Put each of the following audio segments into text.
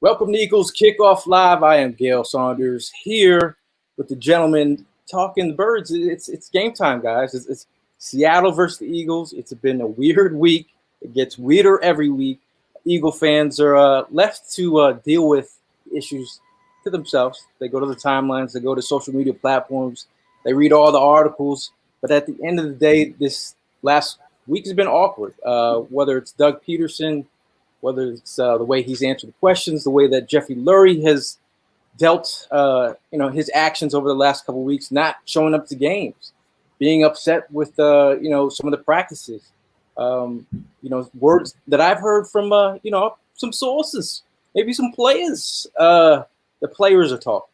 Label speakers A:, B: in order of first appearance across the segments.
A: Welcome to Eagles Kickoff Live. I am Gail Saunders here with the gentleman talking the birds. It's game time, guys. It's Seattle versus the Eagles. It's been a weird week. It gets weirder every week. Eagle fans are left to deal with issues to themselves. They go to the timelines. They go to social media platforms. They read all the articles. But at the end of the day, this last week has been awkward. Whether it's Doug Peterson, whether it's the way he's answered the questions, the way that Jeffrey Lurie has dealt, his actions over the last couple of weeks, not showing up to games, being upset with, some of the practices, words that I've heard from, some sources, maybe some players. The players are talking.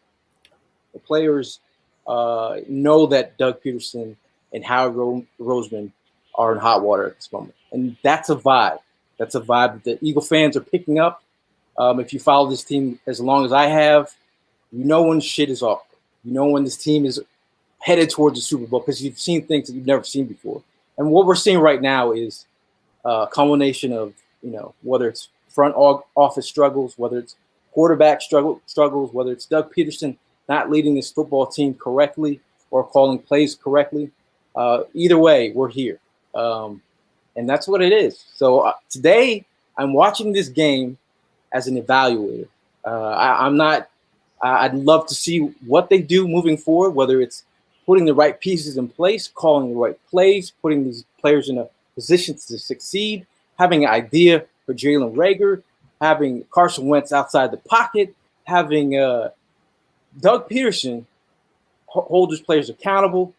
A: The players know that Doug Peterson and Howard Roseman are in hot water at this moment, and that's a vibe. That's a vibe that the Eagle fans are picking up. If you follow this team as long as I have, you know when shit is off. You know when this team is headed towards the Super Bowl because you've seen things that you've never seen before. And what we're seeing right now is a combination of, whether it's front office struggles, whether it's quarterback struggles, whether it's Doug Peterson not leading this football team correctly or calling plays correctly. Either way, we're here. And that's what it is. So today I'm watching this game as an evaluator. I'd love to see what they do moving forward, whether it's putting the right pieces in place, calling the right plays, putting these players in a position to succeed, having an idea for Jalen Reagor, having Carson Wentz outside the pocket, having Doug Peterson hold his players accountable.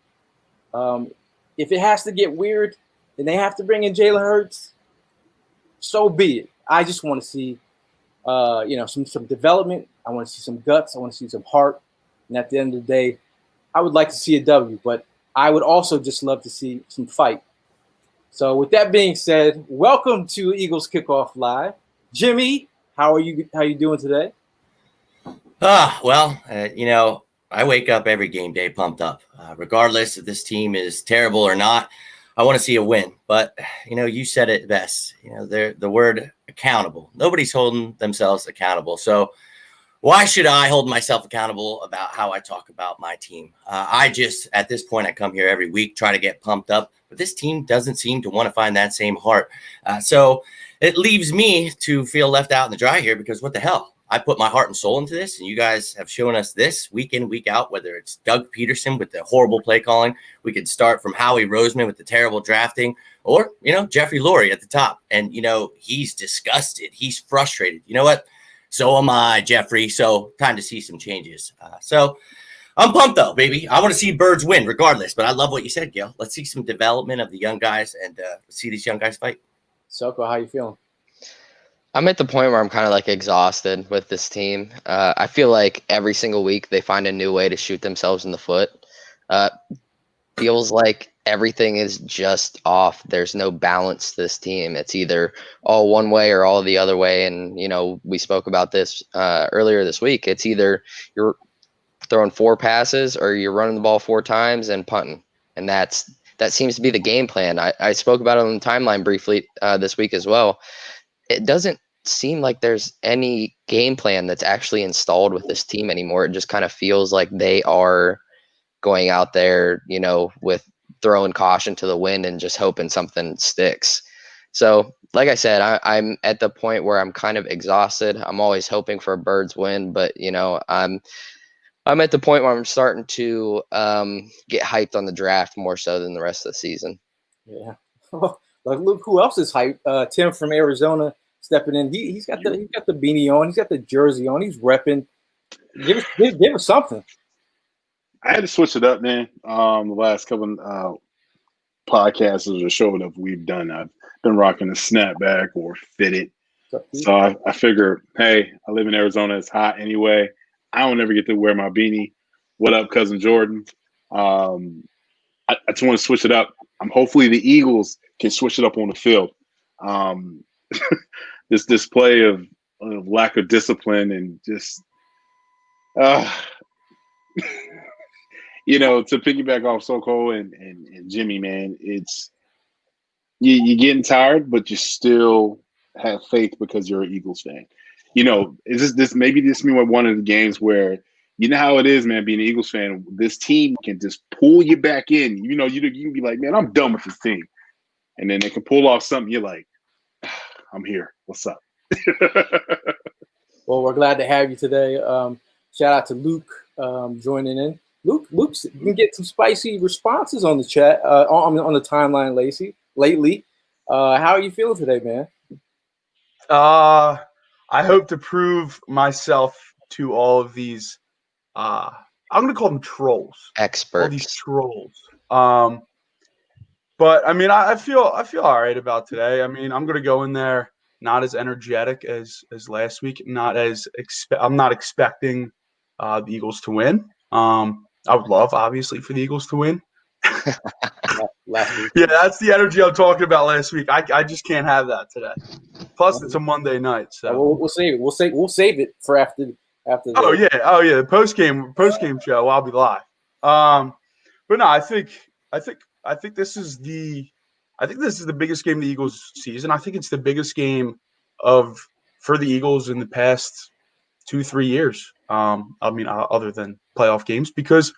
A: If it has to get weird, and they have to bring in Jalen Hurts, so be it. I just want to see, some development. I want to see some guts. I want to see some heart. And at the end of the day, I would like to see a W, but I would also just love to see some fight. So with that being said, welcome to Eagles Kickoff Live. Jimmy, how are you doing today?
B: I wake up every game day pumped up, regardless if this team is terrible or not. I want to see a win, but you said it best. The word accountable. Nobody's holding themselves accountable. So why should I hold myself accountable about how I talk about my team? I just, at this point, I come here every week, try to get pumped up, but this team doesn't seem to want to find that same heart. So it leaves me to feel left out in the dry here because what the hell? I put my heart and soul into this, and you guys have shown us this week in, week out, whether it's Doug Peterson with the horrible play calling. We could start from Howie Roseman with the terrible drafting, or, Jeffrey Lurie at the top. And, he's disgusted. He's frustrated. You know what? So am I, Jeffrey. So time to see some changes. So I'm pumped, though, baby. I want to see Birds win regardless, but I love what you said, Gil. Let's see some development of the young guys and see these young guys fight.
A: Soko, how you feeling?
C: I'm at the point where I'm kind of like exhausted with this team. I feel like every single week they find a new way to shoot themselves in the foot. Feels like everything is just off. There's no balance to this team. It's either all one way or all the other way. And, we spoke about this earlier this week. It's either you're throwing 4 passes or you're running the ball 4 times and punting. And that seems to be the game plan. I spoke about it on the timeline briefly this week as well. It doesn't seem like there's any game plan that's actually installed with this team anymore. It just kind of feels like they are going out there, with throwing caution to the wind and just hoping something sticks. So, like I said, I'm at the point where I'm kind of exhausted. I'm always hoping for a Birds win, but, I'm at the point where I'm starting to get hyped on the draft more so than the rest of the season.
A: Yeah. Like, look who else is hyped. Tim from Arizona stepping in. He's got the beanie on. He's got the jersey on. He's repping. Give us something.
D: I had to switch it up, man. The last couple podcasts or show that we've done, I've been rocking a snapback or fitted. So I figure, hey, I live in Arizona. It's hot anyway. I don't ever get to wear my beanie. What up, cousin Jordan? I just want to switch it up. Hopefully the Eagles can switch it up on the field. This display of lack of discipline and just, to piggyback off Soko and Jimmy, man, it's you're getting tired, but you still have faith because you're an Eagles fan. Is this maybe this be one of the games where you know how it is, man, being an Eagles fan, this team can just pull you back in. You can be like, man, I'm done with this team. And then they can pull off something. You're like, I'm here. What's up?
A: Well, we're glad to have you today. Shout out to Luke joining in. Luke's been getting some spicy responses on the chat, on the timeline lately. How are you feeling today, man?
E: I hope to prove myself to all of these. I'm going to call them trolls.
C: Experts.
E: All these trolls. But I mean, I feel all right about today. I mean, I'm going to go in there not as energetic as last week. I'm not expecting the Eagles to win. I would love, obviously, for the Eagles to win.
A: Last week.
E: Yeah, that's the energy I'm talking about last week. I just can't have that today. Plus, it's a Monday night, so
A: we'll save it. We'll save it for after.
E: Oh yeah. The post game show. I'll be live. But no, I think this is the biggest game of the Eagles season. I think it's the biggest game for the Eagles in the past 2-3 years. Other than playoff games, because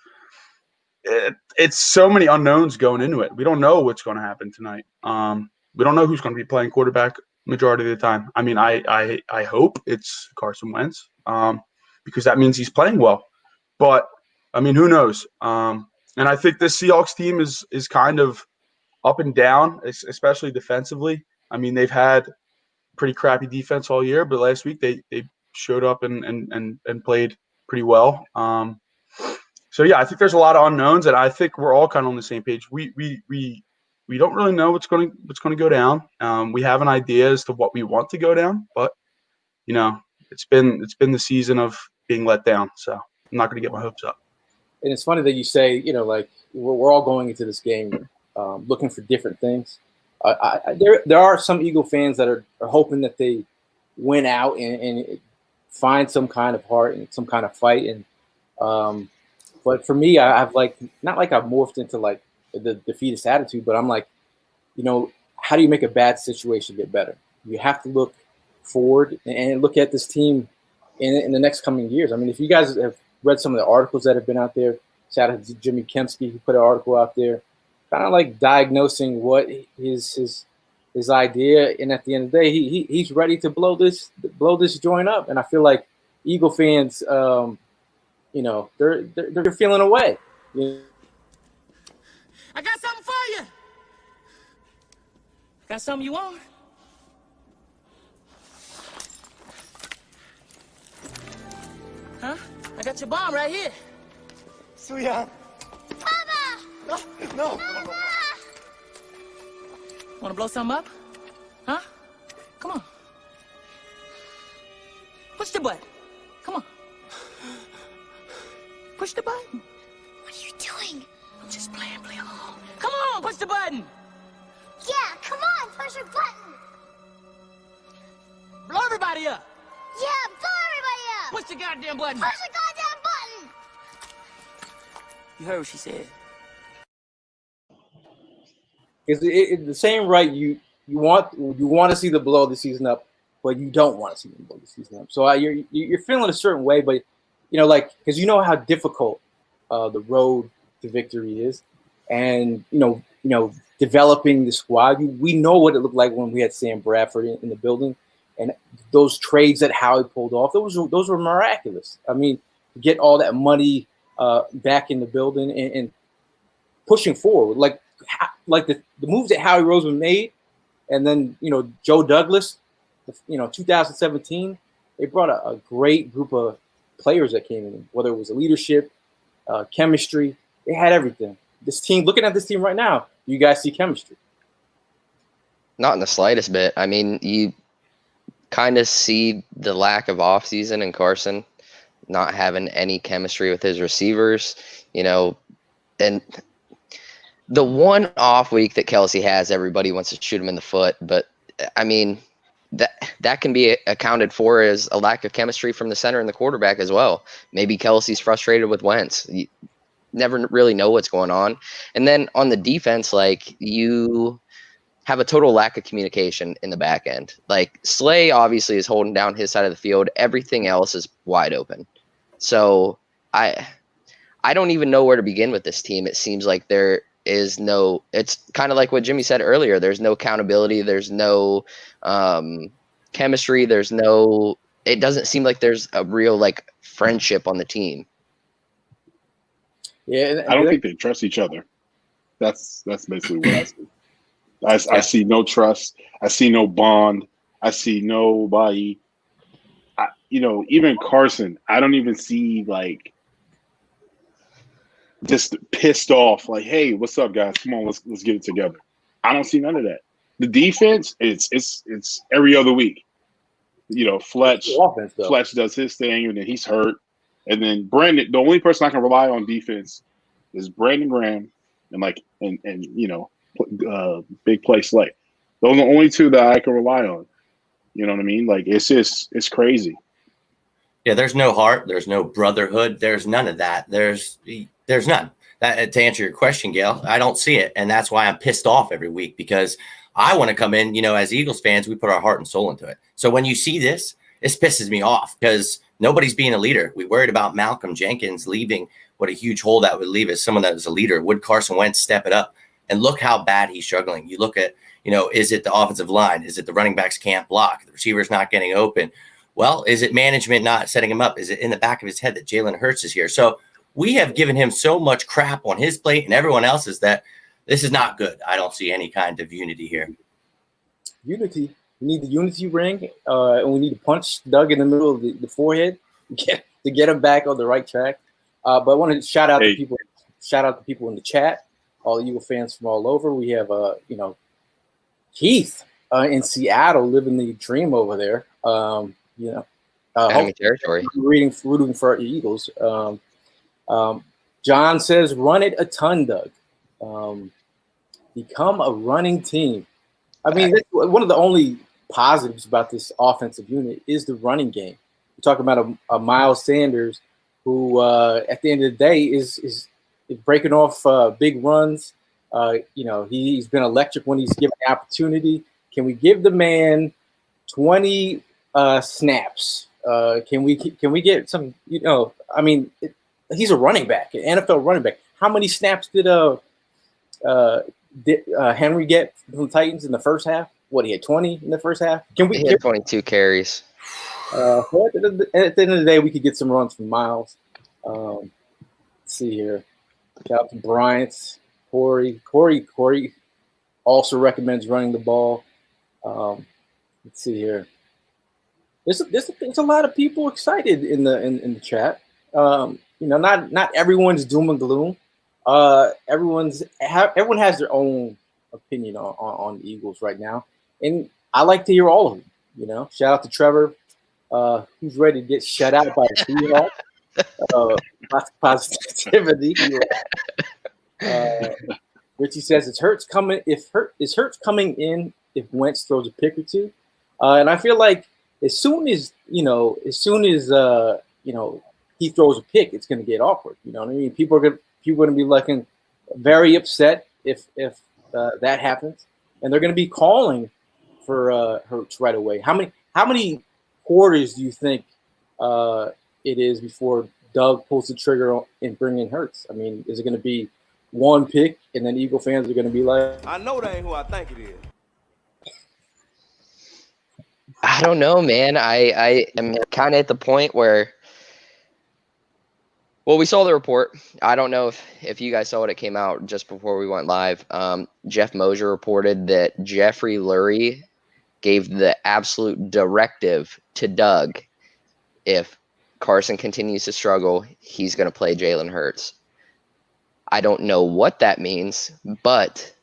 E: it's so many unknowns going into it. We don't know what's going to happen tonight. We don't know who's going to be playing quarterback majority of the time. I mean, I hope it's Carson Wentz, because that means he's playing well. But I mean, who knows? And I think this Seahawks team is kind of up and down, especially defensively. I mean, they've had pretty crappy defense all year, but last week they showed up and played pretty well. So yeah, I think there's a lot of unknowns, and I think we're all kind of on the same page. We don't really know what's going to go down. We have an idea as to what we want to go down, but it's been the season of being let down. So I'm not going to get my hopes up.
A: And it's funny that you say, like we're all going into this game looking for different things. There are some Eagle fans that are hoping that they win out and find some kind of heart and some kind of fight. And but for me, I've not like I've morphed into like the defeatist attitude, but I'm like, how do you make a bad situation get better? You have to look forward and look at this team in the next coming years. I mean, if you guys have read some of the articles that have been out there, shout out to Jimmy Kempsky, who put an article out there, kind of like diagnosing what his idea, and at the end of the day, he's ready to blow this joint up. And I feel like Eagle fans, they're feeling away.
F: I got something for you. Got something you want? Huh? I got your bomb right here.
G: Sweetheart.
F: Papa!
G: No.
F: Wanna blow something up? Huh? Come on. Push the button. Come on. Push the button.
G: What are you doing?
F: I'm just playing along. Come on, push the button.
G: Yeah, come on, push your button.
F: Blow everybody up.
G: Yeah, blow everybody up.
F: Push the goddamn button.
G: Push the goddamn button.
F: You heard what she said.
A: It's the same, right? You want to see the blow the season up, but you don't want to see them blow the season up. So you're feeling a certain way, but because you know how difficult the road to victory is, and developing the squad. We know what it looked like when we had Sam Bradford in the building, and those trades that Howie pulled off. Those were miraculous. I mean, get all that money back in the building and pushing forward, like the moves that Howie Roseman made, and then Joe Douglas, 2017, they brought a great group of players that came in, whether it was a leadership, chemistry, they had everything. This team, looking at this team right now, you guys see chemistry?
C: Not in the slightest bit. I mean, you kind of see the lack of offseason in Carson, not having any chemistry with his receivers, and the one off week that Kelce has, everybody wants to shoot him in the foot. But I mean, that can be accounted for as a lack of chemistry from the center and the quarterback as well. Maybe Kelce's frustrated with Wentz. You never really know what's going on. And then on the defense, like, you have a total lack of communication in the back end. Like, Slay obviously is holding down his side of the field. Everything else is wide open. So I don't even know where to begin with this team. It seems like there is no, it's kind of like what Jimmy said earlier. There's no accountability. There's no chemistry. There's no, it doesn't seem like there's a real like friendship on the team.
A: Yeah.
D: I don't think they trust each other. That's basically what I see. I see no trust. I see no bond. I see nobody. Even Carson, I don't even see like just pissed off. Like, hey, what's up, guys? Come on, let's get it together. I don't see none of that. The defense, it's every other week. Fletch does his thing, and then he's hurt. And then Brandon, the only person I can rely on defense is Brandon Graham and big play Slay. Those are the only two that I can rely on. You know what I mean? Like, it's crazy.
B: Yeah, there's no heart. There's no brotherhood. There's none of that. There's none. That, to answer your question, Gail, I don't see it. And that's why I'm pissed off every week, because I want to come in, as Eagles fans, we put our heart and soul into it. So when you see this pisses me off because nobody's being a leader. We worried about Malcolm Jenkins leaving. What a huge hole that would leave as someone that was a leader. Would Carson Wentz step it up? And look how bad he's struggling. You look at, is it the offensive line? Is it the running backs can't block? The receiver's not getting open? Well, is it management not setting him up? Is it in the back of his head that Jalen Hurts is here? So we have given him so much crap on his plate and everyone else's that this is not good. I don't see any kind of unity here.
A: Unity. We need the unity ring, and we need to punch Doug in the middle of the forehead to get him back on the right track. But I want to shout out the people. Shout out the people in the chat. All the Eagle fans from all over. We have, Keith in Seattle living the dream over there.
C: Enemy territory.
A: Rooting for our Eagles. John says, "Run it a ton, Doug. Become a running team." I mean, that's one of the only positives about this offensive unit is the running game. We're talking about a Miles Sanders who, at the end of the day, is breaking off big runs. He's been electric when he's given the opportunity. Can we give the man 20 snaps? Can we get some? He's a running back, an NFL running back. How many snaps did Henry get from the Titans in the first half? What, he had 20 in the first half?
C: He had 22 carries.
A: At the end of the day, we could get some runs from Miles. Let's see here. Shout out to Bryant, Cory also recommends running the ball. Let's see here. There's a lot of people excited in the chat. Not everyone's doom and gloom. Everyone has their own opinion on the Eagles right now, and I like to hear all of them. Shout out to Trevor, who's ready to get shut out by the Seahawks. Lots of positivity. Richie says it's Hurts coming. Is Hurts coming in if Wentz throws a pick or two? And I feel like as soon as he throws a pick, it's going to get awkward. You know what I mean? People are going to be looking very upset if that happens, and they're going to be calling for Hurts right away. How many quarters do you think it is before Doug pulls the trigger and bringing Hurts? I mean, is it going to be one pick and then Eagle fans are going to be like,
H: I know that ain't who I think it is.
C: I don't know, man. I am kind of at the point where Well, we saw the report. I don't know if you guys saw it. It came out just before we went live. Jeff Mosier reported that Jeffrey Lurie gave the absolute directive to Doug. If Carson continues to struggle, he's going to play Jalen Hurts. I don't know what that means, but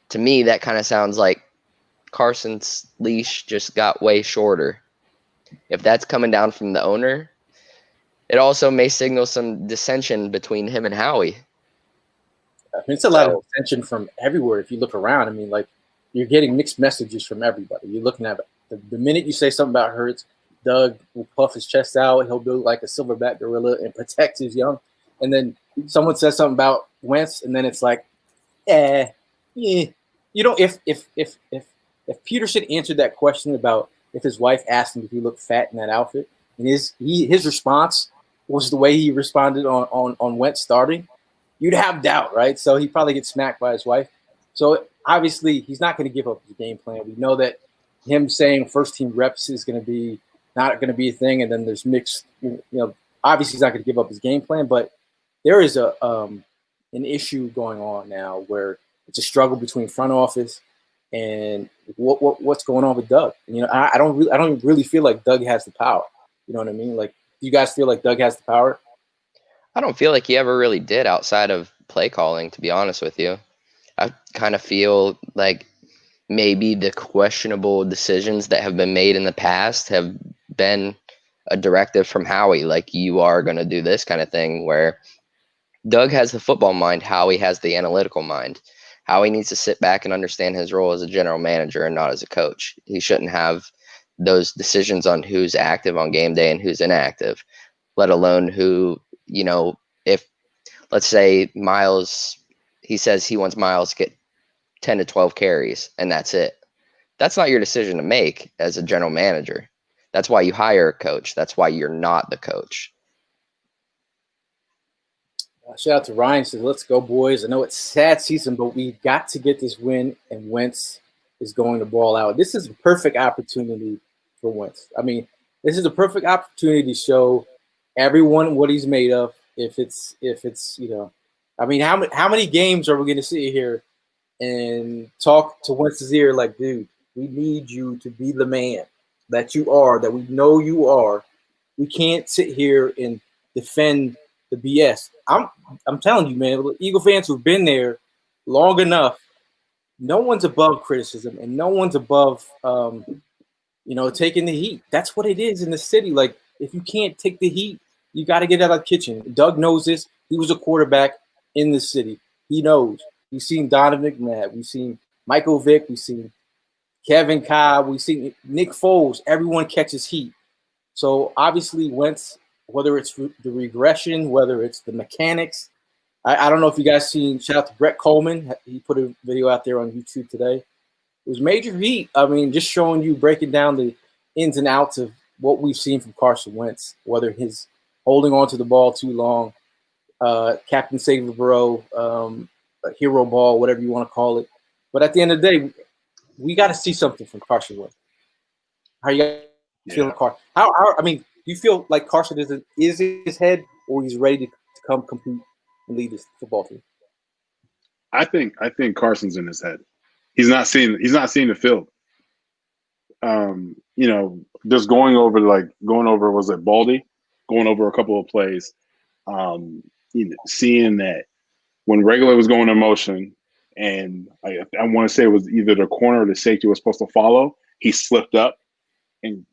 C: to me, that kind of sounds like Carson's leash just got way shorter. If that's coming down from the owner, it also may signal some dissension between him and Howie.
A: I mean, it's a lot of attention from everywhere. If you look around, I mean, like, you're getting mixed messages from everybody. You're looking at the minute you say something about Hurts, Doug will puff his chest out. He'll do like a silverback gorilla and protect his young. And then someone says something about Wentz, and then it's like, yeah. You know, if Peterson answered that question about if his wife asked him if he looked fat in that outfit, and his response was the way he responded on Wentz starting, you'd have doubt, right? So he probably gets smacked by his wife. So obviously he's not going to give up his game plan. We know that him saying first team reps is going to be not going to be a thing, and then there's mixed. You know, obviously he's not going to give up his game plan, but there is an issue going on now where it's a struggle between front office and what's going on with Doug. You know, I don't really feel like Doug has the power. You know what I mean? Like, do you guys feel like Doug has the power?
C: I don't feel like he ever really did outside of play calling, to be honest with you. I kind of feel like maybe the questionable decisions that have been made in the past have been a directive from Howie, like, you are going to do this kind of thing, where Doug has the football mind, Howie has the analytical mind. Howie needs to sit back and understand his role as a general manager and not as a coach. He shouldn't have those decisions on who's active on game day and who's inactive, let alone who, you know, if, let's say, Miles, he says he wants Miles to get 10 to 12 carries and that's it. That's not your decision to make as a general manager. That's why you hire a coach. That's why you're not the coach.
A: Shout out to Ryan. Says, let's go, boys. I know it's sad season, but we got to get this win, and Wentz is going to ball out. This is a perfect opportunity for Wentz. I mean, this is a perfect opportunity to show everyone what he's made of. If it's you know, I mean, how many games are we going to sit here and talk to Wentz's ear like, dude, we need you to be the man that you are, that we know you are. We can't sit here and defend the BS. I'm telling you, man, Eagle fans who've been there long enough, no one's above criticism and no one's above, you know, taking the heat. That's what it is in the city. Like, if you can't take the heat, you got to get out of the kitchen. Doug knows this. He was a quarterback in the city. He knows. We've seen Donovan McNabb. We've seen Michael Vick. We've seen Kevin Cobb. We've seen Nick Foles. Everyone catches heat. So obviously Wentz, whether it's the regression, whether it's the mechanics, I don't know if you guys seen, shout out to Brett Coleman. He put a video out there on YouTube today. It was major heat. I mean, just showing you, breaking down the ins and outs of what we've seen from Carson Wentz, whether his holding on to the ball too long, Captain Save the Bro, hero ball, whatever you want to call it. But at the end of the day, we got to see something from Carson Wentz. How you guys feeling, Carson? I mean, do you feel like Carson is in his head, or he's ready to come compete and lead this football team?
D: I think Carson's in his head. He's not seeing the field. You know, just going over was it Baldy? Going over a couple of plays, you know, seeing that when Regular was going in motion, and I want to say it was either the corner or the safety was supposed to follow, he slipped up, and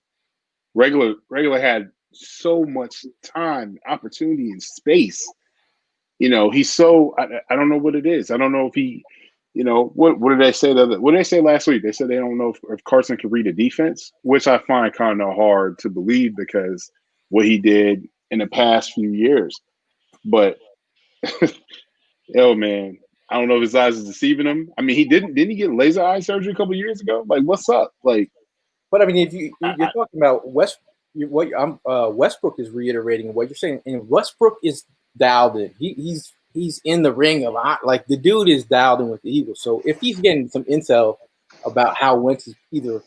D: Regular had so much time, opportunity, and space. You know, he's so I don't know what it is. I don't know if he, you know, what did they say what did they say last week? They said they don't know if Carson can read a defense, which I find kind of hard to believe because what he did in the past few years. But yo, man, I don't know if his eyes is deceiving him. I mean, didn't he get laser eye surgery a couple years ago? Like, what's up? Like,
A: but I mean, if you're talking about Westbrook is reiterating what you're saying, and Westbrook is dialed in. He's in the ring a lot. Like, the dude is dialed in with the Eagles. So if he's getting some intel about how Wentz is either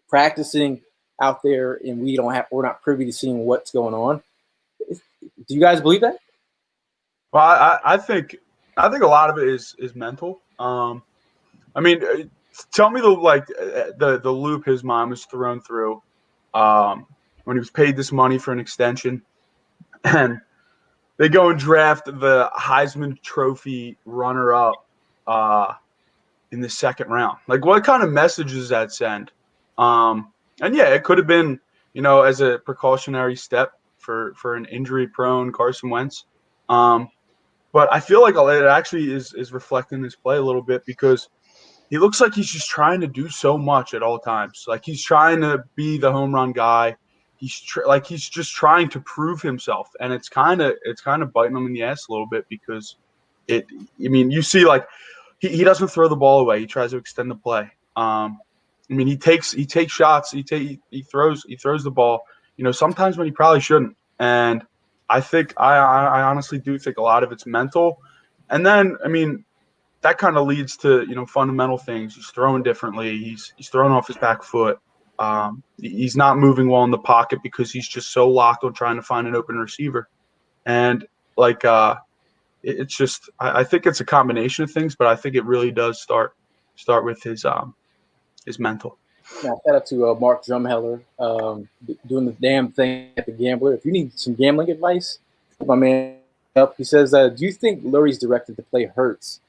A: practicing out there and we're not privy to seeing what's going on, do you guys believe that?
E: Well, I think a lot of it is mental. I mean, tell me the loop his mom was thrown through when he was paid this money for an extension, and they go and draft the Heisman Trophy runner-up in the second round. Like, what kind of message does that send? And yeah, it could have been, as a precautionary step for an injury-prone Carson Wentz. But I feel like it actually is reflecting his play a little bit because he looks like he's just trying to do so much at all times. Like, he's trying to be the home run guy. He's just trying to prove himself, and it's kind of biting him in the ass a little bit because you see, like, he doesn't throw the ball away. He tries to extend the play. He takes shots. He throws the ball. Sometimes when he probably shouldn't. And I think I honestly do think a lot of it's mental. And then that kind of leads to fundamental things. He's throwing differently. He's throwing off his back foot. He's not moving well in the pocket because he's just so locked on trying to find an open receiver. And it's just I think it's a combination of things, but I think it really does start with his mental.
A: Now, shout out to Mark Drumheller doing the damn thing at the Gambler. If you need some gambling advice, my man up. He says, do you think Lurie's directed to play Hurts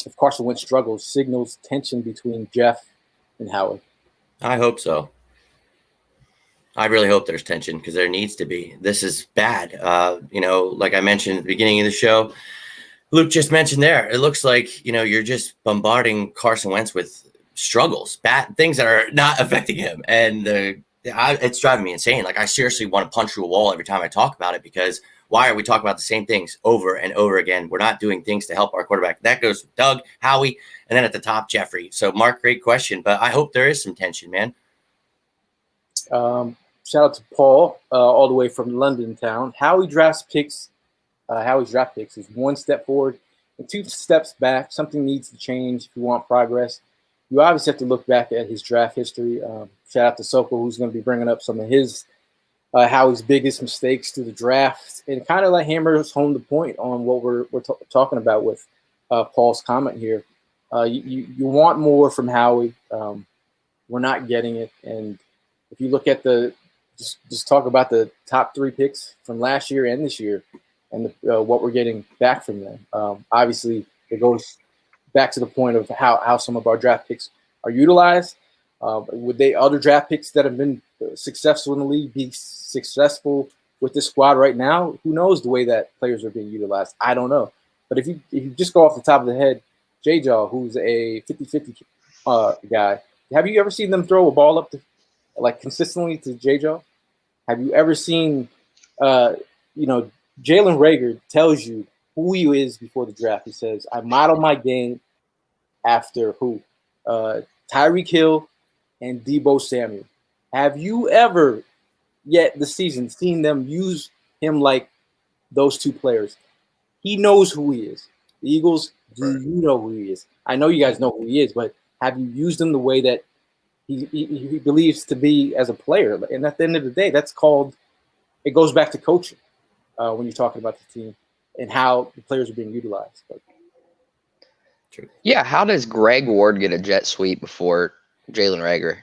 A: if Carson Wentz struggles signals tension between Jeff and Howie?
B: I hope so. I really hope there's tension because there needs to be. This is bad. Like I mentioned at the beginning of the show, Luke just mentioned there, it looks like, you're just bombarding Carson Wentz with struggles, bad things that are not affecting him. And it's driving me insane. Like, I seriously want to punch through a wall every time I talk about it because why are we talking about the same things over and over again? We're not doing things to help our quarterback. That goes with Doug, Howie, and then at the top, Jeffrey. So, Mark, great question, but I hope there is some tension, man.
A: Shout out to Paul, all the way from London town. Howie's draft picks is one step forward and two steps back. Something needs to change if you want progress. You obviously have to look back at his draft history. Shout out to Soko, who's going to be bringing up some of his Howie's biggest mistakes through the draft and kind of like hammers home the point on what we're talking about with Paul's comment here. You want more from Howie. We're not getting it. And if you look at just talk about the top three picks from last year and this year and what we're getting back from them. Obviously, it goes back to the point of how some of our draft picks are utilized. Would other draft picks that have been successful in the league be successful with this squad right now? Who knows the way that players are being utilized? I don't know. But if you just go off the top of the head, J-Jaw, who's a 50-50 guy, have you ever seen them throw a ball up consistently to J-Jaw? Have you ever seen, Jalen Reagor tells you who he is before the draft. He says, I model my game after who? Tyreek Hill and Deebo Samuel. Have you ever yet this season seen them use him like those two players? He knows who he is. The Eagles, do you know who he is? I know you guys know who he is, but have you used him the way that he believes to be as a player? And at the end of the day, it goes back to coaching when you're talking about the team and how the players are being utilized. But,
C: true. Yeah, how does Greg Ward get a jet sweep before Jalen Reagor?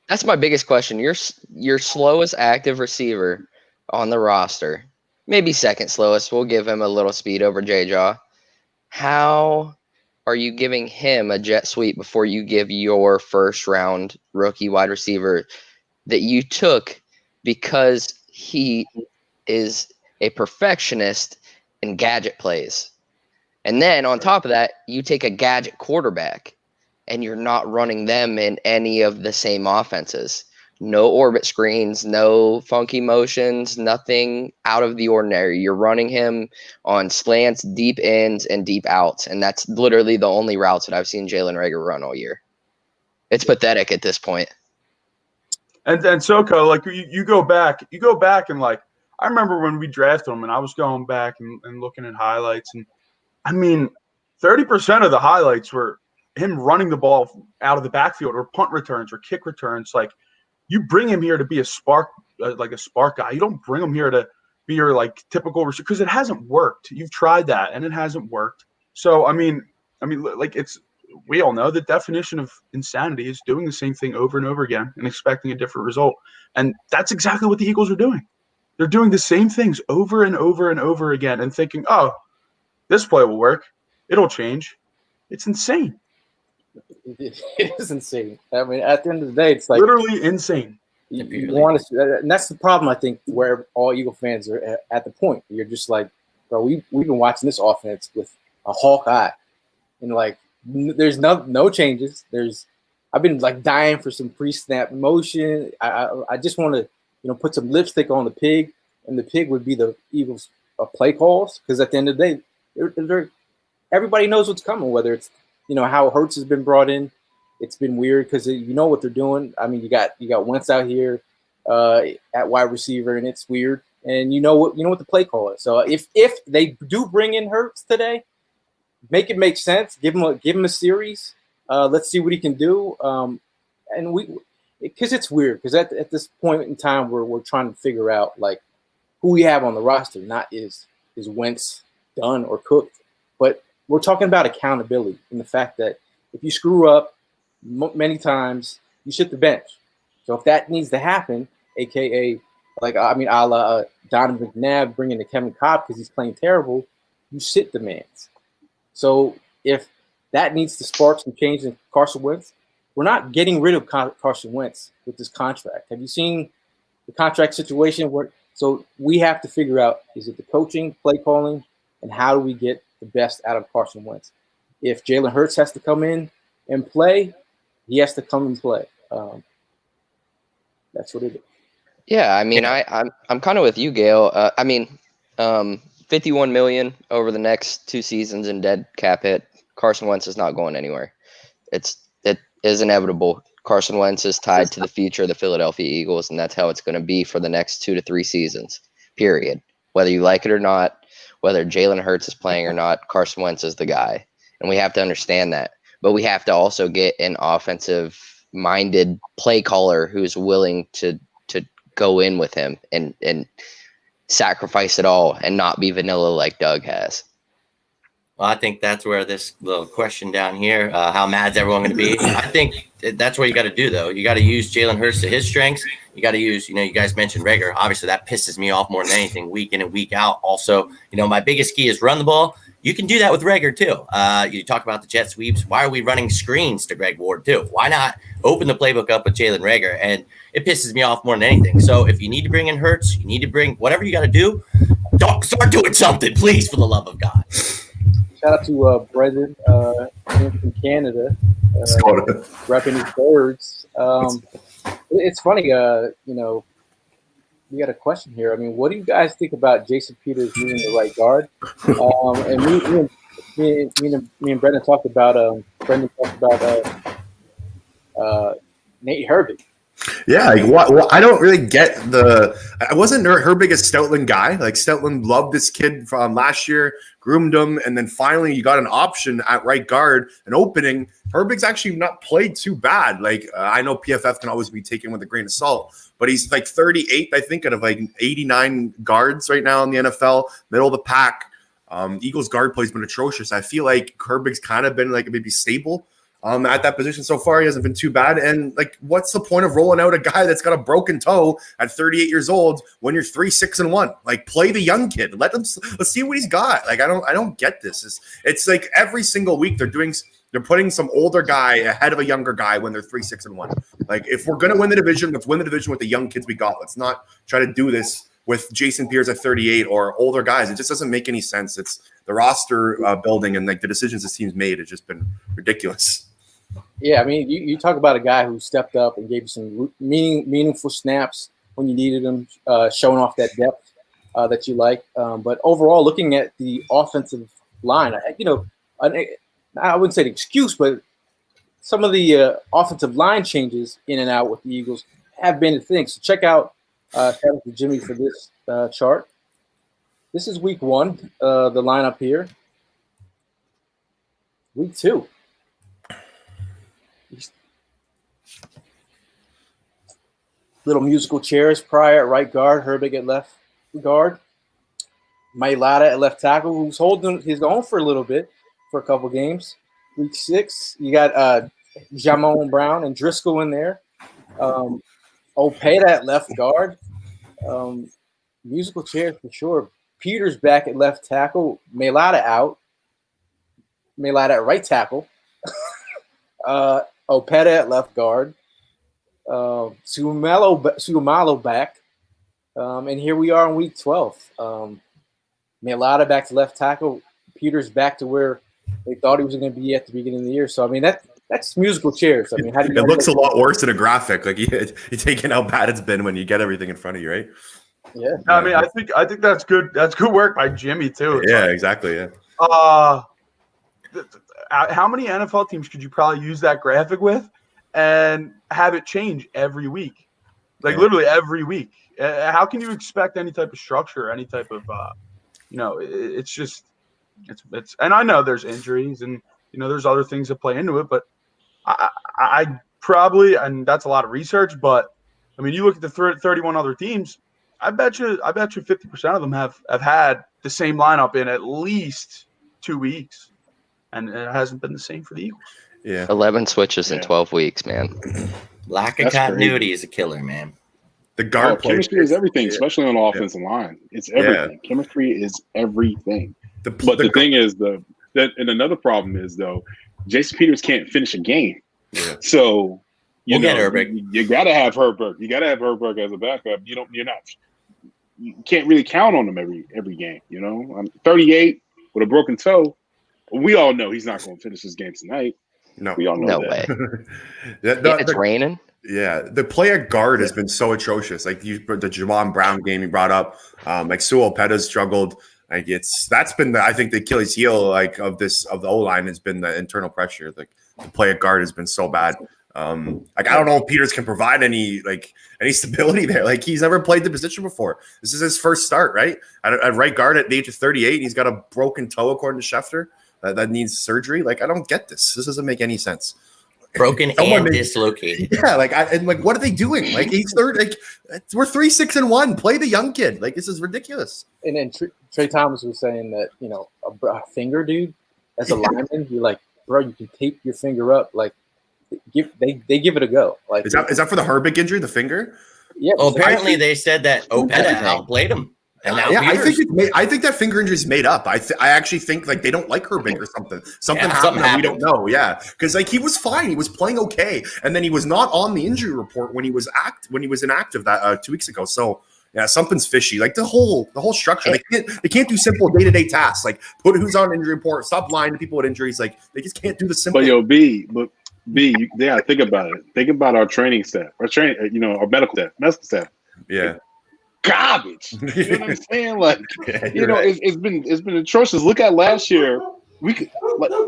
C: That's my biggest question. Your slowest active receiver on the roster, maybe second slowest. We'll give him a little speed over J-Jaw. How are you giving him a jet sweep before you give your first round rookie wide receiver that you took because he is a perfectionist in gadget plays? And then on top of that, you take a gadget quarterback and you're not running them in any of the same offenses. No orbit screens, no funky motions, nothing out of the ordinary. You're running him on slants, deep ins, and deep outs. And that's literally the only routes that I've seen Jalen Reagor run all year. It's pathetic at this point.
E: And Soko, like you go back and like I remember when we drafted him and I was going back and looking at highlights, and I mean 30% of the highlights were him running the ball out of the backfield or punt returns or kick returns. Like, you bring him here to be a spark guy. You don't bring him here to be your like typical receiver, because it hasn't worked. You've tried that and it hasn't worked. So I mean, like we all know the definition of insanity is doing the same thing over and over again and expecting a different result. And that's exactly what the Eagles are doing. They're doing the same things over and over and over again and thinking, oh, this play will work. It'll change. It's insane.
A: It is insane. I mean, at the end of the day, it's like
E: literally insane.
A: You want to, and that's the problem, I think, where all Eagle fans are at the point. You're just like, bro, we've been watching this offense with a hawk eye, and like, there's no changes. I've been like dying for some pre-snap motion. I just want to, put some lipstick on the pig, and the pig would be the Eagles' play calls, because at the end of the day, everybody knows what's coming. Whether it's how Hurts has been brought in. It's been weird because you know what they're doing. I mean, you got Wentz out here at wide receiver, and it's weird. And you know what the play call is. So if they do bring in Hurts today, make it make sense. Give him a series. Let's see what he can do. And because it's weird, because at this point in time we're trying to figure out like who we have on the roster. Not is Wentz done or cooked, but we're talking about accountability and the fact that if you screw up many times, you sit the bench. So if that needs to happen, aka a la Donovan McNabb bringing the Kevin Cobb because he's playing terrible, you sit the man. So if that needs to spark some change in Carson Wentz, we're not getting rid of Carson Wentz with this contract. Have you seen the contract situation? So we have to figure out, is it the coaching, play calling, and how do we get the best out of Carson Wentz? If Jalen Hurts has to come in and play, he has to come and play. That's what it is.
C: Yeah, I mean, I'm kind of with you, Gail. 51 million over the next 2 seasons in dead cap hit. Carson Wentz is not going anywhere. It is inevitable. Carson Wentz is tied to the future of the Philadelphia Eagles, and that's how it's going to be for the next 2 to 3 seasons. Period. Whether you like it or not, whether Jalen Hurts is playing or not, Carson Wentz is the guy, and we have to understand that. But we have to also get an offensive-minded play caller who's willing to go in with him and sacrifice it all and not be vanilla like Doug has.
B: Well, I think that's where this little question down here, how mad's everyone going to be? I think that's what you got to do, though. You got to use Jalen Hurts to his strengths. You got to use, you guys mentioned Reagor. Obviously, that pisses me off more than anything week in and week out. Also, my biggest key is run the ball. You can do that with Reagor, too. You talk about the jet sweeps. Why are we running screens to Greg Ward, too? Why not open the playbook up with Jalen Reagor? And it pisses me off more than anything. So if you need to bring in Hurts, you need to bring whatever you got to do. Start doing something, please, for the love of God.
A: Shout out to Brendan from Canada, repping his birds. It's funny, we got a question here. I mean, what do you guys think about Jason Peters moving the right guard? And me and Brendan talked about Nate Herbig.
H: Yeah, I don't really get I wasn't her biggest Stoutland guy. Like Stoutland loved this kid from last year, groomed him, and then finally you got an option at right guard, an opening. Herbig's actually not played too bad. Like I know PFF can always be taken with a grain of salt, but he's like 38th, I think, out of like 89 guards right now in the NFL, middle of the pack. Eagles guard play has been atrocious. I feel like Herbig's kind of been like maybe stable. At that position so far, he hasn't been too bad. And like, what's the point of rolling out a guy that's got a broken toe at 38 years old when you're 3-6-1? Like, play the young kid. Let's see what he's got. Like, I don't get this. It's like every single week they're putting some older guy ahead of a younger guy when they're 3-6-1. Like, if we're gonna win the division, let's win the division with the young kids we got. Let's not try to do this with Jason Peters at 38 or older guys. It just doesn't make any sense. It's the roster building and like the decisions this team's made has just been ridiculous.
A: Yeah, I mean, you talk about a guy who stepped up and gave you some meaningful snaps when you needed him, showing off that depth that you like. But overall, looking at the offensive line, I wouldn't say the excuse, but some of the offensive line changes in and out with the Eagles have been a thing. So check out shout out to Jimmy for this chart. This is week 1, the lineup here. Week 2. Little musical chairs. Pryor at right guard, Herbig at left guard. Mailata at left tackle, who's holding his own for a little bit, for a couple games. Week 6, you got Jamon Brown and Driscoll in there. Opeta at left guard. Musical chairs for sure. Peters back at left tackle. Mailata out. Mailata at right tackle. Opeta at left guard. Sumalo back. And here we are in week 12. Mailata back to left tackle. Peters back to where they thought he was going to be at the beginning of the year. So, I mean, that's musical chairs. I mean, how do you
H: it looks a lot worse in a graphic. Like you're taking how bad it's been when you get everything in front of you, right?
A: Yeah.
E: I mean, I think that's good. That's good work by Jimmy too.
H: Yeah, exactly. Yeah.
E: How many NFL teams could you probably use that graphic with and have it change every week? Like literally every week. How can you expect any type of structure, any type of, it's just, it's, and I know there's injuries and, there's other things that play into it, but I probably, and that's a lot of research, but I mean, you look at the 31 other teams, I bet you 50% of them have had the same lineup in at least 2 weeks, and it hasn't been the same for the Eagles.
H: Yeah.
C: 11 switches in 12 weeks, man.
B: Lack of continuity is a killer, man.
H: The guard
D: chemistry is everything, especially on the offensive line. It's everything. Yeah. Chemistry is everything. The thing is, and another problem is, though, Jason Peters can't finish a game. Yeah. So, you got to have Herbert. You got to have Herbert as a backup. You can't really count on him every game. I'm 38 with a broken toe. We all know he's not going to finish his game tonight.
H: No,
C: we all know that. Way. It's raining.
H: Yeah, the play at guard has been so atrocious. Like the Jamon Brown game you brought up, like Sewell Peta's struggled. Like that's been I think the Achilles heel of the O-line has been the internal pressure. Like the play at guard has been so bad. I don't know if Peters can provide any stability there. Like he's never played the position before. This is his first start, right? At right guard at the age of 38, he's got a broken toe according to Schefter that needs surgery. Like I don't get this. This doesn't make any sense.
B: Broken and dislocated.
H: Yeah, what are they doing? Like he's third. Like we're 3-6-1. Play the young kid. Like this is ridiculous.
A: And then Trey Thomas was saying that a finger, dude, as a lineman, you're like, bro, you can tape your finger up. Like, they give it a go. Like,
H: is that for the Herbig injury, the finger?
A: Yeah.
B: Well, apparently they said that Opeta outplayed him. And now
H: I think that finger injury is made up. I actually think like they don't like Herbig or something. Something happened that we don't know. Yeah, because like he was fine, he was playing okay, and then he was not on the injury report when he was inactive that 2 weeks ago. So yeah, something's fishy. Like the whole structure. They can't do simple day-to-day tasks. Like put who's on injury report. Stop lying to people with injuries. Like they just can't do the simple.
D: But B, you gotta think about it. Think about our training staff, our medical staff.
H: Yeah.
D: Garbage. You know what I'm saying? Like, it's been atrocious. Look at last year. We could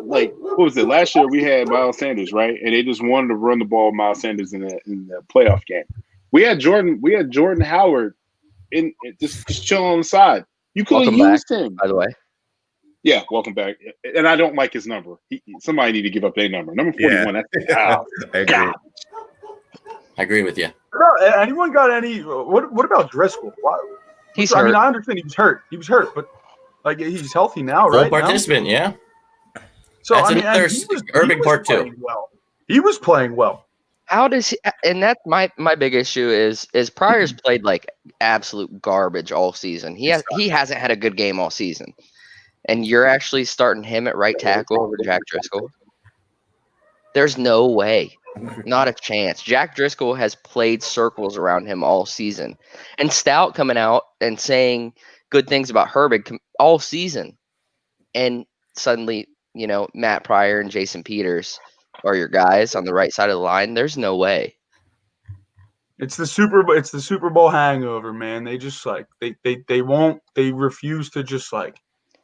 D: like what was it? Last year we had Miles Sanders, right? And they just wanted to run the ball with Miles Sanders in the playoff game. We had Jordan Howard in just chill on the side. You could have used him,
C: by the way.
D: Yeah, welcome back. And I don't like his number. Somebody need to give up their number. Number 41.
H: Yeah.
B: I agree with you.
E: Anyone got any? What about Driscoll?
C: He's hurt. I mean,
E: I understand he was hurt, but like he's healthy now, right?
B: Full participant, yeah.
E: So
B: that's
E: another
B: Urban part two.
E: He was playing well.
C: How does he? And that's my big issue is Pryor's played like absolute garbage all season. He hasn't had a good game all season, and you're actually starting him at right tackle over Jack Driscoll. There's no way. Not a chance. Jack Driscoll has played circles around him all season. And Stout coming out and saying good things about Herbig all season. And suddenly, Matt Pryor and Jason Peters are your guys on the right side of the line. There's no way.
E: It's the Super Bowl hangover, man. They just they refuse to just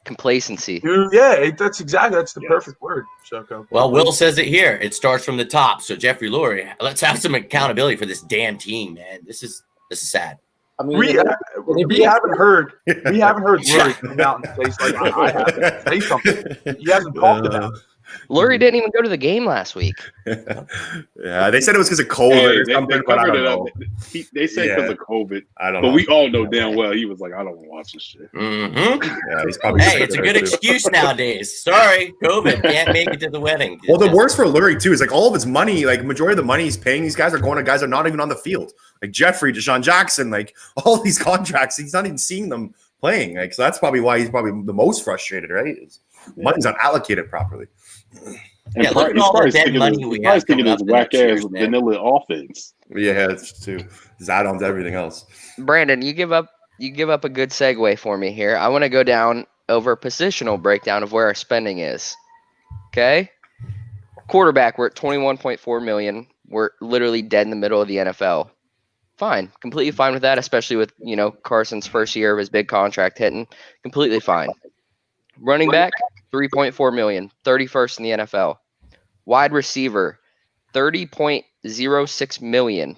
C: complacency.
E: Yeah, that's the perfect word.
B: Well, Will says it here. It starts from the top. So Jeffrey Lurie, let's have some accountability for this damn team, man. This is sad.
E: I mean, we haven't heard Lurie come out and say I have to say something. He hasn't talked about it.
C: Lurie didn't even go to the game last week.
H: Yeah, they said it was because of COVID or something, but I don't know.
D: They said because of COVID.
H: I don't know.
D: But we all know damn well he was like, I don't want to watch this shit.
B: Mm-hmm.
H: Yeah, he's probably
B: Hey, it's a good excuse nowadays. Sorry, COVID, can't make it to the wedding.
H: Well, the worst for Lurie too is like all of his money, like majority of the money he's paying these guys are going to guys that are not even on the field. Like Jeffrey, Deshaun Jackson, like all these contracts, he's not even seeing them playing. Like, so that's probably why he's probably the most frustrated, right? Money's not allocated properly.
B: Yeah, look at all the dead money we have coming up.
D: Whack ass vanilla offense.
H: Yeah, it's too. His add-ons, everything else.
C: Brandon, you give up a good segue for me here. I want to go down over positional breakdown of where our spending is. Okay? Quarterback, we're at $21.4 million. We're literally dead in the middle of the NFL. Fine. Completely fine with that, especially with, Carson's first year of his big contract hitting. Completely fine. Running back, $3.4 million, 31st in the NFL. Wide receiver, $30.06 million,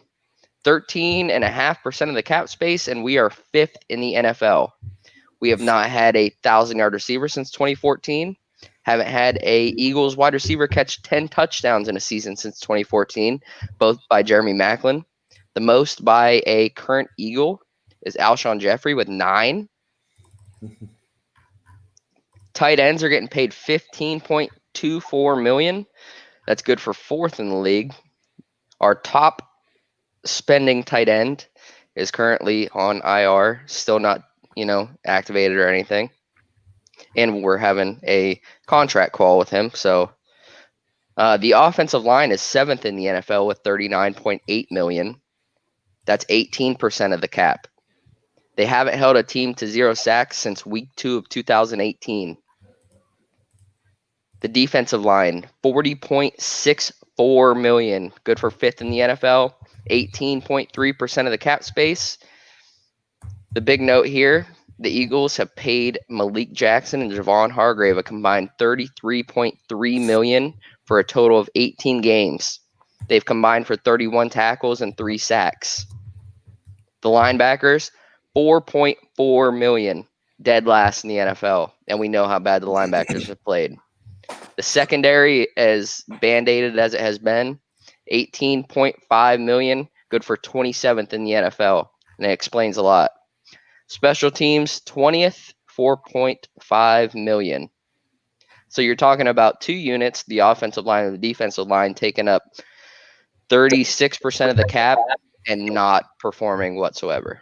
C: 13.5% of the cap space, and we are 5th in the NFL. We have not had a 1,000-yard receiver since 2014. Haven't had a Eagles wide receiver catch 10 touchdowns in a season since 2014, both by Jeremy Maclin. The most by a current Eagle is Alshon Jeffrey with 9. Tight ends are getting paid $15.24 million. That's good for 4th in the league. Our top spending tight end is currently on IR, still not, activated or anything. And we're having a contract call with him. So the offensive line is 7th in the NFL with $39.8 million. That's 18% of the cap. They haven't held a team to 0 sacks since week 2 of 2018. The defensive line, $40.64 million. Good for 5th in the NFL. 18.3% of the cap space. The big note here, the Eagles have paid Malik Jackson and Javon Hargrave a combined $33.3 million for a total of 18 games. They've combined for 31 tackles and 3 sacks. The linebackers, $4.4 million, dead last in the NFL, and we know how bad the linebackers have played. The secondary, as band-aided as it has been, $18.5 million, good for 27th in the NFL, and it explains a lot. Special teams, 20th, $4.5 million. So you're talking about 2 units, the offensive line and the defensive line, taking up 36% of the cap and not performing whatsoever.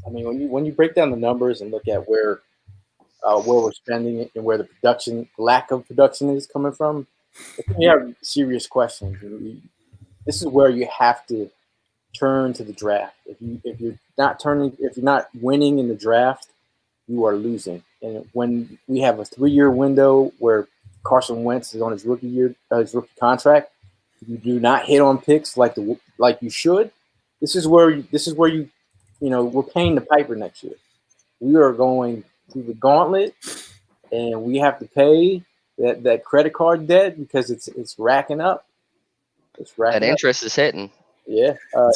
A: I mean, when you break down the numbers and look at where we're spending it and where the lack of production is coming from, you have serious questions. This is where you have to turn to the draft. If you're not winning in the draft, you are losing. And when we have a 3-year window where Carson Wentz is on his rookie contract, you do not hit on picks like you should. This is where you we're paying the piper next year. We are going through the gauntlet, and we have to pay that credit card debt because it's racking up.
C: That interest is hitting.
A: Yeah.
E: I'm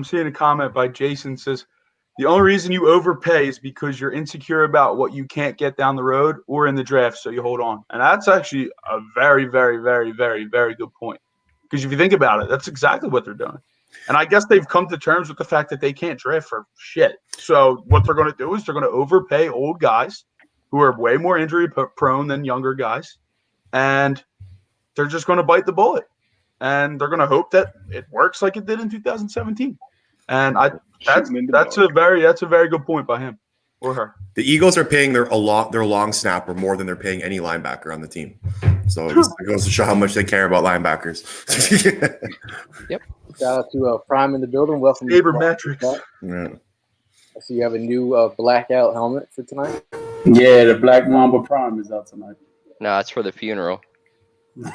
E: seeing a comment by Jason says, the only reason you overpay is because you're insecure about what you can't get down the road or in the draft, so you hold on. And that's actually a very, very, very, very, very good point. Because if you think about it, that's exactly what they're doing. And I guess they've come to terms with the fact that they can't draft for shit. So what they're going to do is they're going to overpay old guys who are way more injury prone than younger guys. And they're just going to bite the bullet. And they're going to hope that it works like it did in 2017. And that's a very good point by him or her.
H: The Eagles are paying their long snapper more than they're paying any linebacker on the team. So it goes to show how much they care about linebackers.
A: Yep. Shout out to Prime in the building. Welcome.
E: Sabermetrics.
H: Yeah.
A: I see you have a new blackout helmet for tonight.
I: Yeah, the Black Mamba Prime is out tonight.
C: No, it's for the funeral.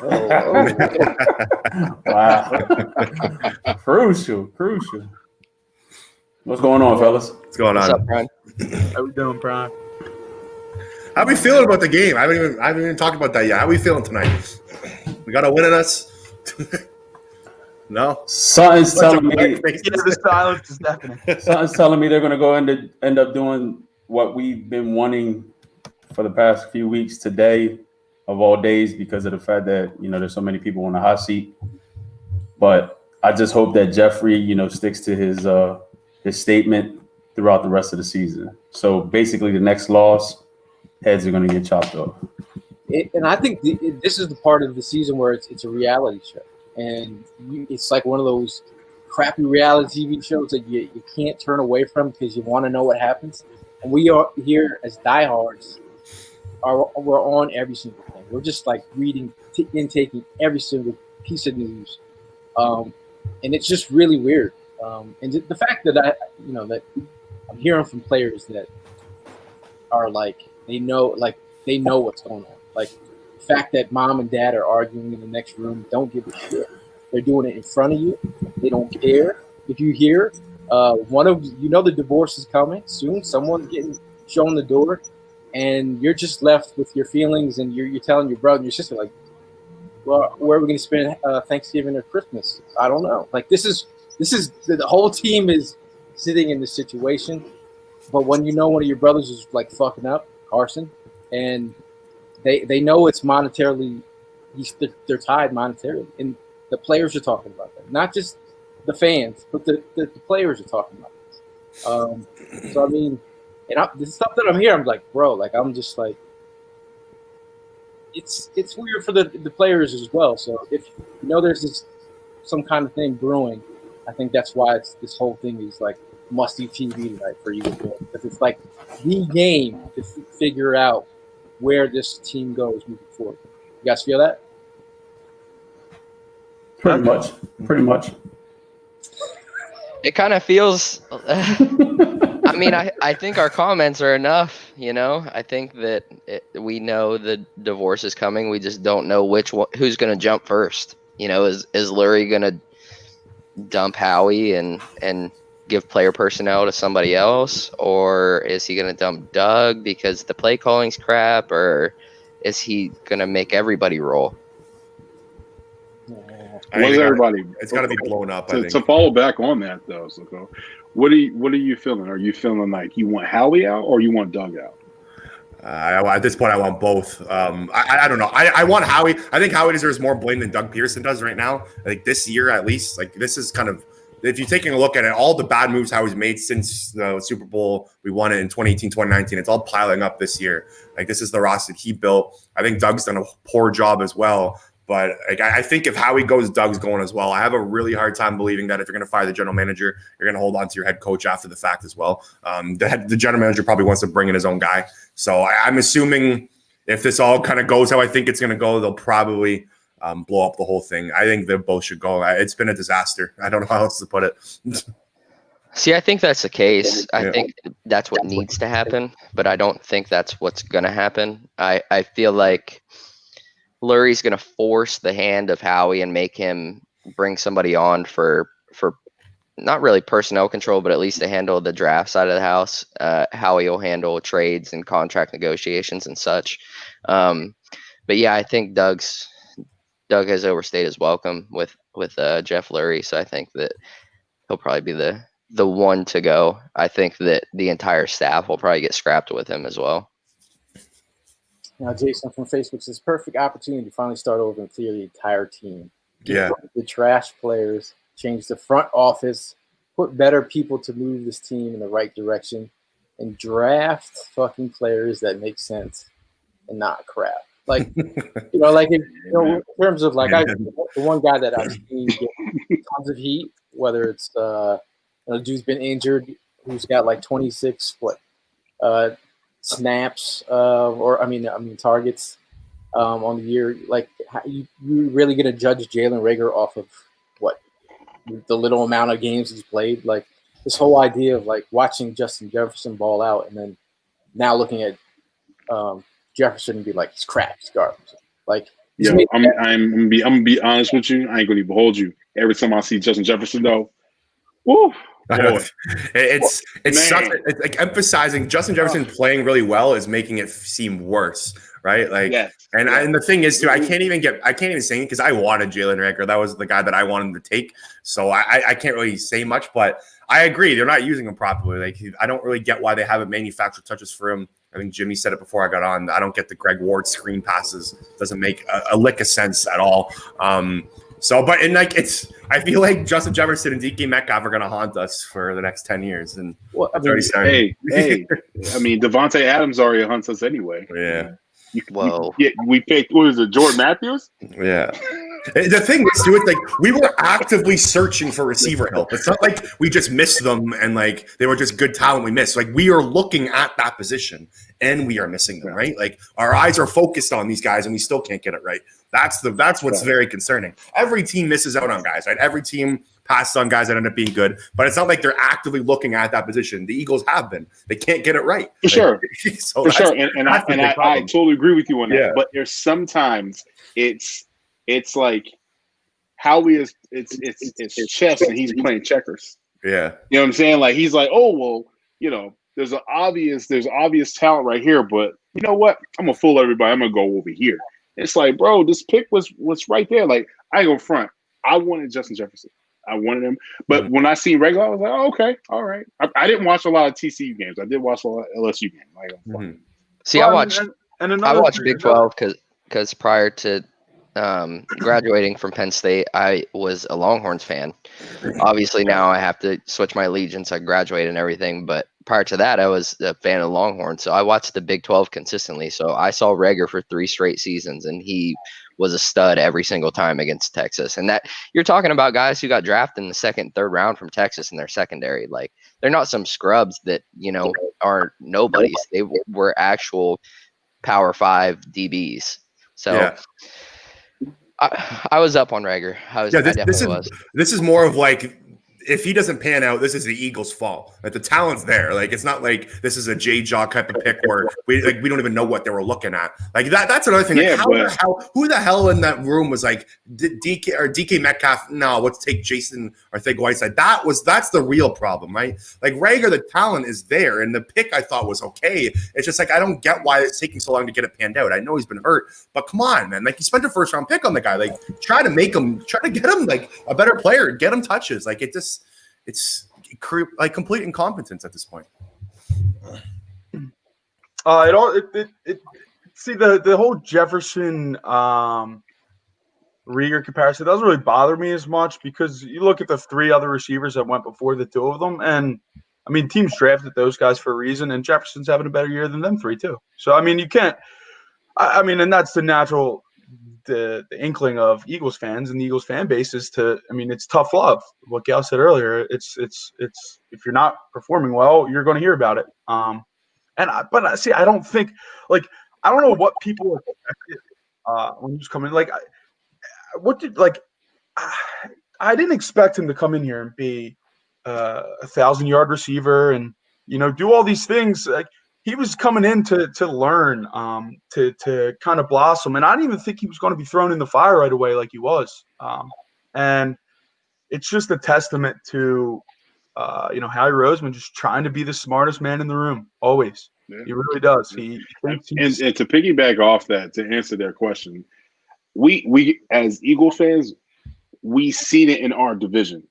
A: Oh.
I: Wow. Crucial. What's going on, fellas?
H: What's going
C: What's
H: on?
C: up, Brian?
E: How we doing, Prime?
H: How we feeling about the game? I haven't even talked about that yet. How we feeling tonight? We got a win in us? No.
I: Something's telling me.
E: The silence is deafening.
I: Something's telling me they're going to end up doing what we've been wanting for the past few weeks today of all days because of the fact that, there's so many people on the hot seat. But I just hope that Jeffrey, sticks to his statement throughout the rest of the season. So basically the next loss, heads are going to get chopped off.
A: And I think this is the part of the season where it's a reality show. And it's like one of those crappy reality TV shows that you can't turn away from because you want to know what happens. And we are here as diehards. We're on every single thing. We're just like reading, intaking every single piece of news. And it's just really weird. And the fact that that I'm hearing from players that are like, they know what's going on. Like the fact that mom and dad are arguing in the next room, don't give a shit. They're doing it in front of you. They don't care. If you hear the divorce is coming soon, someone's getting shown the door, and you're just left with your feelings, and you're telling your brother and your sister, like, well, where are we going to spend Thanksgiving or Christmas? I don't know. Like this is the whole team is sitting in this situation, but when one of your brothers is like fucking up, Carson, and they know it's monetarily, they're tied monetarily, and the players are talking about that, not just the fans, but the players are talking about this. So I mean, and the stuff that I'm hearing, I'm like, bro, like I'm just like, it's weird for the players as well. So if there's some kind of thing brewing, I think that's why this whole thing is like must-see TV tonight for you, because it's like the game to figure out where this team goes moving forward. You guys feel that?
I: Pretty much.
C: It kind of feels. I mean, I think our comments are enough. I think that we know the divorce is coming. We just don't know who's going to jump first. Is Lurie going to dump Howie and give player personnel to somebody else, or is he going to dump Doug because the play calling's crap, or is he going to make everybody roll?
H: It's got to be blown up.
D: To follow back on that though, so what are you feeling? Are you feeling like you want Howie out or you want Doug out?
H: At this point, I want both. I don't know. I want Howie. I think Howie deserves more blame than Doug Peterson does right now. I think this year, at least, like this is kind of, if you're taking a look at it, all the bad moves Howie's made since the Super Bowl we won it in 2018, 2019, it's all piling up this year. Like this is the roster he built. I think Doug's done a poor job as well. But I think if Howie goes, Doug's going as well. I have a really hard time believing that if you're going to fire the general manager, you're going to hold on to your head coach after the fact as well. The general manager probably wants to bring in his own guy. So I'm assuming if this all kind of goes how I think it's going to go, they'll probably blow up the whole thing. I think they both should go. It's been a disaster. I don't know how else to put it.
C: See, I think that's the case. I think that's what needs to happen, but I don't think that's what's going to happen. I feel like Lurie's going to force the hand of Howie and make him bring somebody on for not really personnel control, but at least to handle the draft side of the house. Howie will handle trades and contract negotiations and such. But yeah, I think Doug has overstayed his welcome with Jeff Lurie, so I think that he'll probably be the one to go. I think that the entire staff will probably get scrapped with him as well.
A: Now, Jason from Facebook says, perfect opportunity to finally start over and clear the entire team. Get the trash players, change the front office, put better people to move this team in the right direction, and draft fucking players that make sense and not crap. Like, in terms of like, the one guy that I've seen get tons of heat, whether it's dude's been injured, who's got like 26 snaps targets on the year. Like, you really gonna judge Jalen Reagor off of what the little amount of games he's played? Like this whole idea of like watching Justin Jefferson ball out and then now looking at Jefferson and be like, he's crap, he's garbage. Like,
D: I'm gonna be honest with you. I ain't gonna even hold you. Every time I see Justin Jefferson though, woo.
H: It's like emphasizing Justin Jefferson playing really well is making it seem worse, right? Like, and the thing is too, I can't even say it because I wanted Jalen Reagor. That was the guy that I wanted to take, so I can't really say much. But I agree, they're not using him properly. Like, I don't really get why they haven't manufactured touches for him I think Jimmy said it before I got on. I don't get the Greg Ward screen passes. Doesn't make a lick of sense at all. I feel like Justin Jefferson and DK Metcalf are going to haunt us for the next 10 years. And
A: Well, I
H: it's already started.
D: Hey, I mean, Devontae Adams already hunts us anyway.
H: Yeah.
C: Whoa.
D: We picked, what is it, Jordan Matthews?
H: Yeah. The thing is, too, it's like we were actively searching for receiver help. It's not like we just missed them and like they were just good talent we missed. Like we are looking at that position and we are missing them, right? Like our eyes are focused on these guys and we still can't get it right. That's what's very concerning. Every team misses out on guys, right? Every team passes on guys that end up being good, but it's not like they're actively looking at that position. The Eagles have been. They can't get it right.
D: For sure.
H: So
D: for sure. And I totally agree with you on that.
H: Yeah.
D: But there's sometimes it's like Howie is it's chess and he's playing checkers.
H: Yeah.
D: You know what I'm saying? Like he's like, oh well, you know, there's obvious talent right here, but you know what? I'm gonna fool everybody. I'm gonna go over here. It's like, bro, this pick was right there. Like I go front. I wanted Justin Jefferson. I wanted him, but when I seen regular, I was like, oh, okay, all right. I didn't watch a lot of TCU games. I did watch a lot of LSU games. Like,
C: See, I watched Big 12 because prior to graduating from Penn State, I was a Longhorns fan. Obviously, now I have to switch my allegiance. I graduated and everything, but prior to that, I was a fan of Longhorns. So I watched the Big 12 consistently. So I saw Reagor for 3 straight seasons, and he was a stud every single time against Texas. And that you're talking about guys who got drafted in the second, third round from Texas in their secondary. Like they're not some scrubs that, you know, are nobodies. They were actual Power 5 DBs. So
H: yeah.
C: I was up on Reagor.
H: This is more of like, if he doesn't pan out, this is the Eagles' fault. Like the talent's there. Like it's not like this is a J-Jaw type of pick where we don't even know what they were looking at. Like that's another thing.
D: Yeah,
H: like who the hell in that room was like DK Metcalf? No, let's take Jason or take Whiteside. That's the real problem, right? Like Reagor, the talent is there, and the pick I thought was okay. It's just like I don't get why it's taking so long to get it panned out. I know he's been hurt, but come on, man. Like you spent a first round pick on the guy. Like try to get him like a better player, get him touches. Like it's like complete incompetence at this point.
E: See the whole Jefferson Reagor comparison doesn't really bother me as much because you look at the 3 other receivers that went before the 2 of them, and I mean teams drafted those guys for a reason, and Jefferson's having a better year than them 3 too. So I mean you can't. I mean, and that's the natural. The inkling of Eagles fans and the Eagles fan base is it's tough love. What Gal said earlier, it's if you're not performing well, you're going to hear about it. I don't think I don't know what people expected when he was coming. I didn't expect him to come in here and be a 1,000-yard receiver and do all these things. Like he was coming in to learn, to kind of blossom. And I didn't even think he was going to be thrown in the fire right away like he was. And it's just a testament to, Howie Roseman just trying to be the smartest man in the room, always. Yeah. He really does. He thinks
D: and to piggyback off that, to answer their question, we as Eagle fans, we seen it in our division.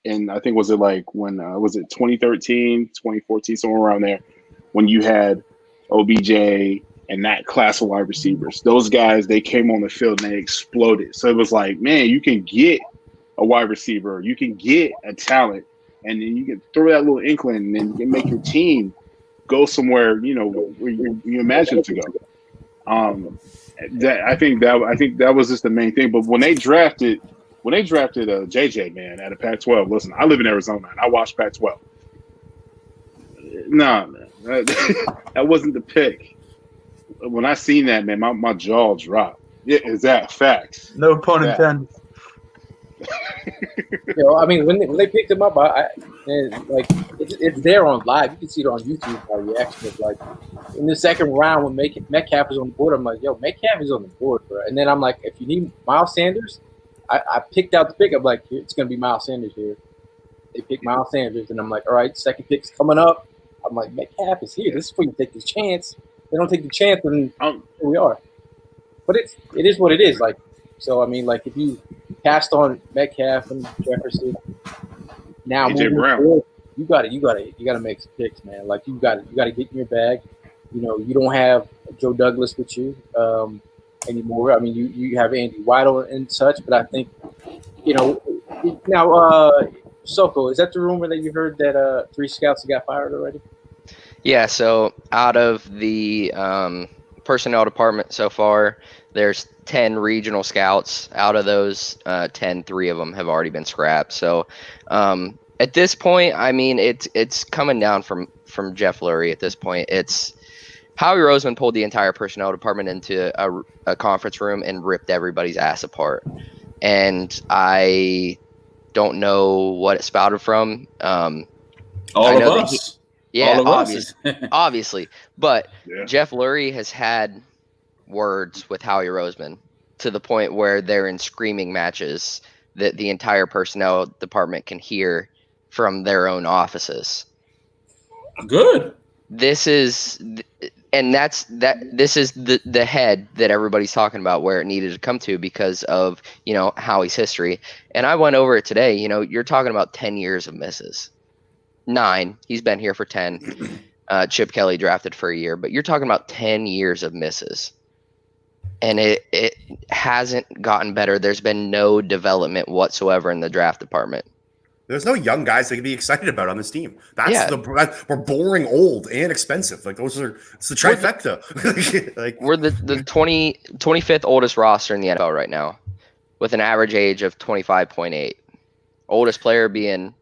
D: And I think was it 2013, 2014, somewhere around there, when you had OBJ and that class of wide receivers. Those guys, they came on the field and they exploded. So it was like, man, you can get a wide receiver, you can get a talent, and then you can throw that little inkling and then you can make your team go somewhere, where you imagine it to go. I think that was just the main thing. But when they drafted JJ, man, out of Pac-12, listen, I live in Arizona and I watch Pac-12. Nah, man. That wasn't the pick. When I seen that, man, my jaw dropped. Yeah, is that facts?
E: No pun intended.
A: I mean, when they picked him up, it's there on live. You can see it on YouTube. How reaction is like in the second round when Metcalf was on the board. I'm like, yo, Metcalf is on the board, bro. And then I'm like, if you need Miles Sanders, I picked out the pick. I'm like, it's gonna be Miles Sanders here. They picked Miles Sanders, and I'm like, all right, second pick's coming up. I'm like, Metcalf is here. This is where you take this chance. They don't take the chance, and here we are. But it is what it is. Like, so I mean, like if you passed on Metcalf and Jefferson, now moving forward, you got to make some picks, man. Like you got to get in your bag you don't have Joe Douglas with you anymore. I mean, you have Andy Weidel and such, but I think, now, Soko, is that the rumor that you heard that 3 scouts got fired already?
C: Yeah, so out of the personnel department so far, there's 10 regional scouts. Out of those 10, 3 of them have already been scrapped. So at this point, I mean, it's coming down from Jeff Lurie at this point. It's Howie Roseman pulled the entire personnel department into a conference room and ripped everybody's ass apart. And I don't know what it spouted from.
J: All of us.
C: Yeah,
J: all of us.
C: obviously. But
D: Yeah.
C: Jeff Lurie has had words with Howie Roseman to the point where they're in screaming matches that the entire personnel department can hear from their own offices.
J: Good.
C: This is the head that everybody's talking about where it needed to come to because of, Howie's history. And I went over it today. You're talking about 10 years of misses. 9. He's been here for 10. Chip Kelly drafted for a year, but you're talking about 10 years of misses. And it hasn't gotten better. There's been no development whatsoever in the draft department.
H: There's no young guys that can be excited about on this team.
C: Yeah.
H: We're boring, old, and expensive. Like it's the trifecta.
C: We're the 25th oldest roster in the NFL right now, with an average age of 25.8. Oldest player being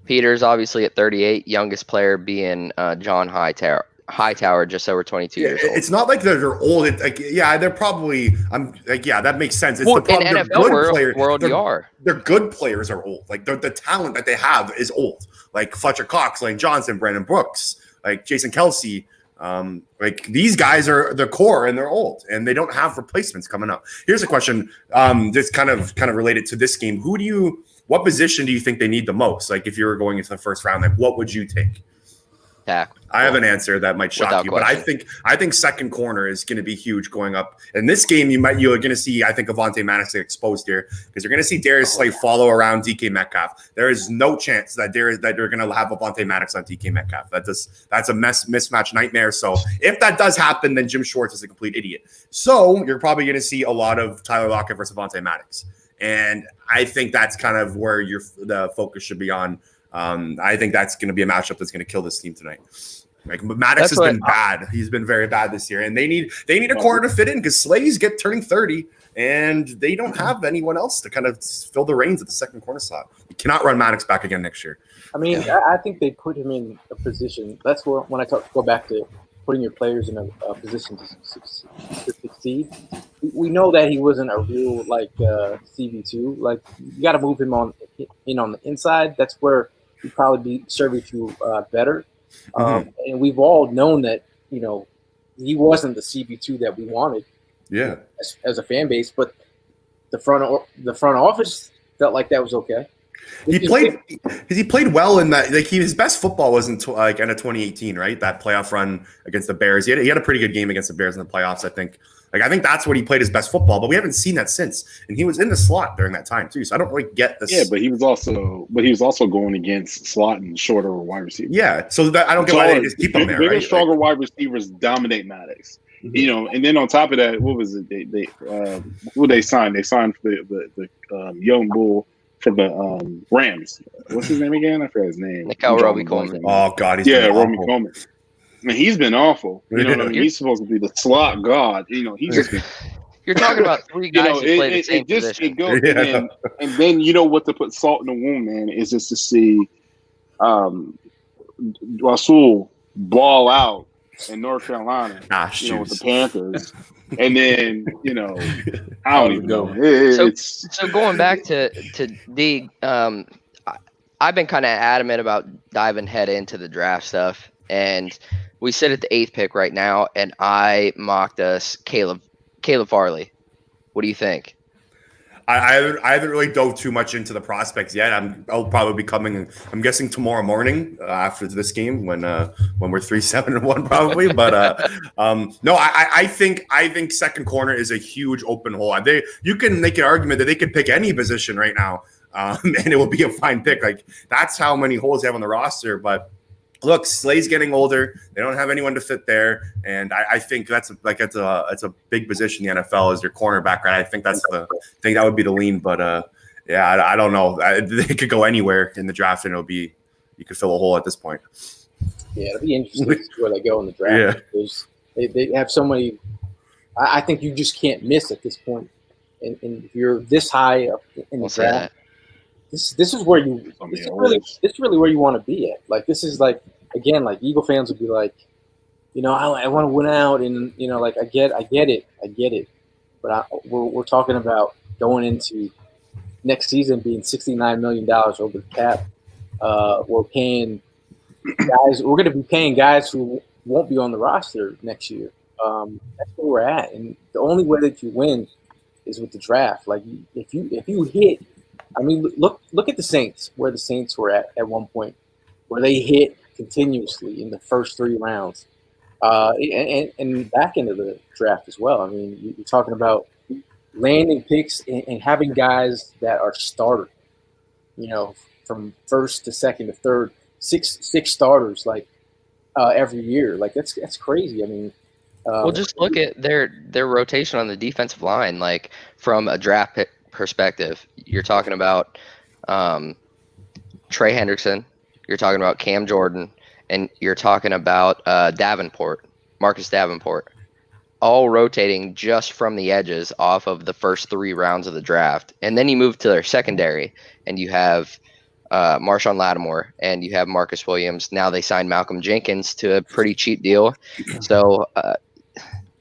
C: Peters, obviously at 38. Youngest player being John Hightower, just over 22 years old.
H: It's not like they're old. They're probably. That makes sense. It's
C: well,
H: the problem.
C: In NFL world, you are.
H: Their good players are old. Like the talent that they have is old. Like Fletcher Cox, Lane Johnson, Brandon Brooks, like Jason Kelsey. These guys are the core and they're old and they don't have replacements coming up. Here's a question. That's kind of related to this game. What position do you think they need the most? Like if you were going into the first round, like what would you take?
C: Tackle.
H: I have an answer that might shock you,
C: question.
H: but I think second corner is going to be huge going up. In this game, you're going to see, I think, Avonte Maddox exposed here because you're going to see Darius Slay follow around DK Metcalf. There is no chance that they're going to have Avonte Maddox on DK Metcalf. That's a mismatch nightmare. So if that does happen, then Jim Schwartz is a complete idiot. So you're probably going to see a lot of Tyler Lockett versus Avonte Maddox, and I think that's kind of where the focus should be on. I think that's going to be a matchup that's going to kill this team tonight. Like Maddox has been bad. He's been very bad this year, and they need a corner to fit in because Slay's turning 30, and they don't have anyone else to kind of fill the reins at the second corner slot. You cannot run Maddox back again next year.
A: I mean, I think they put him in a position. That's where when I go back to putting your players in a position to succeed. We know that he wasn't a real CB2. Like you got to move him on the inside. That's where he'd probably be serving you better. And we've all known that he wasn't the CB2 that we wanted.
H: Yeah,
A: as a fan base, but the front office felt like that was okay.
H: He played well in that. Like his best football was in end of 2018, right? That playoff run against the Bears. He had a pretty good game against the Bears in the playoffs, I think. I think that's when he played his best football, but we haven't seen that since. And he was in the slot during that time too. So I don't really get this.
D: Yeah, but he was also going against slot and shorter wide receivers.
H: Yeah, so that I don't get why they just keep him there.
D: Bigger,
H: right?
D: stronger wide receivers dominate Maddox. Mm-hmm. And then on top of that, what was it? Who they signed? They signed the young bull for the Rams. What's his name again? I forgot his name.
C: Roby Coleman.
H: Oh God,
D: Roby Coleman. I mean, he's been awful. You know what I mean? He's supposed to be the slot god. He's just been.
C: You're talking about 3 guys who play the same position.
D: It goes, and then what to put salt in the wound, man, is just to see Rasul ball out in North Carolina, with the Panthers, and then I don't even know.
C: So going back to D, I've been kind of adamant about diving head into the draft stuff, and we sit at the 8th pick right now, and I mocked us Caleb Farley. What do you think?
H: I haven't really dove too much into the prospects yet. I'll probably be coming. I'm guessing tomorrow morning after this game when we're 3-7-1 probably. But no, I think second corner is a huge open hole. You can make an argument that they could pick any position right now, and it will be a fine pick. Like that's how many holes they have on the roster. But look, Slay's getting older. They don't have anyone to fit there, and I think that's a big position in the NFL is your cornerback. Right? I think that's the thing that would be the lean. But yeah, I don't know. They could go anywhere in the draft, and you could fill a hole at this point.
A: Yeah, it'll be interesting to see where they go in the draft.
H: Yeah.
A: Because they have so many. I think you just can't miss at this point. And if you're this high up in the draft, this is where this is really where you want to be at. Like this is like again, like Eagle fans would be like, I want to win out, and like I get it, but we're talking about going into next season being $69 million over the cap. We're paying guys. We're going to be paying guys who won't be on the roster next year. That's where we're at, and the only way that you win is with the draft. Like if you hit, I mean, look at the Saints, where the Saints were at one point, where they hit continuously in the first 3 rounds, and back into the draft as well. I mean, you're talking about landing picks and having guys that are starter, from first to second to third, six starters like every year. Like that's crazy. I mean.
C: Well, just look at their rotation on the defensive line. Like from a draft pick perspective, you're talking about Trey Hendrickson, you're talking about Cam Jordan, and you're talking about Marcus Davenport, all rotating just from the edges off of the first 3 rounds of the draft. And then you move to their secondary, and you have Marshawn Lattimore, and you have Marcus Williams. Now they signed Malcolm Jenkins to a pretty cheap deal. So,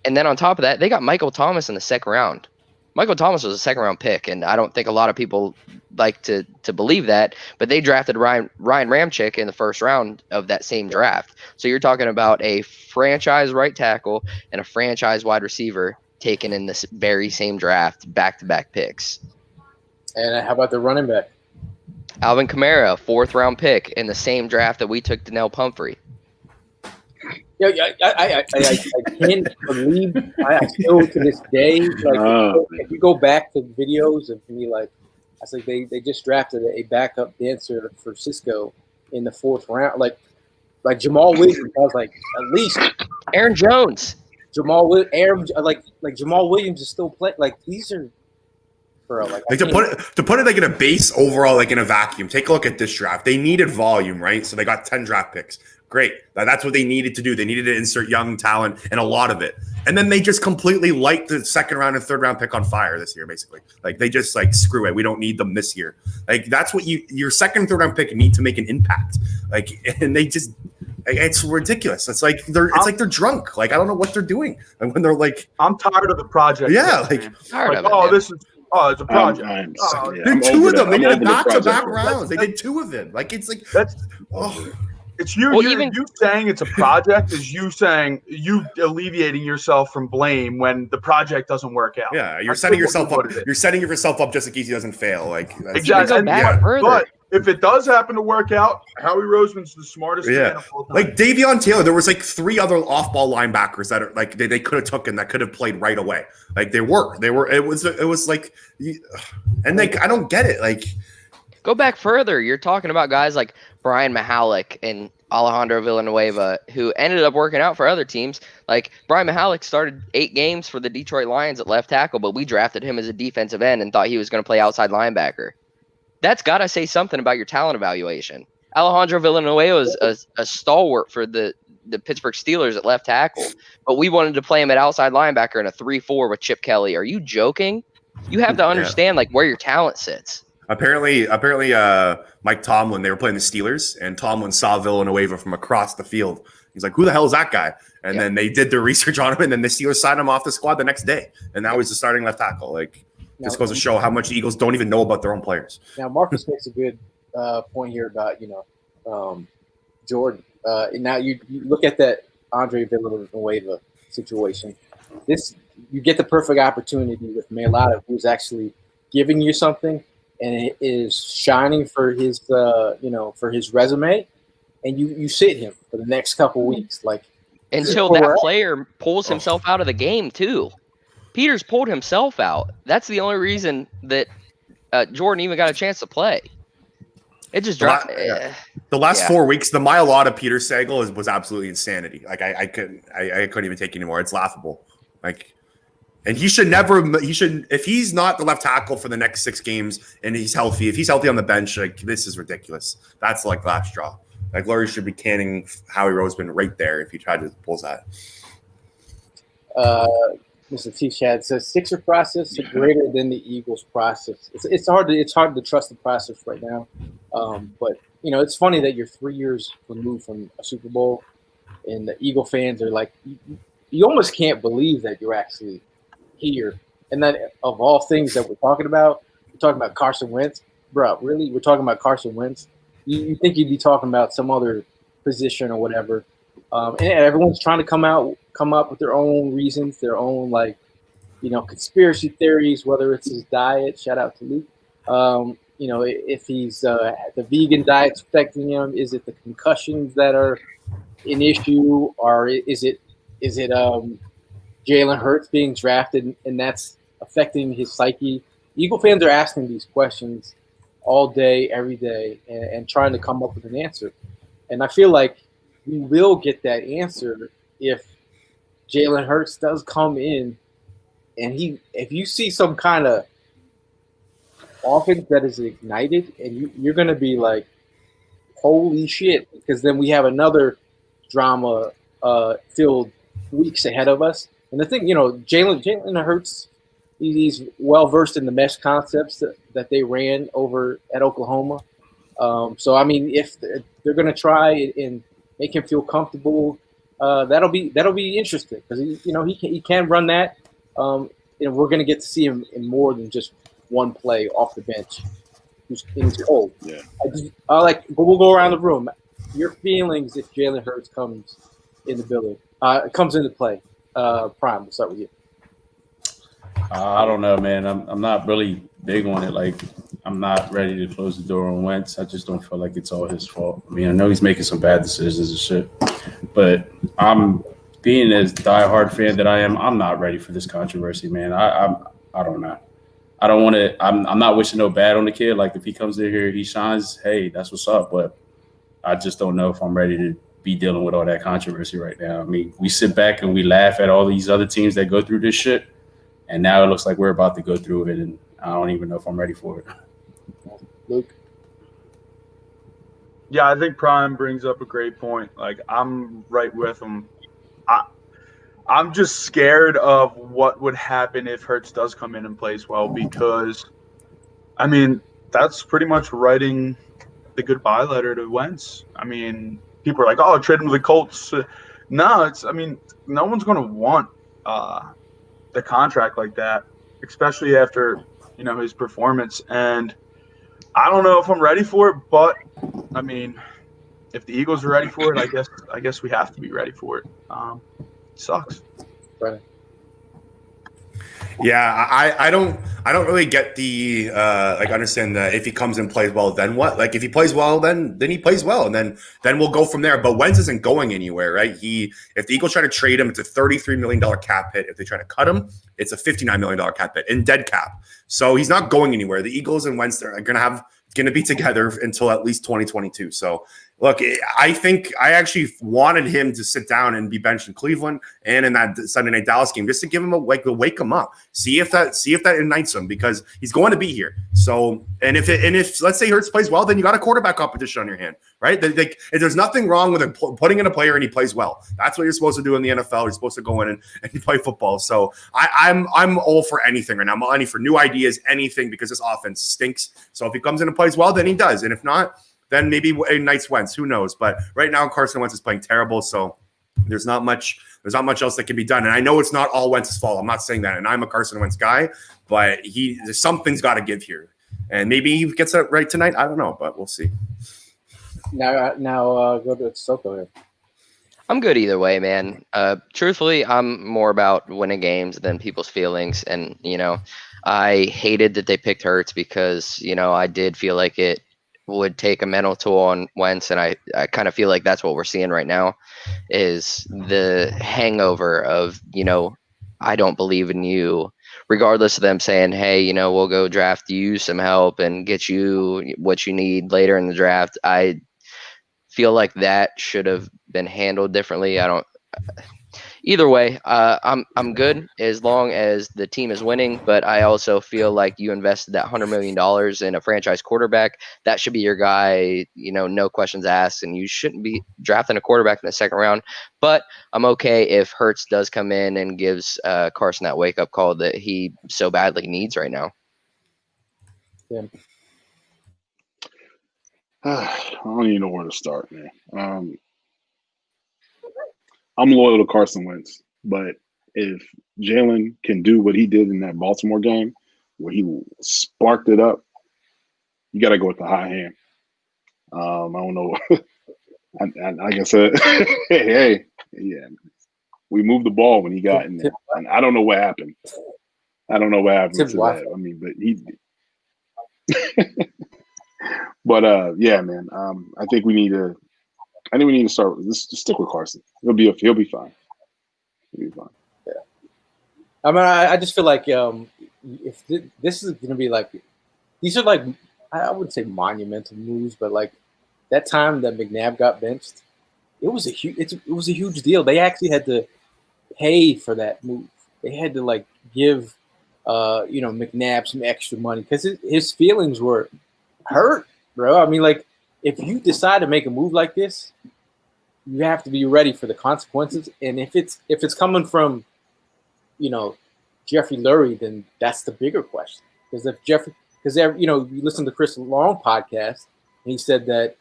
C: and then on top of that, they got Michael Thomas in the second round. Michael Thomas was a second-round pick, and I don't think a lot of people like to believe that, but they drafted Ryan Ramczyk in the first round of that same draft. So you're talking about a franchise right tackle and a franchise wide receiver taken in this very same draft, back-to-back picks.
A: And how about the running back?
C: Alvin Kamara, 4th-round pick in the same draft that we took Donnell Pumphrey.
A: Yeah, I can't believe I still to this day. Like, if you go back to videos of me, like I said, they just drafted a backup dancer for Cisco in the 4th round. Like Jamal Williams, I was like, at least
C: Aaron Jones,
A: Jamal Williams is still playing. Like these are. Like
H: to put it like in a base overall, like in a vacuum. Take a look at this draft. They needed volume, right? So they got 10 draft picks. Great. That's what they needed to do. They needed to insert young talent and a lot of it. And then they just completely light the 2nd round and 3rd round pick on fire this year, basically. Like they just like, screw it. We don't need them this year. Like that's what your 2nd and 3rd round pick need to make an impact. Like, and they just, it's ridiculous. It's like they're drunk. Like I don't know what they're doing. And when they're like,
E: I'm tired of the project.
H: Yeah, like
E: it's a project.
H: Did 2 of them. They did back-to-back rounds. They did 2 of them. Like it's like
E: it's you saying it's a project is you saying you alleviating yourself from blame when the project doesn't work out.
H: Yeah, you're setting yourself up. You're setting yourself up just in case he doesn't fail. Like
E: exactly. But if it does happen to work out, Howie Roseman's the smartest man of all time.
H: Like Davion Taylor, there was like 3 other off-ball linebackers that are like they could have taken that could have played right away. Like they were. It was like, and like I don't get it. Like
C: go back further. You're talking about guys like Brian Mihalik and Alejandro Villanueva, who ended up working out for other teams. Like Brian Mihalik started 8 games for the Detroit Lions at left tackle, but we drafted him as a defensive end and thought he was going to play outside linebacker. That's got to say something about your talent evaluation. Alejandro Villanueva was a stalwart for the Pittsburgh Steelers at left tackle, but we wanted to play him at outside linebacker in a 3-4 with Chip Kelly. Are you joking? You have to understand like where your talent sits.
H: Apparently, Mike Tomlin, they were playing the Steelers, and Tomlin saw Villanueva from across the field. He's like, who the hell is that guy? And then they did their research on him, and then the Steelers signed him off the squad the next day. And now he's the starting left tackle. Like, this goes to show how much the Eagles don't even know about their own players.
A: Now, Marcus makes a good point here about, Jordan. Now, you look at that Andre Villanueva situation. You get the perfect opportunity with Mailata, who's actually giving you something, and it is shining for his, for his resume, and you sit him for the next couple weeks, like
C: until that player pulls himself out of the game too. Peters pulled himself out. That's the only reason that Jordan even got a chance to play. It just
H: The,
C: dropped.
H: the last
C: Yeah.
H: 4 weeks, the Mailata Peter Sagal was absolutely insanity. Like I couldn't even take it anymore. It's laughable. Like, and he should if he's not the left tackle for the next 6 games and if he's healthy on the bench, like this is ridiculous. That's like last straw. Like Laurie should be canning Howie Roseman right there if he tried to pull that.
A: Mr. T. Chad says Sixer process is greater than the Eagles process. It's hard to trust the process right now. But it's funny that you're 3 years removed from a Super Bowl, and the Eagle fans are like, you almost can't believe that you're actually here. And that of all things that we're talking about Carson Wentz, bro. Really, we're talking about Carson Wentz. You think you'd be talking about some other position or whatever. And everyone's trying to come up with their own reasons, their own conspiracy theories. Whether it's his diet, shout out to Luke. If he's the vegan diet's affecting him, is it the concussions that are an issue, or is it Jalen Hurts being drafted and that's affecting his psyche? Eagle fans are asking these questions all day, every day, and trying to come up with an answer. And I feel like we will get that answer if Jalen Hurts does come in, and if you see some kind of offense that is ignited, and you're going to be like, holy shit, because then we have another drama filled weeks ahead of us. And the thing, Jalen Hurts, he's well versed in the mesh concepts that they ran over at Oklahoma. So I mean, if they're going to try and make him feel comfortable, that'll be interesting because he can run that. We're going to get to see him in more than just one play off the bench. He's cold.
D: Yeah.
A: But we'll go around the room. Your feelings if Jalen Hurts comes in the building, comes into play. Prime, we'll start with you.
I: I don't know, man. I'm not really big on it. Like, I'm not ready to close the door on Wentz. I just don't feel like it's all his fault. I mean, I know he's making some bad decisions and shit, but I'm being as diehard fan that I am. I'm not ready for this controversy, man. I don't know. I don't want to. I'm not wishing no bad on the kid. Like, if he comes in here, he shines. Hey, that's what's up. But I just don't know if I'm ready to be dealing with all that controversy right now. I mean, we sit back and we laugh at all these other teams that go through this shit. And now it looks like we're about to go through it, and I don't even know if I'm ready for it.
A: Luke?
E: Yeah, I think Prime brings up a great point. Like, I'm right with him. I'm just scared of what would happen if Hurts does come in and plays well because, I mean, that's pretty much writing the goodbye letter to Wentz. I mean, people are like, oh, trade him to the Colts. No, no one's going to want the contract like that, especially after his performance. And I don't know if I'm ready for it, but I mean, if the Eagles are ready for it, I guess we have to be ready for it. Sucks.
A: Right.
H: Yeah, I don't really get the understand that if he comes and plays well, then what? Like if he plays well, then he plays well, and then we'll go from there. But Wentz isn't going anywhere, right? If the Eagles try to trade him, it's a $33 million cap hit. If they try to cut him, it's a $59 million cap hit in dead cap. So he's not going anywhere. The Eagles and Wentz are going to be together until at least 2022. So look, I think I actually wanted him to sit down and be benched in Cleveland and in that Sunday night Dallas game just to give him wake him up, see if that ignites him because he's going to be here. So and if let's say Hurts plays well, then you got a quarterback competition on your hand, right? There's nothing wrong with putting in a player and he plays well. That's what you're supposed to do in the NFL. You're supposed to go in and play football. So I'm all for anything right now. I'm all for new ideas, anything because this offense stinks. So if he comes in and plays well, then he does, and if not, then maybe ignites Wentz. Who knows? But right now, Carson Wentz is playing terrible, so there's not much else that can be done. And I know it's not all Wentz's fault. I'm not saying that, and I'm a Carson Wentz guy, but something's got to give here, and maybe he gets it right tonight. I don't know, but we'll see.
A: Now, go to Soto here.
C: I'm good either way, man. Truthfully, I'm more about winning games than people's feelings, and I hated that they picked Hurts because I did feel like it would take a mental toll on Wentz, and I kind of feel like that's what we're seeing right now is the hangover of I don't believe in you regardless of them saying, hey, we'll go draft you some help and get you what you need later in the draft, I feel like that should have been handled differently. Either way, I'm good as long as the team is winning. But I also feel like you invested that $100 million in a franchise quarterback. That should be your guy, no questions asked. And you shouldn't be drafting a quarterback in the second round. But I'm okay if Hurts does come in and gives Carson that wake up call that he so badly needs right now.
A: Yeah.
D: I don't even know where to start, man. I'm loyal to Carson Wentz, but if Jalen can do what he did in that Baltimore game, where he sparked it up, you got to go with the high hand. I don't know. Like I said, hey, yeah, we moved the ball when he got in there, and I don't know what happened. To that. I mean, but he. But yeah, man. I think we need to. I think we need to start. Just stick with Carson. He'll be fine. He'll be fine.
A: Yeah. I mean, I just feel like if this is going to be like, these are like, I wouldn't say monumental moves, but like that time that McNabb got benched, it was a huge deal. They actually had to pay for that move. They had to like give McNabb some extra money because his feelings were hurt, bro. I mean, like, if you decide to make a move like this, you have to be ready for the consequences. And if it's coming from, Jeffrey Lurie, then that's the bigger question. Because you listen to Chris Long podcast, and he said that,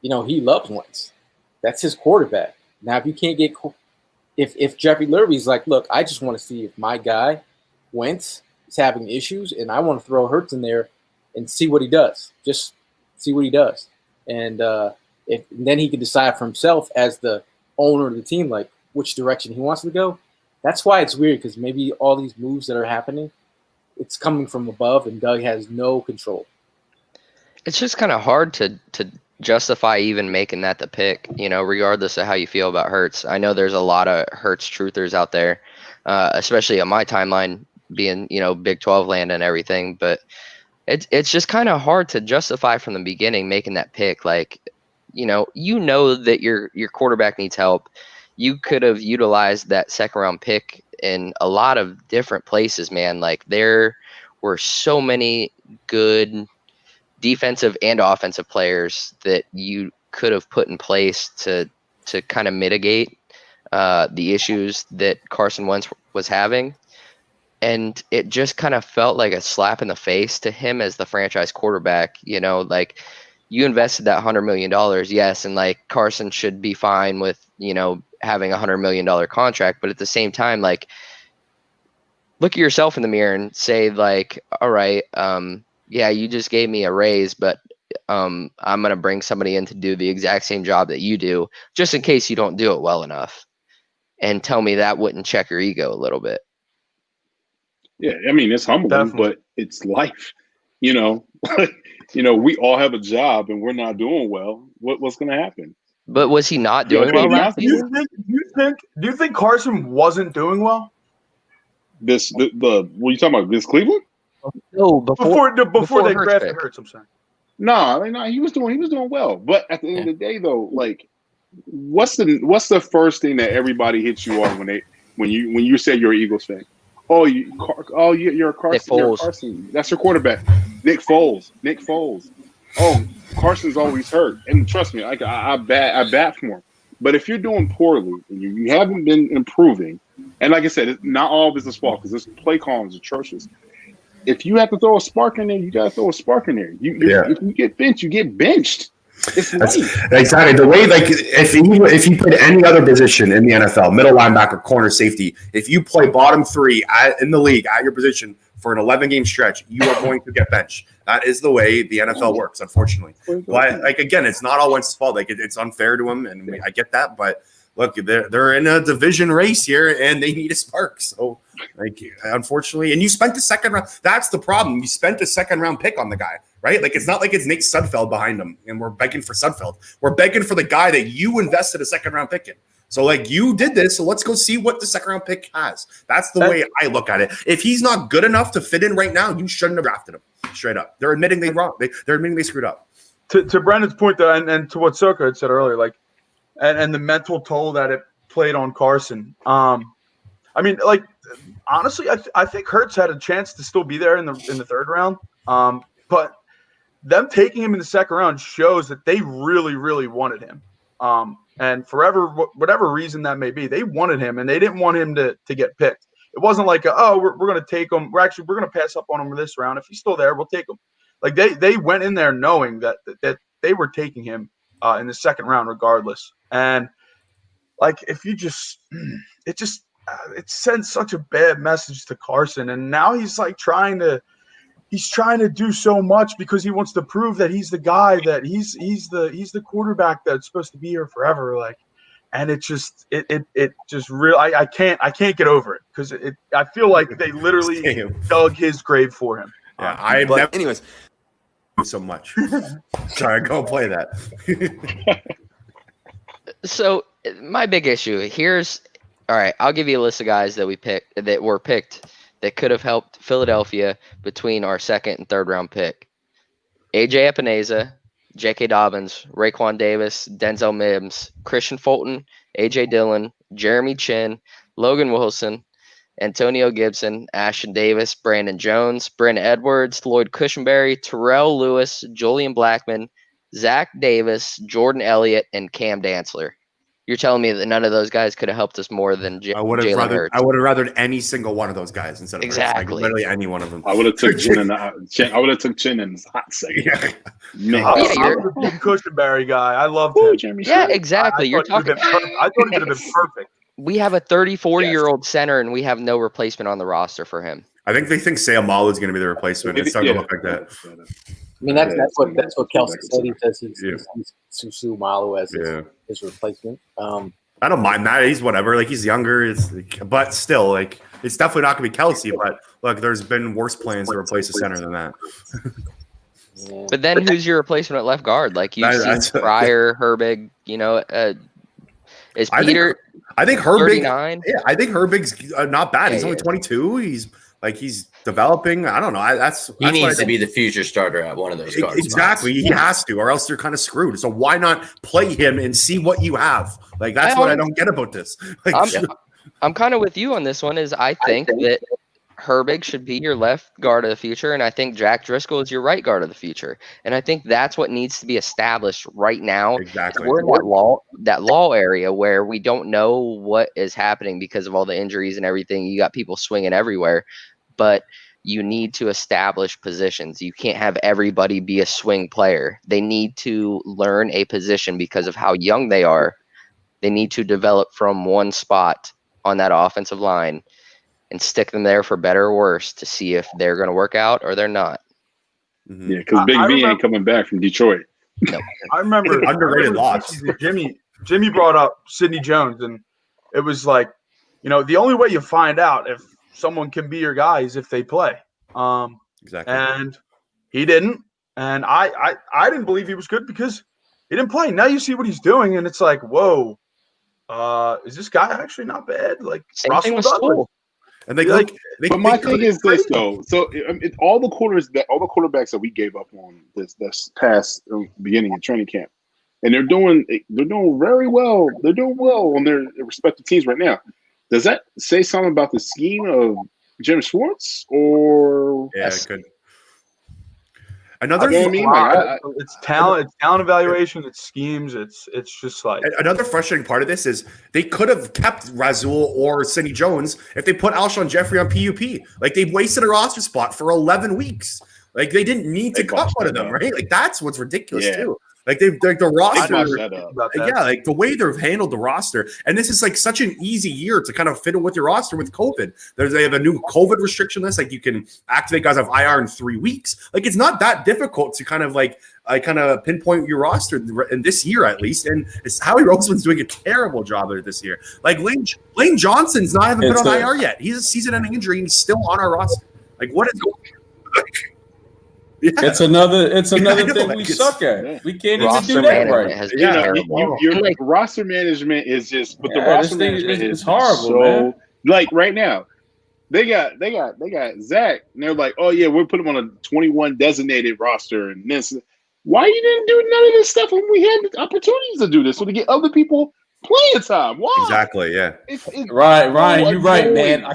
A: he loves Wentz. That's his quarterback. Now, if you can't get if Jeffrey Lurie's like, look, I just want to see if my guy Wentz is having issues, and I want to throw Hurts in there and see what he does. Just see what he does. And then he can decide for himself as the owner of the team, like which direction he wants to go. That's why it's weird, because maybe all these moves that are happening, it's coming from above, and Doug has no control.
C: It's just kind of hard to justify even making that the pick, regardless of how you feel about Hurts. I know there's a lot of Hurts truthers out there, especially on my timeline being, Big 12 land and everything, but it's just kind of hard to justify from the beginning making that pick. Like, that your quarterback needs help. You could have utilized that second round pick in a lot of different places, man. Like, there were so many good defensive and offensive players that you could have put in place to kind of mitigate the issues that Carson Wentz was having. And it just kind of felt like a slap in the face to him as the franchise quarterback. Like, you invested that $100 million, yes, and like Carson should be fine with, having a $100 million contract. But at the same time, like, look at yourself in the mirror and say, like, all right, yeah, you just gave me a raise, but I'm going to bring somebody in to do the exact same job that you do, just in case you don't do it well enough. And tell me that wouldn't check your ego a little bit.
D: Yeah, I mean, it's humbling,
E: Definitely.
D: but it's life. We all have a job and we're not doing well. What's going to happen?
C: But was he not doing
D: okay,
C: well last
D: do
C: season?
E: Do you think Carson wasn't doing well?
D: What are you talking about? This Cleveland?
C: No,
E: Before they
C: Hurts
E: drafted
C: pick.
E: Hurts, I'm saying.
D: No, he was doing well. But at the end of the day, though, like, what's the first thing that everybody hits you on when you say you're an Eagles fan? You're a Carson. You're a Carson. That's your quarterback, Nick Foles. Oh, Carson's always hurt, and trust me, I bat for him. But if you're doing poorly and you haven't been improving, and like I said, it's not all of his fault because this play calling is atrocious. If you have to throw a spark in there, you got to throw a spark in there. If you get benched, you get benched.
H: That's exactly the way. Like, if you played any other position in the NFL, middle linebacker, corner, safety, if you play bottom three in the league at your position for an 11-game stretch, you are going to get benched. That is the way the NFL works, unfortunately. But like, again, it's not all Wentz's fault. Like, it's unfair to him, and I get that. But look, they're in a division race here, and they need a spark. So, like, unfortunately, and you spent the second round. That's the problem. You spent a second-round pick on the guy, right? Like, it's not like it's Nate Sudfeld behind him, and we're begging for Sudfeld. We're begging for the guy that you invested a second-round pick in. So like you did this, so let's go see what the second round pick has. That's the way I look at it. If he's not good enough to fit in right now, you shouldn't have drafted him. Straight up, they're admitting they wrong. They're admitting they screwed up.
E: To Brandon's point, though, and to what Soka had said earlier, like, and the mental toll that it played on Carson. I mean, like, honestly, I think Hurts had a chance to still be there in the third round. But them taking him in the second round shows that they really, really wanted him. And whatever reason that may be, they wanted him, and they didn't want him to get picked. It wasn't like, we're going to take him. We're going to pass up on him this round. If he's still there, we'll take him. Like they went in there knowing that they were taking him in the second round regardless. And like it sends such a bad message to Carson. And now he's like trying to do so much because he wants to prove that he's the guy, that he's the quarterback that's supposed to be here forever. Like, and it just real. I can't get over it because I feel like they literally dug his grave for him.
H: Yeah, anyways, so much. Sorry, go play that.
C: So my big issue here's all right. I'll give you a list of guys that were picked that could have helped Philadelphia between our second and third round pick: AJ Epineza, J.K. Dobbins, Raekwon Davis, Denzel Mims, Christian Fulton, A.J. Dillon, Jeremy Chin, Logan Wilson, Antonio Gibson, Ashton Davis, Brandon Jones, Brent Edwards, Lloyd Cushenberry, Terrell Lewis, Julian Blackman, Zach Davis, Jordan Elliott, and Cam Dantzler. You're telling me that none of those guys could have helped us more than Jalen Hurts?
H: I would have rathered any single one of those guys instead of
C: exactly
H: Hurts, like literally any one of them.
D: I would have took Chin in his hot second.
E: Yeah. Man, I'm a big Cushenberry guy. I loved him.
C: Yeah, exactly.
E: I thought he would have been perfect.
C: We have a 34-year-old center, and we have no replacement on the roster for him.
H: I think they think Seumalo is going to be the replacement. It's starting to look like that.
A: I mean, that's what Kelsey said. He says he's Susu Malo as his replacement.
H: I don't mind that. He's whatever. Like, he's younger. But still, like, it's definitely not going to be Kelsey. But look, there's been worse plans to replace a center than that.
C: Yeah. But then who's your replacement at left guard? Like, you've seen Pryor, Herbig, is Peter?
H: I think Herbig.
C: 39?
H: Yeah, I think Herbig's not bad. He's only 22. He's developing. I don't know.
B: He needs to be the future starter at one of those guards.
H: Exactly. He has to, or else you're kind of screwed. So why not play him and see what you have? Like, that's what I don't get about this. Like,
C: I'm kind of with you on this one. I think that Herbig should be your left guard of the future, and I think Jack Driscoll is your right guard of the future. And I think that's what needs to be established right now.
H: Exactly.
C: We're in that law area where we don't know what is happening because of all the injuries and everything. You got people swinging everywhere, but you need to establish positions. You can't have everybody be a swing player. They need to learn a position because of how young they are. They need to develop from one spot on that offensive line and stick them there for better or worse to see if they're going to work out or they're not.
D: Mm-hmm. Yeah, because Big V ain't coming back from Detroit.
C: No.
E: I remember
H: underrated loss.
E: Jimmy brought up Sidney Jones, and it was like, the only way you find out if someone can be your guy is if they play.
H: Exactly.
E: And he didn't, and I didn't believe he was good because he didn't play. Now you see what he's doing, and it's like, whoa, is this guy actually not bad? Like,
C: same thing with Stoll.
H: And
D: but my thing is this though. So all the quarterbacks that we gave up on this past beginning of training camp, and they're doing very well. They're doing well on their respective teams right now. Does that say something about the scheme of Jim Schwartz or?
H: Yeah, it could.
E: It's talent. It's talent evaluation. It's schemes. It's just like
H: another frustrating part of this is they could have kept Razul or Sidney Jones if they put Alshon Jeffrey on PUP. Like, they wasted a roster spot for 11 weeks. Like, they didn't need to cut one of them, right? Like, that's what's ridiculous too. Like, the roster, like the way they've handled the roster, and this is like such an easy year to kind of fit in with your roster with COVID. They have a new COVID restriction list, like you can activate guys off IR in 3 weeks. Like, it's not that difficult to kind of pinpoint your roster in this year at least. And Howie Roseman's doing a terrible job of it this year. Like, Lane Johnson's not even been on IR yet. He's a season-ending injury and he's still on our roster. Like, what is going on?
J: It's another thing we
H: like
J: suck at.
D: Yeah.
J: We can't even
C: Roster
J: do that
C: management
J: right.
C: has been
D: You know,
C: terrible.
D: your
C: And, like,
D: roster management is just, but the
J: Yeah,
D: roster
J: this thing
D: management
J: is
D: is
J: horrible,
D: so
J: man.
D: like right now. They got Zach, and they're like, oh yeah, we'll put him on a 21 designated roster, and this. Why you didn't do none of this stuff when we had the opportunities to do this, so to get other people playing time? Why?
H: Exactly. Yeah.
D: It's
J: Right, Ryan,
D: so
J: you're right, man.
D: annoying.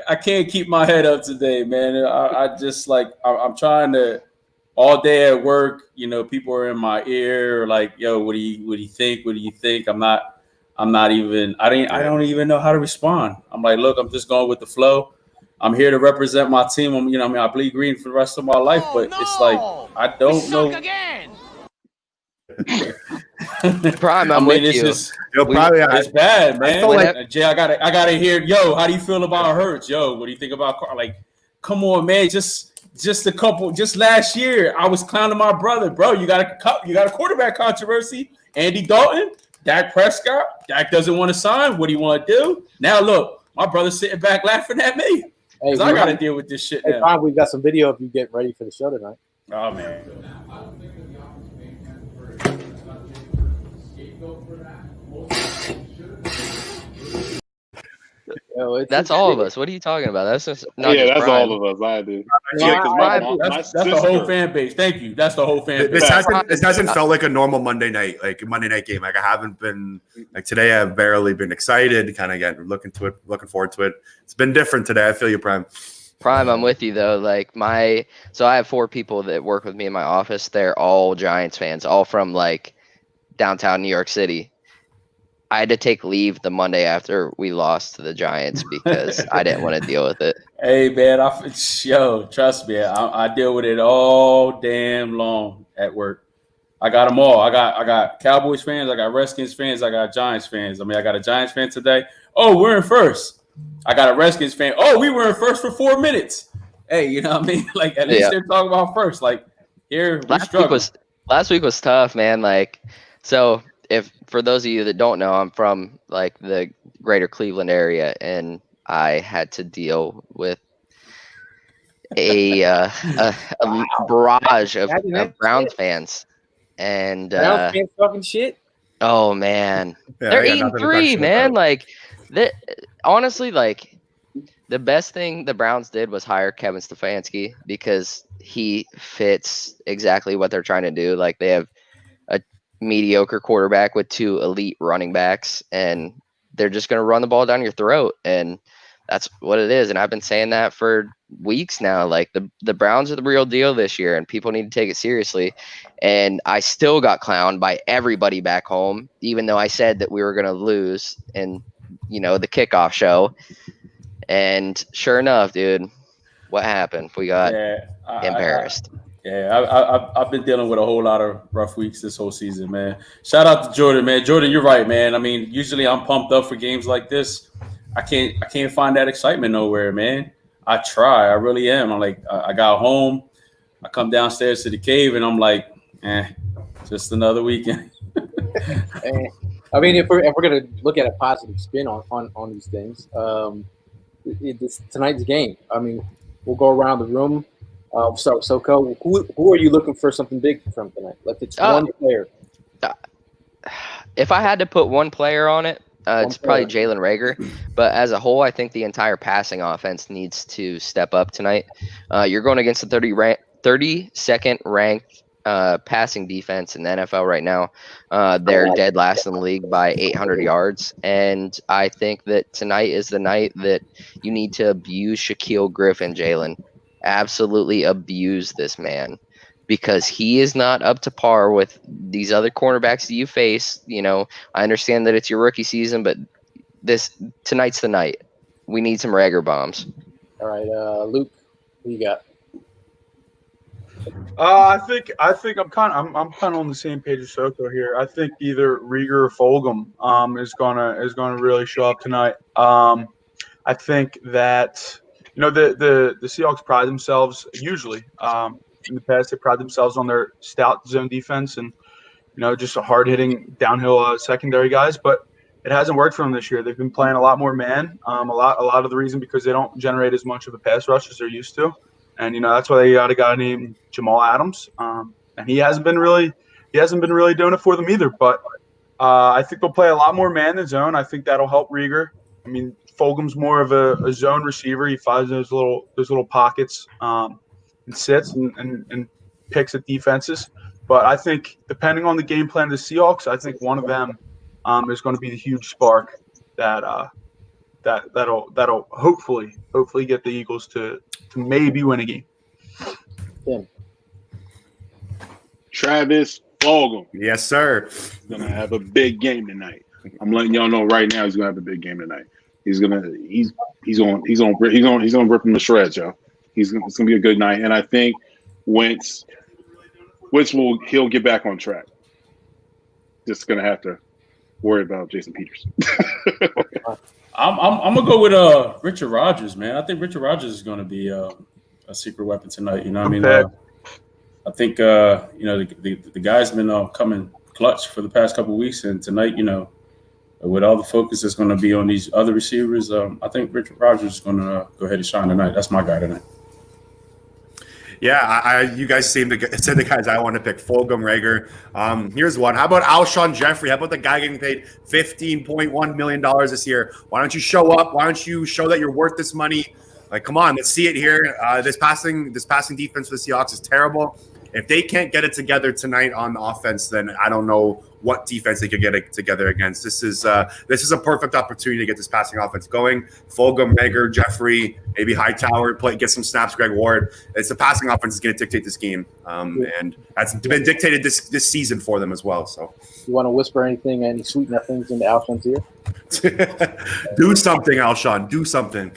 J: I can't keep my head up today, man. I just like I'm trying to all day at work. You know, people are in my ear, like, yo, what do you think? What do you think? I don't even know how to respond. I'm like, look, I'm just going with the flow. I'm here to represent my team. I bleed green for the rest of my life, but it's like I don't know.
F: Again.
C: Prime, I'm with
J: it's
C: you.
J: just
H: It's
J: bad, man.
H: felt like-
J: Jay, I gotta hear. Yo, how do you feel about Hurts? Yo, what do you think about like? Come on, man. Just a couple. Just last year, I was clowning my brother, bro. You got a quarterback controversy. Andy Dalton, Dak Prescott. Dak doesn't want to sign. What do you want to do? Now look, my brother's sitting back laughing at me because I got to deal with this shit now.
A: Bob, we got some video of you getting ready for the show tonight.
J: Oh man.
C: That's all of us. What are you talking about? That's just not
D: Yeah,
C: just
D: that's
C: Brian.
D: all of us. I do.
A: Yeah,
D: 'cause
J: That's the whole fan base. Thank you. That's the whole fan base.
H: This hasn't felt like a normal Monday night game. Like I haven't been like today. I've barely been excited. Kind of getting looking forward to it. It's been different today. I feel you, Prime.
C: Prime, I'm with you though. Like so I have 4 people that work with me in my office. They're all Giants fans, all from like downtown New York City. I had to take leave the Monday after we lost to the Giants because I didn't want to deal with it.
J: Hey man, trust me, I deal with it all damn long at work. I got them all. I got Cowboys fans, I got Redskins fans, I got Giants fans. I mean, I got a Giants fan today. Oh, we're in first. I got a Redskins fan. Oh, we were in first for 4 minutes. Hey, you know what I mean? Like at least they're talking about first. Like here,
C: last week was tough, man. Like so. If for those of you that don't know, I'm from like the greater Cleveland area, and I had to deal with a barrage of Browns fans, and
A: Browns fans talking shit.
C: Oh man,
H: Yeah,
C: they're
H: I got
C: 8-3, man. Like that. Honestly, like the best thing the Browns did was hire Kevin Stefanski because he fits exactly what they're trying to do. Like they have a mediocre quarterback with 2 elite running backs, and they're just going to run the ball down your throat, and that's what it is. And I've been saying that for weeks now. Like the Browns are the real deal this year, and people need to take it seriously. And I still got clowned by everybody back home, even though I said that we were going to lose in the kickoff show. And sure enough, dude, what happened? We got embarrassed.
J: I've been dealing with a whole lot of rough weeks this whole season, man. Shout out to Jordan, man. Jordan, you're right, man. I mean, usually I'm pumped up for games like this. I can't find that excitement nowhere, man. I try, I really am. I'm like, I got home, I come downstairs to the cave, and I'm like, just another weekend.
A: I mean, if we're gonna look at a positive spin on these things, it's tonight's game. I mean, we'll go around the room. So Co, who are you looking for something big from tonight? Like it's one player.
C: If I had to put one player on it, it's probably Jalen Reagor. But as a whole, I think the entire passing offense needs to step up tonight. You're going against the 32nd ranked passing defense in the NFL right now. They're dead last in the league by 800 yards. And I think that tonight is the night that you need to abuse Shaquille Griffin, Jalen. Absolutely abuse this man because he is not up to par with these other cornerbacks that you face. I understand that it's your rookie season, but tonight's the night. We need some Reagor bombs.
A: All right, Luke, who you got?
E: I think I'm kind of on the same page as Soko here. I think either Reagor or Fulgham is gonna really show up tonight. I think that the Seahawks pride themselves usually in the past. They pride themselves on their stout zone defense and just a hard hitting downhill secondary guys, but it hasn't worked for them this year. They've been playing a lot more man. A lot of the reason because they don't generate as much of a pass rush as they're used to. and that's why they got a guy named Jamal Adams, and he hasn't been really doing it for them either. But I think they'll play a lot more man than zone. I think that'll help Rieger. I mean, Fulgham's more of a zone receiver. He finds those little pockets and sits and picks at defenses. But I think depending on the game plan of the Seahawks, I think one of them is going to be the huge spark that'll hopefully get the Eagles to maybe win a game.
A: Yeah.
D: Travis Fulgham.
H: Yes, sir.
D: He's gonna have a big game tonight. I'm letting y'all know right now he's gonna have a big game tonight. He's gonna rip him to shreds, y'all. It's gonna be a good night, and I think Wentz he'll get back on track. Just gonna have to worry about Jason Peters.
J: I'm gonna go with Richard Rodgers, man. I think Richard Rodgers is gonna be a secret weapon tonight. You know what I mean? I think the guy's been coming clutch for the past couple of weeks, and tonight, with all the focus that's going to be on these other receivers, I think Richard Rodgers is going to go ahead and shine tonight. That's my guy tonight.
H: Yeah, you guys said the guys I want to pick: Fulgham, Rager. Here's one. How about Alshon Jeffrey? How about the guy getting paid $15.1 million this year? Why don't you show up? Why don't you show that you're worth this money? Like, come on, let's see it here. This passing defense for the Seahawks is terrible. If they can't get it together tonight on offense, then I don't know what defense they could get it together against. This is a perfect opportunity to get this passing offense going. Fulgham, Rager, Jeffrey, maybe Hightower, get some snaps. Greg Ward. It's the passing offense is going to dictate this game, and that's been dictated this season for them as well. So,
A: you want to whisper any sweet nothings into Alshon's ear?
H: Do something, Alshon. Do something.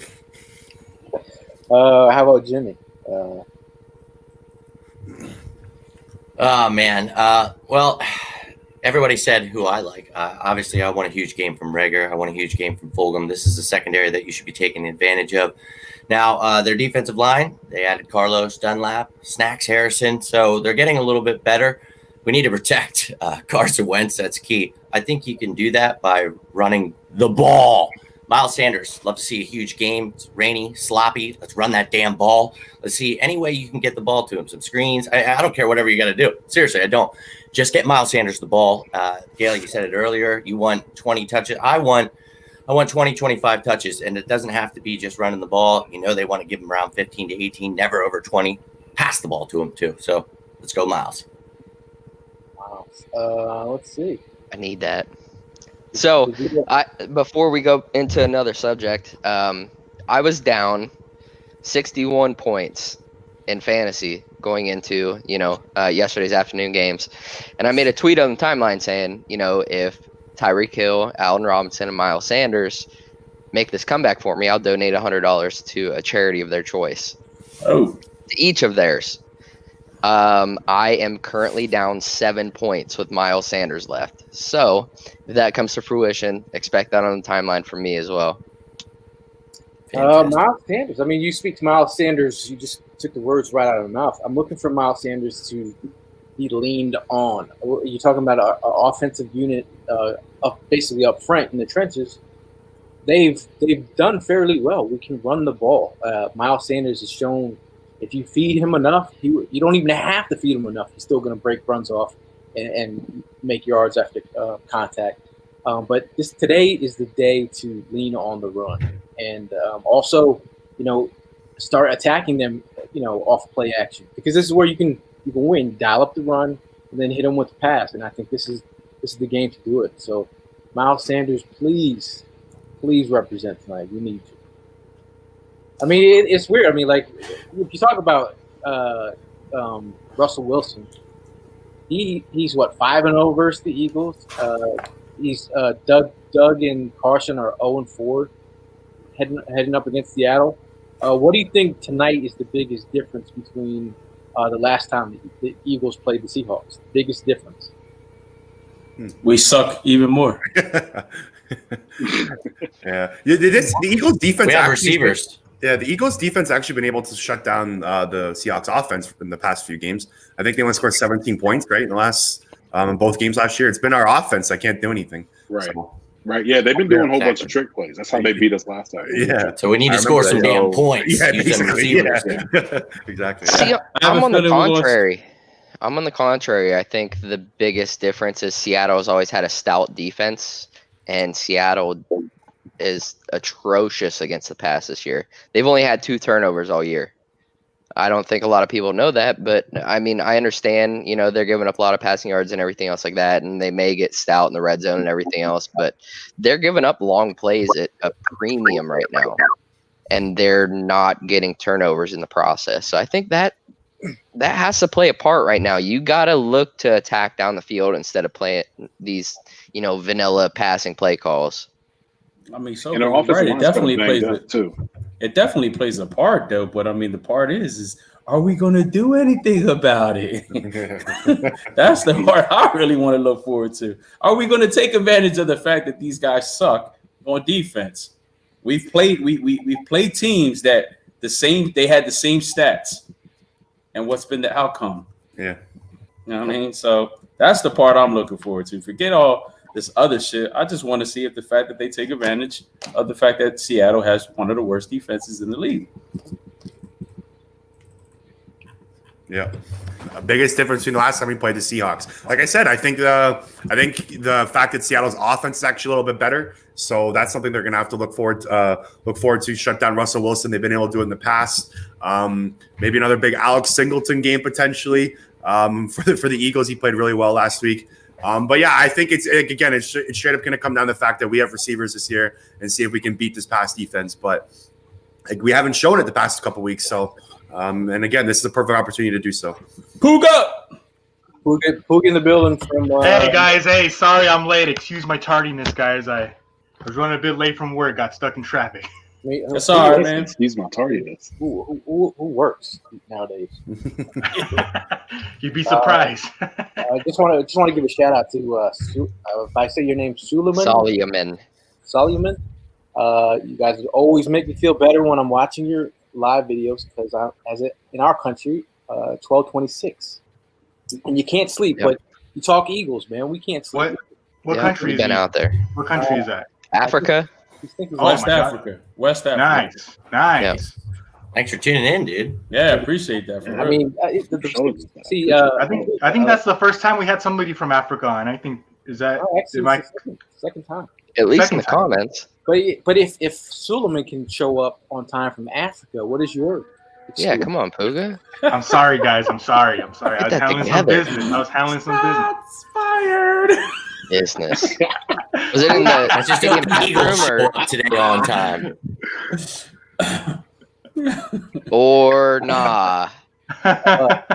A: How about Jimmy?
B: Oh, man. Well, everybody said who I like. Obviously, I want a huge game from Rager. I want a huge game from Fulgham. This is a secondary that you should be taking advantage of. Now, their defensive line, they added Carlos Dunlap, Snacks Harrison, so they're getting a little bit better. We need to protect Carson Wentz. That's key. I think you can do that by running the ball. Miles Sanders, love to see a huge game. It's rainy, sloppy. Let's run that damn ball. Let's see any way you can get the ball to him. Some screens. I don't care whatever you got to do. Seriously, I don't. Just get Miles Sanders the ball. Gail, you said it earlier. You want 20 touches. I want 20, 25 touches, and it doesn't have to be just running the ball. They want to give him around 15 to 18, never over 20. Pass the ball to him, too. So let's go, Miles.
A: Let's see.
C: I need that. So, before we go into another subject, I was down 61 points in fantasy going into, yesterday's afternoon games. And I made a tweet on the timeline saying, if Tyreek Hill, Allen Robinson, and Miles Sanders make this comeback for me, I'll donate $100 to a charity of their choice.
J: Oh.
C: To each of theirs. I am currently down 7 points with Miles Sanders left. So, if that comes to fruition, expect that on the timeline from me as well.
A: Miles Sanders. I mean, you speak to Miles Sanders, you just took the words right out of my mouth. I'm looking for Miles Sanders to be leaned on. You're talking about an offensive unit basically up front in the trenches. They've done fairly well. We can run the ball. Miles Sanders has shown if you feed him enough, you don't even have to feed him enough. He's still going to break runs off and make yards after contact. But today is the day to lean on the run and also, start attacking them, off play action, because this is where you can win. Dial up the run and then hit them with the pass. And I think this is the game to do it. So, Miles Sanders, please represent tonight. We need you. I mean, it's weird. I mean, like, if you talk about Russell Wilson, he's what, 5-0 versus the Eagles. He's Doug and Carson are 0-4, heading up against Seattle. What do you think tonight is the biggest difference between the last time the Eagles played the Seahawks? The biggest difference?
J: We suck even more.
H: Yeah. The Eagles defense.
B: We have receivers.
H: Yeah, the Eagles defense actually been able to shut down the Seahawks offense in the past few games. I think they only scored 17 points, right, in the last both games last year. It's been our offense that can't do anything.
D: Right.
H: So,
D: Right? Yeah, they've been doing a whole bunch of trick plays. That's how they beat us last time.
H: Yeah.
B: So we need to score some damn points.
H: Yeah,
B: Use them
H: basically,
B: receivers.
H: yeah. Exactly.
C: See,
J: I
C: I'm
J: have a
C: on the
J: feeling we're gonna-
C: contrary. I'm on the contrary. I think the biggest difference is Seattle has always had a stout defense, and Seattle is atrocious against the pass this year. They've only had 2 turnovers all year. I don't think a lot of people know that, but I mean, I understand, they're giving up a lot of passing yards and everything else like that, and they may get stout in the red zone and everything else, but they're giving up long plays at a premium right now, and they're not getting turnovers in the process. So I think that has to play a part right now. You got to look to attack down the field instead of playing these, vanilla passing play calls.
J: I mean, so
D: And our
J: right,
D: offensive
J: it
D: line's
J: definitely
D: kinda
J: plays
D: banged up, too.
J: It definitely plays a part, though. But I mean, the part is are we going to do anything about it? That's the part I really want to look forward to. Are we going to take advantage of the fact that these guys suck on defense? We've played teams that they had the same stats, and what's been the outcome?
H: Yeah,
J: you know what I mean. So that's the part I'm looking forward to. Forget all this other shit. I just want to see if the fact that they take advantage of the fact that Seattle has one of the worst defenses in the league.
H: Yeah. Biggest difference between the last time we played the Seahawks. Like I said, I think the fact that Seattle's offense is actually a little bit better, so that's something they're going to have to look forward to. Shut down Russell Wilson. They've been able to do it in the past. Maybe another big Alex Singleton game potentially for the Eagles. He played really well last week. But yeah, I think it's straight up going to come down to the fact that we have receivers this year and see if we can beat this past defense. But we haven't shown it the past couple weeks. So, and again, this is a perfect opportunity to do so.
J: Pooga
A: in the building from.
K: Hey guys, sorry I'm late. Excuse my tardiness, guys. I was running a bit late from work. Got stuck in traffic.
J: That's all right, man.
D: Excuse my tardiness.
A: Who works nowadays?
K: You'd be surprised.
A: I just want to give a shout out to if I say your name,
C: Solomon.
A: You guys always make me feel better when I'm watching your live videos because in our country, 12:26, and you can't sleep.
C: Yep.
A: But you talk Eagles, man. We can't sleep.
K: What country is
C: been
K: he?
C: out there?
K: What country is that?
C: Africa.
J: West Africa. West Africa.
K: Nice.
C: Yep.
B: Thanks for tuning in, dude.
J: Yeah, appreciame that.
A: I mean, see,
K: I think that's the first time we had somebody from Africa on. I think
A: second time.
C: At least
K: Second
C: in the
K: time.
C: comments.
A: But if Suleiman can show up on time from Africa, what is your?
C: Yeah, come on, Puga.
K: I'm sorry, guys. I'm sorry. I was
C: that
K: handling some
C: together.
K: business.
J: Fired.
C: Business. Was it in the
B: That's just
C: stadium
B: the Eagles
C: bathroom
B: show up today on time.
A: or
C: nah?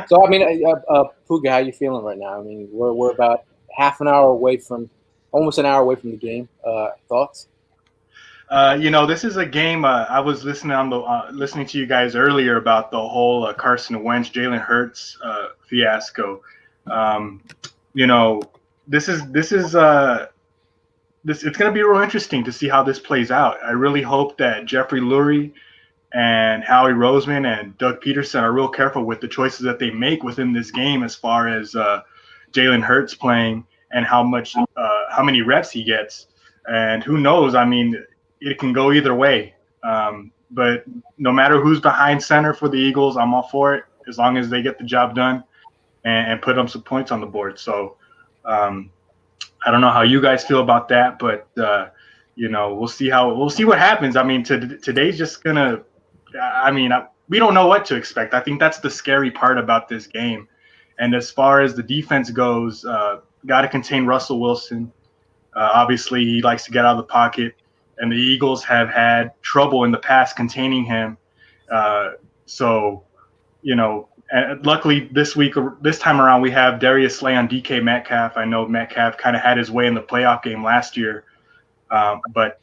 A: So I mean, Puga, how you feeling right now? I mean, we're about almost an hour away from the game. Thoughts?
K: This is a game. I was listening to you guys earlier about the whole Carson Wentz, Jalen Hurts fiasco. This is it's going to be real interesting to see how this plays out. I really hope that Jeffrey Lurie and Howie Roseman and Doug Peterson are real careful with the choices that they make within this game as far as Jalen Hurts playing and how many reps he gets. And who knows? I mean, it can go either way. But no matter who's behind center for the Eagles, I'm all for it as long as they get the job done and put up some points on the board. So I don't know how you guys feel about that, but we'll see what happens. I mean, today's just gonna. I mean, we don't know what to expect. I think that's the scary part about this game. And as far as the defense goes, got to contain Russell Wilson. Obviously, he likes to get out of the pocket, and the Eagles have had trouble in the past containing him. And luckily this time around, we have Darius Slay on DK Metcalf. I know Metcalf kind of had his way in the playoff game last year, but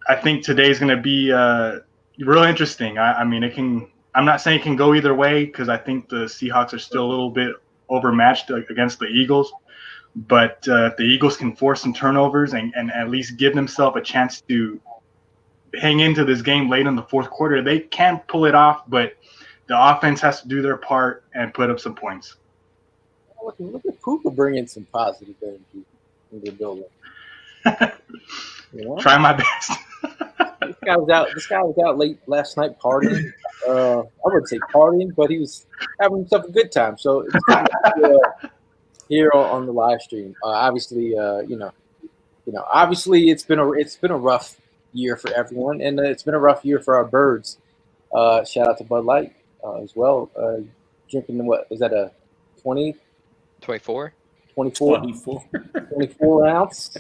K: I think today's going to be real interesting. I mean, I'm not saying it can go either way because I think the Seahawks are still a little bit overmatched against the Eagles. But if the Eagles can force some turnovers and at least give themselves a chance to hang into this game late in the fourth quarter, they can pull it off. But the offense has to do their part and put up some points.
A: Look at Puka bringing some positive energy. in the building. You know?
K: Try my best.
A: This guy was out late last night partying. I wouldn't say partying, but he was having himself a good time. So it's good to be, here on the live stream. Obviously, obviously it's been a rough year for everyone, and it's been a rough year for our birds. Shout out to Bud Light as well. Drinking what is that, a 20?
C: 24?
A: 24 ounce.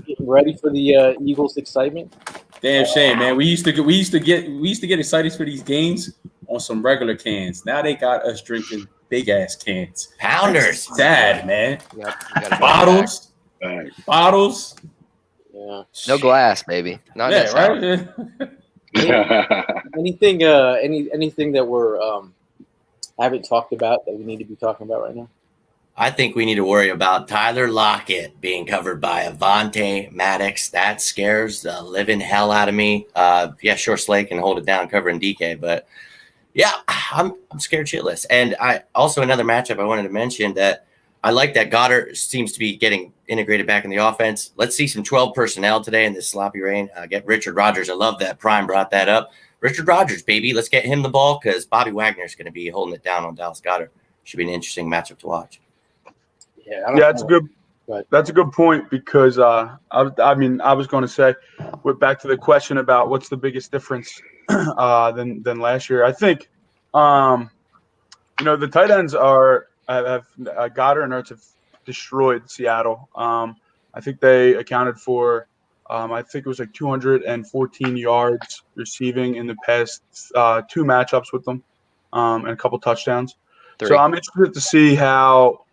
A: Getting ready for the Eagles' excitement.
J: Damn shame, man. We used to get excited for these games on some regular cans. Now they got us drinking big ass cans.
B: Pounders.
J: That's sad, man.
C: Yep.
J: Bottles.
A: Yeah.
C: No glass, baby. Not
J: Yeah,
C: right.
A: Anything that we're haven't talked about that we need to be talking about right now?
B: I think we need to worry about Tyler Lockett being covered by Avonte Maddox. That scares the living hell out of me. Yeah, sure, Slay can hold it down covering DK, but yeah, I'm scared shitless. And I also another matchup I wanted to mention that I like that Goddard seems to be getting integrated back in the offense. Let's see some 12 personnel today in this sloppy rain. Get Richard Rodgers. I love that Prime brought that up. Richard Rodgers, baby. Let's get him the ball because Bobby Wagner is going to be holding it down on Dallas Goedert. Should be an interesting matchup to watch.
A: Yeah,
E: that's good. That's a good point because I was going to say, back to the question about what's the biggest difference than last year. I think, the tight ends have Goddard and Ertz have destroyed Seattle. I think they accounted for, I think it was like 214 yards receiving in the past 2 matchups with them, and a couple touchdowns.
C: 3.
E: So I'm interested to see how,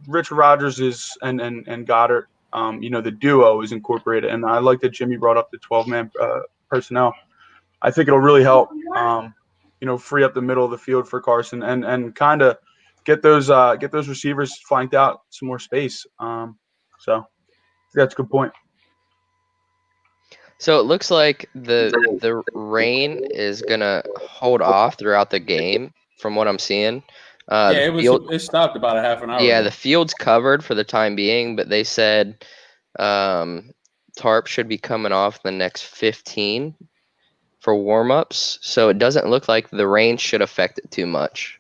E: Richard Rodgers is and Goddard, the duo is incorporated. And I like that Jimmy brought up the 12-man personnel. I think it'll really help, free up the middle of the field for Carson and kind of get those receivers flanked out some more space. So that's a good point.
C: So it looks like the rain is gonna hold off throughout the game, from what I'm seeing.
J: It stopped about a half an hour.
C: Yeah,
J: ago.
C: the field's covered for the time being, but they said tarp should be coming off the next 15 for warm-ups. So it doesn't look like the rain should affect it too much.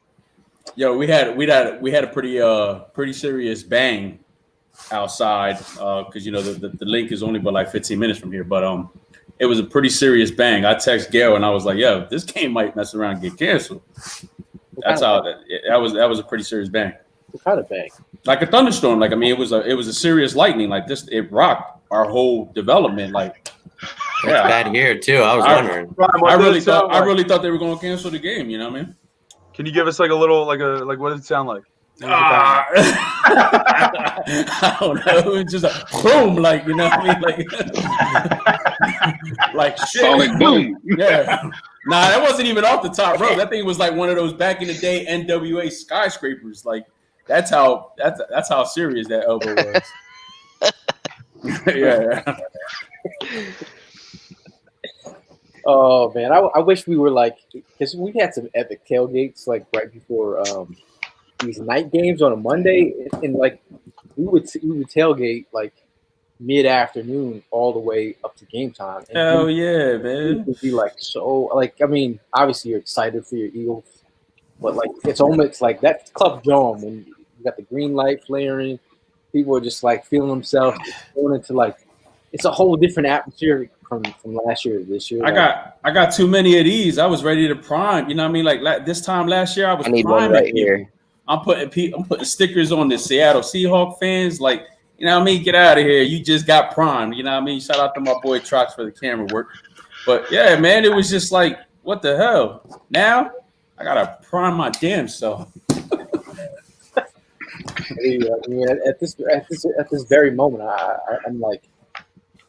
J: Yo, we had a pretty serious bang outside because the link is only but like 15 minutes from here, but it was a pretty serious bang. I text Gail and I was like, "Yo, this game might mess around and get canceled." That's how that was a pretty serious bang.
A: What kind of bang?
J: Like a thunderstorm. Like it was a serious lightning. Like this, it rocked our whole development. Like
B: yeah, bad here too. I was wondering.
J: I really thought they were going to cancel the game. You know what I mean?
E: Can you give us like a little what does it sound like?
J: I don't know. It was just a boom, like you know what I mean, like shit.
D: Solid boom.
J: Yeah. Nah, that wasn't even off the top rope. That thing was like one of those back in the day NWA skyscrapers. Like that's how serious that elbow was. Yeah.
A: Oh man, I wish we were like, because we had some epic tailgates like right before these night games on a Monday, and like we would tailgate like mid-afternoon all the way up to game time. And
J: hell yeah, man!
A: It would be like so. Like I mean, obviously you're excited for your Eagles, but like it's almost like that Club Dome when you got the green light flaring. People are just like feeling themselves going into like it's a whole different atmosphere from last year to this year.
J: I got too many of these. I was ready to prime. You know what I mean? Like this time last year, I need
C: one right here.
J: I'm putting stickers on the Seattle Seahawks fans. Like, you know what I mean? Get out of here. You just got primed. You know what I mean? Shout out to my boy Trox for the camera work. But yeah, man, it was just like, what the hell? Now I gotta prime my damn self.
A: At this very moment, I'm like,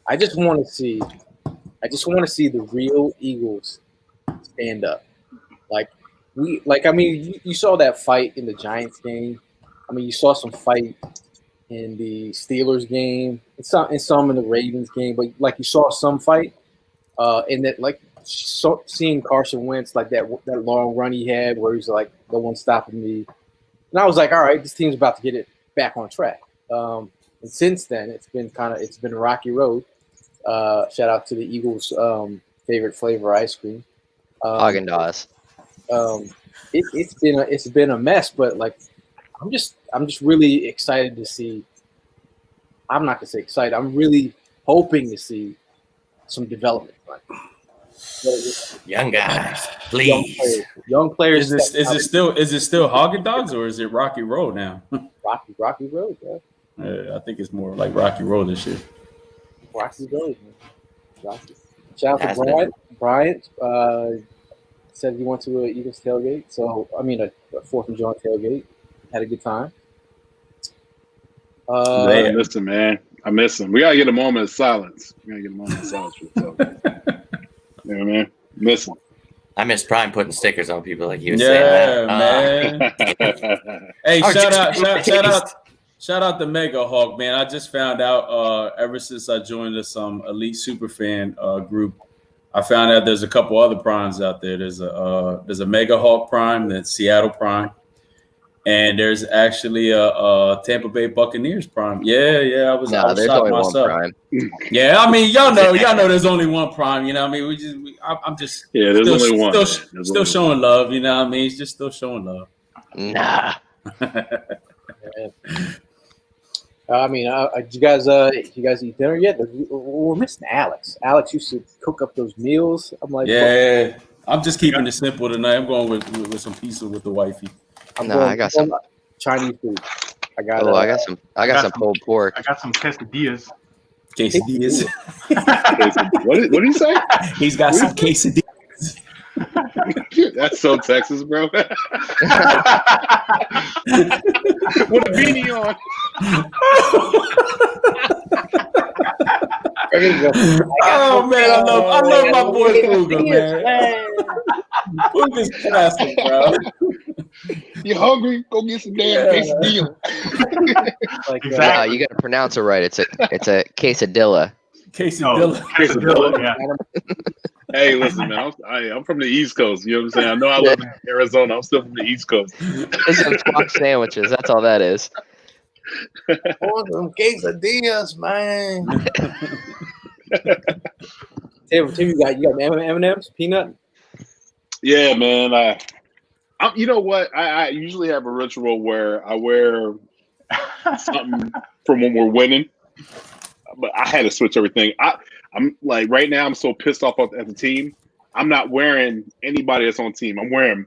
A: I just want to see the real Eagles stand up. You saw that fight in the Giants game. I mean, you saw some fight in the Steelers game, and some in the Ravens game. But like you saw some fight, and that seeing Carson Wentz like that long run he had where he's like, no one's stopping me. And I was like, all right, this team's about to get it back on track. And since then, it's been a rocky road. Shout out to the Eagles' favorite flavor, ice cream.
C: Haagen-Dazs.
A: It's been a mess, but like I'm just really excited to see. I'm not gonna say excited. I'm really hoping to see some development.
B: Young guys, please.
A: Young players.
J: Is it still Haagen-Dazs or is it Rocky Road now?
A: Rocky Road, yeah.
J: I think it's more like Rocky Road this year.
A: Rocky Road, man. Rocky. Shout out to Bryant. Said he went to an Eagles tailgate. So I mean a 4th of July tailgate. Had a good time.
D: I miss him, man. I miss him. We gotta get a moment of silence. For himself. Yeah, man. Miss him.
B: I miss Prime putting stickers on people like you.
J: Yeah,
B: saying that.
J: Man. Hey, shout out to Mega Hawk, man. I just found out ever since I joined this Elite Superfan group, I found out there's a couple other primes out there. There's a Mega Hawk Prime, that's Seattle Prime, and there's actually a Tampa Bay Buccaneers Prime. Yeah, I was
C: there's
J: shocked
C: only
J: myself.
C: one Prime.
J: Yeah, I mean, y'all know there's only one Prime. You know what I mean? I'm just
D: there's only one.
J: Still showing love. You know what I mean? It's just still showing love.
C: Nah.
A: I mean, you guys eat dinner yet? We're missing Alex. Alex used to cook up those meals. I'm like,
J: yeah, I'm just keeping it simple tonight. I'm going with some pizza with the wifey.
C: I got some
A: Chinese food. I got
C: some pulled pork.
K: I got some quesadillas.
J: Quesadillas.
D: What did he say?
J: He's got some quesadillas.
D: That's so Texas, bro. With a beanie on.
J: Oh man, I love my boy Puga, man. Puga's classic, bro.
D: You hungry? Go get some damn quesadilla.
C: You got to pronounce it right. It's a quesadilla.
J: Quesadilla.
K: Yeah.
D: Hey, listen, man. I'm from the East Coast. You know what I'm saying? I know I live in Arizona. I'm still from the East Coast.
C: It's some squash sandwiches. That's all that is.
A: some quesadillas, man. Tim, you got M&M's, peanut.
D: Yeah, man. You know what? I usually have a ritual where I wear something from when we're winning, but I had to switch everything. I'm like right now. I'm so pissed off at the team. I'm not wearing anybody that's on the team. I'm wearing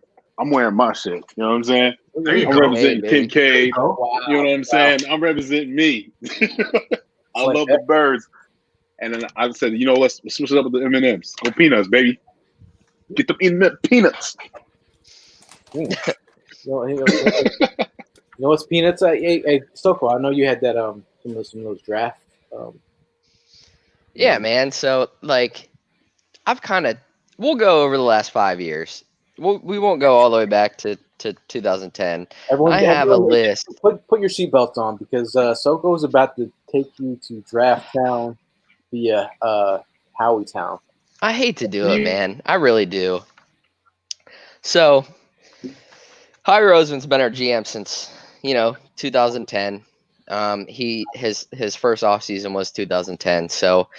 D: my shit. You know what I'm saying? I'm representing Kincaid.
A: Wow.
D: You know what I'm saying? I'm representing me. I love the birds. And then I said, let's switch it up with the M&Ms. Go peanuts, baby. Get them peanuts.
A: You know what's peanuts? Hey, Stoko, I know you had that some of those draft.
C: Yeah, man. So like, we'll go over the last 5 years. We won't go all the way back to 2010. I have a list.
A: Put your seatbelts on because Soko is about to take you to Draft Town via Howie Town.
C: I hate to do it, man. I really do. So, Howie Roseman's been our GM since 2010. His first offseason was 2010. So,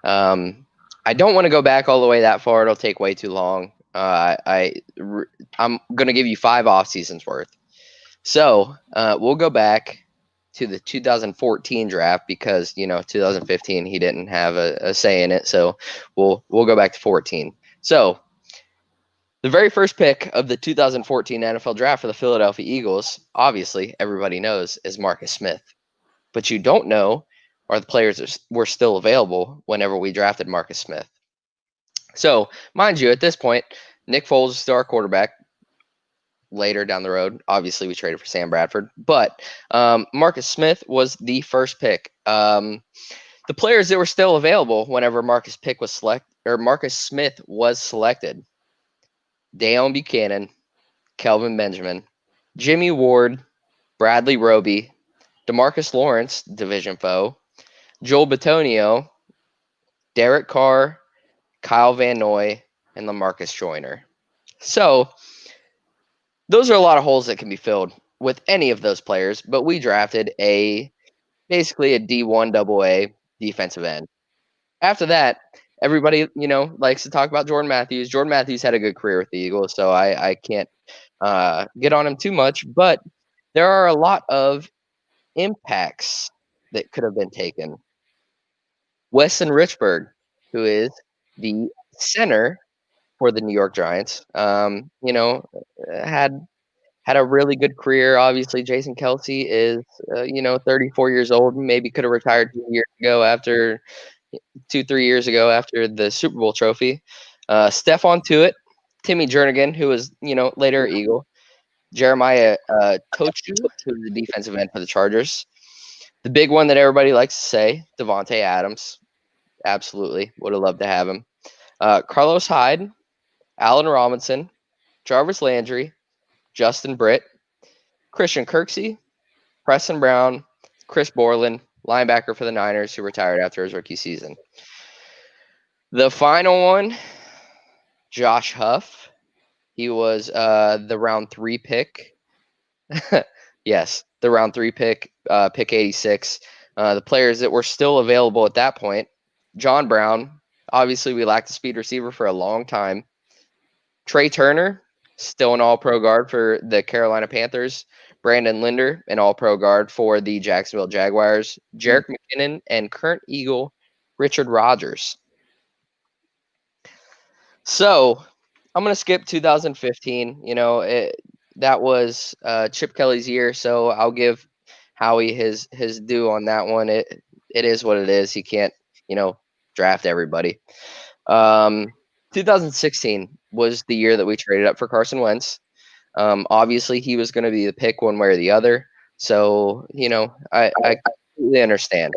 C: I don't want to go back all the way that far. It'll take way too long. I'm going to give you 5 off seasons worth. So we'll go back to the 2014 draft because 2015 he didn't have a say in it. So we'll go back to 14. So the very first pick of the 2014 NFL draft for the Philadelphia Eagles, obviously everybody knows, is Marcus Smith. But you don't know are the players that were still available whenever we drafted Marcus Smith. So, mind you, at this point, Nick Foles is still our quarterback. Later down the road, obviously, we traded for Sam Bradford. But Marcus Smith was the first pick. The players that were still available whenever Marcus Smith was selected: Deion Buchanan, Kelvin Benjamin, Jimmy Ward, Bradley Roby, DeMarcus Lawrence, division foe, Joel Bitonio, Derek Carr, Kyle Van Noy, and LaMarcus Joyner. So those are a lot of holes that can be filled with any of those players, but we drafted basically a D1 AA defensive end. After that, everybody, likes to talk about Jordan Matthews. Jordan Matthews had a good career with the Eagles, so I can't get on him too much, but there are a lot of impacts that could have been taken. Weston Richburg, who is the center for the New York Giants, had a really good career. Obviously, Jason Kelsey is, 34 years old. Maybe could have retired 2-3 years ago after the Super Bowl trophy. Stephon Tuitt, Timmy Jernigan, who was, later Eagle. Jeremiah Tochu, who's the defensive end for the Chargers. The big one that everybody likes to say, Devontae Adams. Absolutely. Would have loved to have him. Carlos Hyde, Allen Robinson, Jarvis Landry, Justin Britt, Christian Kirksey, Preston Brown, Chris Borland, linebacker for the Niners, who retired after his rookie season. The final one, Josh Huff. He was the round 3 pick. Yes, the round 3 pick, pick 86. The players that were still available at that point, John Brown. Obviously, we lacked a speed receiver for a long time. Trey Turner, still an all-pro guard for the Carolina Panthers. Brandon Linder, an all-pro guard for the Jacksonville Jaguars. Jerick McKinnon, and current Eagle Richard Rodgers. So I'm going to skip 2015. That was Chip Kelly's year, so I'll give Howie his due on that one. It is what it is. He can't, draft everybody. 2016 was the year that we traded up for Carson Wentz. Obviously, he was going to be the pick one way or the other. So, I completely understand.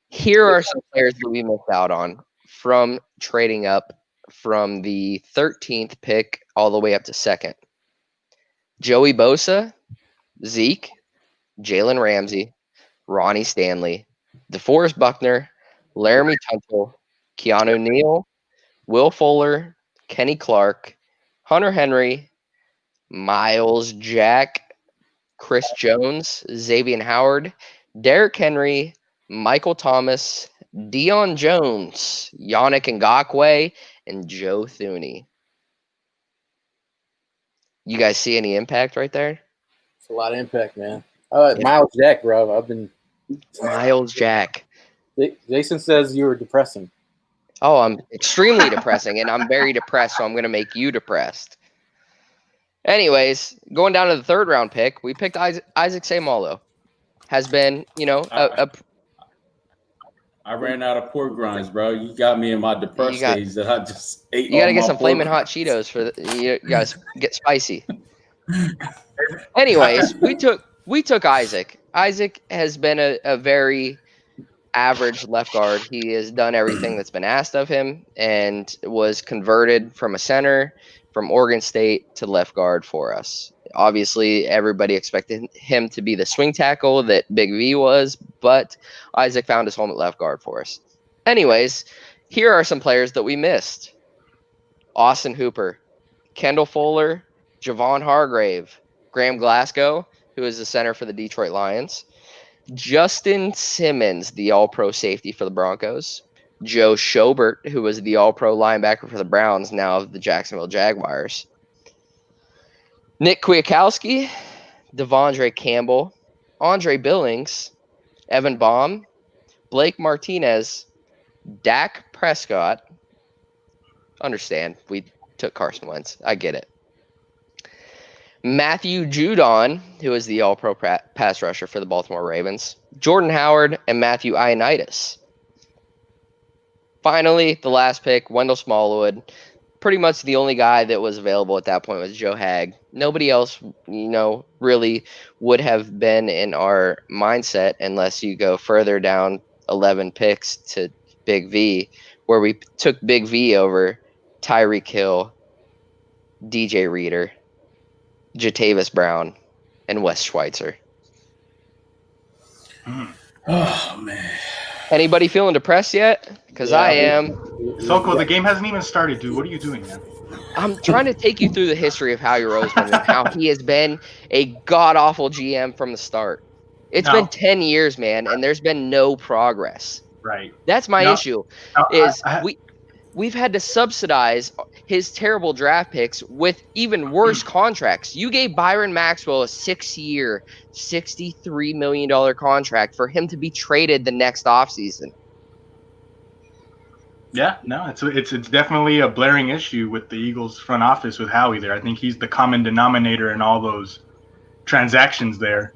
C: Here are some players that we missed out on from trading up from the 13th pick all the way up to 2nd. Joey Bosa, Zeke, Jalen Ramsey, Ronnie Stanley, DeForest Buckner, Laramie Tunsil, Keanu Neal, Will Fuller, Kenny Clark, Hunter Henry, Miles Jack, Chris Jones, Xavier Howard, Derrick Henry, Michael Thomas, Deion Jones, Yannick Ngakoue, and Joe Thuney. You guys see any impact right there?
A: It's a lot of impact, man. Miles Jack, bro.
C: Miles Jack.
A: Jason says you were depressing.
C: Oh, I'm extremely depressing, and I'm very depressed, so I'm going to make you depressed. Anyways, going down to the 3rd round pick, we picked Isaac Seumalo. Has been,
J: I ran out of pork grinds, bro. You got me in my depressed days that I just ate.
C: You got to get some flaming hot Cheetos you got to get spicy. Anyways, we took Isaac. Isaac has been a very average left guard. He has done everything that's been asked of him and was converted from a center from Oregon State to left guard for us. Obviously, everybody expected him to be the swing tackle that Big V was, but Isaac found his home at left guard for us. Anyways, here are some players that we missed. Austin Hooper, Kendall Fuller, Javon Hargrave, Graham Glasgow, who is the center for the Detroit Lions, Justin Simmons, the all-pro safety for the Broncos, Joe Schobert, who was the all-pro linebacker for the Browns, now of the Jacksonville Jaguars, Nick Kwiatkowski, Devondre Campbell, Andre Billings, Evan Baum, Blake Martinez, Dak Prescott. Understand, we took Carson Wentz. I get it. Matthew Judon, who is the all-pro pass rusher for the Baltimore Ravens, Jordan Howard, and Matthew Ioannidis. Finally, the last pick, Wendell Smallwood. Pretty much the only guy that was available at that point was Joe Hagg. Nobody else, really would have been in our mindset unless you go further down 11 picks to Big V, where we took Big V over Tyreek Hill, DJ Reader, Jatavis Brown, and Wes Schweitzer.
J: Oh, man.
C: Anybody feeling depressed yet? Because I am.
K: Soko, the game hasn't even started, dude. What are you doing, man?
C: I'm trying to take you through the history of Howie Roseman and how he has been a god-awful GM from the start. It's been 10 years, man, and there's been no progress.
K: Right.
C: That's my
K: No,
C: issue.
K: no,
C: Is
K: I-
C: we've had to subsidize his terrible draft picks with even worse contracts. You gave Byron Maxwell a 6-year, $63 million contract for him to be traded the next offseason.
K: Yeah, no, it's definitely a blaring issue with the Eagles front office with Howie there. I think he's the common denominator in all those transactions there.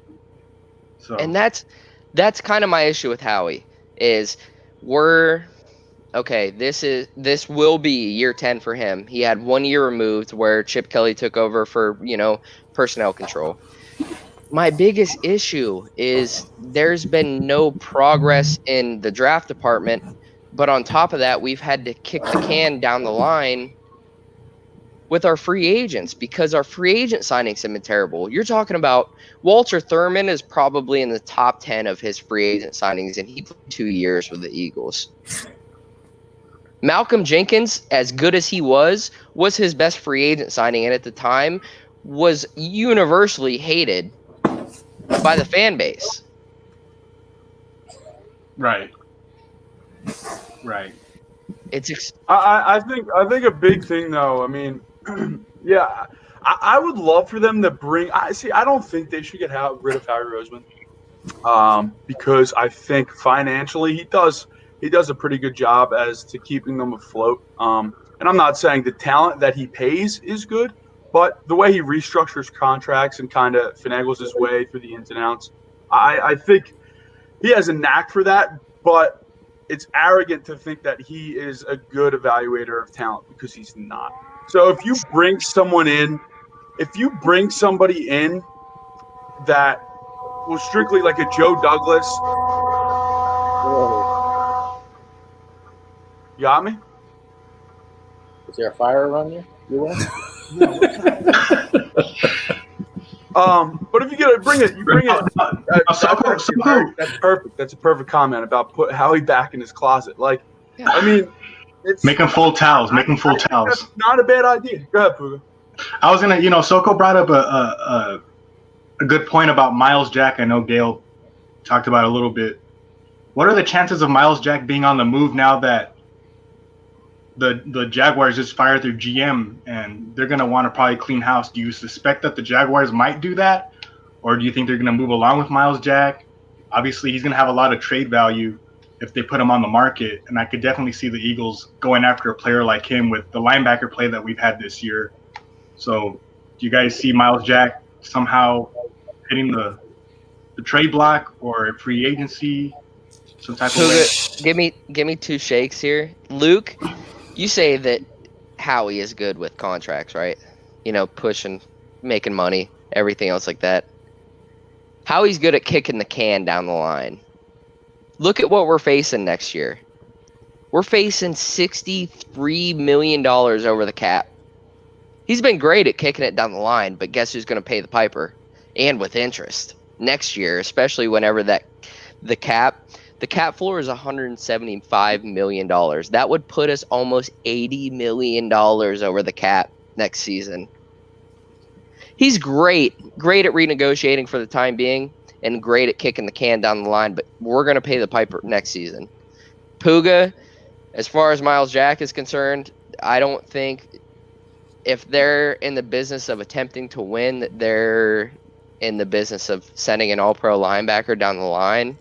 K: So
C: And that's kind of my issue with Howie is this will be year 10 for him. He had 1 year removed where Chip Kelly took over for, personnel control. My biggest issue is there's been no progress in the draft department, but on top of that, we've had to kick the can down the line with our free agents because our free agent signings have been terrible. You're talking about Walter Thurman is probably in the top 10 of his free agent signings, and he played 2 years with the Eagles. Malcolm Jenkins, as good as he was his best free agent signing, and at the time was universally hated by the fan base.
K: Right.
E: I think a big thing though. I mean, yeah, I would love for them to bring. I don't think they should get rid of Howie Roseman, because I think financially he does a pretty good job as to keeping them afloat. And I'm not saying the talent that he pays is good, but the way he restructures contracts and kind of finagles his way through the ins and outs, I think he has a knack for that. But it's arrogant to think that he is a good evaluator of talent because he's not. So if you bring somebody in that was strictly like a Joe Douglas, you got me?
A: Is there a fire around you?
E: But if you bring it. That's perfect. That's a perfect comment about put Howie back in his closet. Like, I mean, it's
K: Make him full towels.
E: That's not a bad idea. Go ahead, Puga.
K: I was gonna, Soko brought up a good point about Miles Jack. I know Gail talked about it a little bit. What are the chances of Miles Jack being on the move now that the Jaguars just fired their GM and they're gonna want to probably clean house? Do you suspect that the Jaguars might do that, or do you think they're gonna move along with Miles Jack? Obviously, he's gonna have a lot of trade value if they put him on the market, and I could definitely see the Eagles going after a player like him with the linebacker play that we've had this year. So, do you guys see Miles Jack somehow hitting the trade block or free agency, some type of way?
C: Give me two shakes here, Luke. You say that Howie is good with contracts, right? Pushing, making money, everything else like that. Howie's good at kicking the can down the line. Look at what we're facing next year. We're facing $63 million over the cap. He's been great at kicking it down the line, but guess who's going to pay the piper? And with interest. Next year, especially whenever the cap floor is $175 million. That would put us almost $80 million over the cap next season. He's great at renegotiating for the time being and great at kicking the can down the line, but we're going to pay the piper next season. Puga, as far as Miles Jack is concerned, I don't think if they're in the business of attempting to win, they're in the business of sending an all-pro linebacker down the line.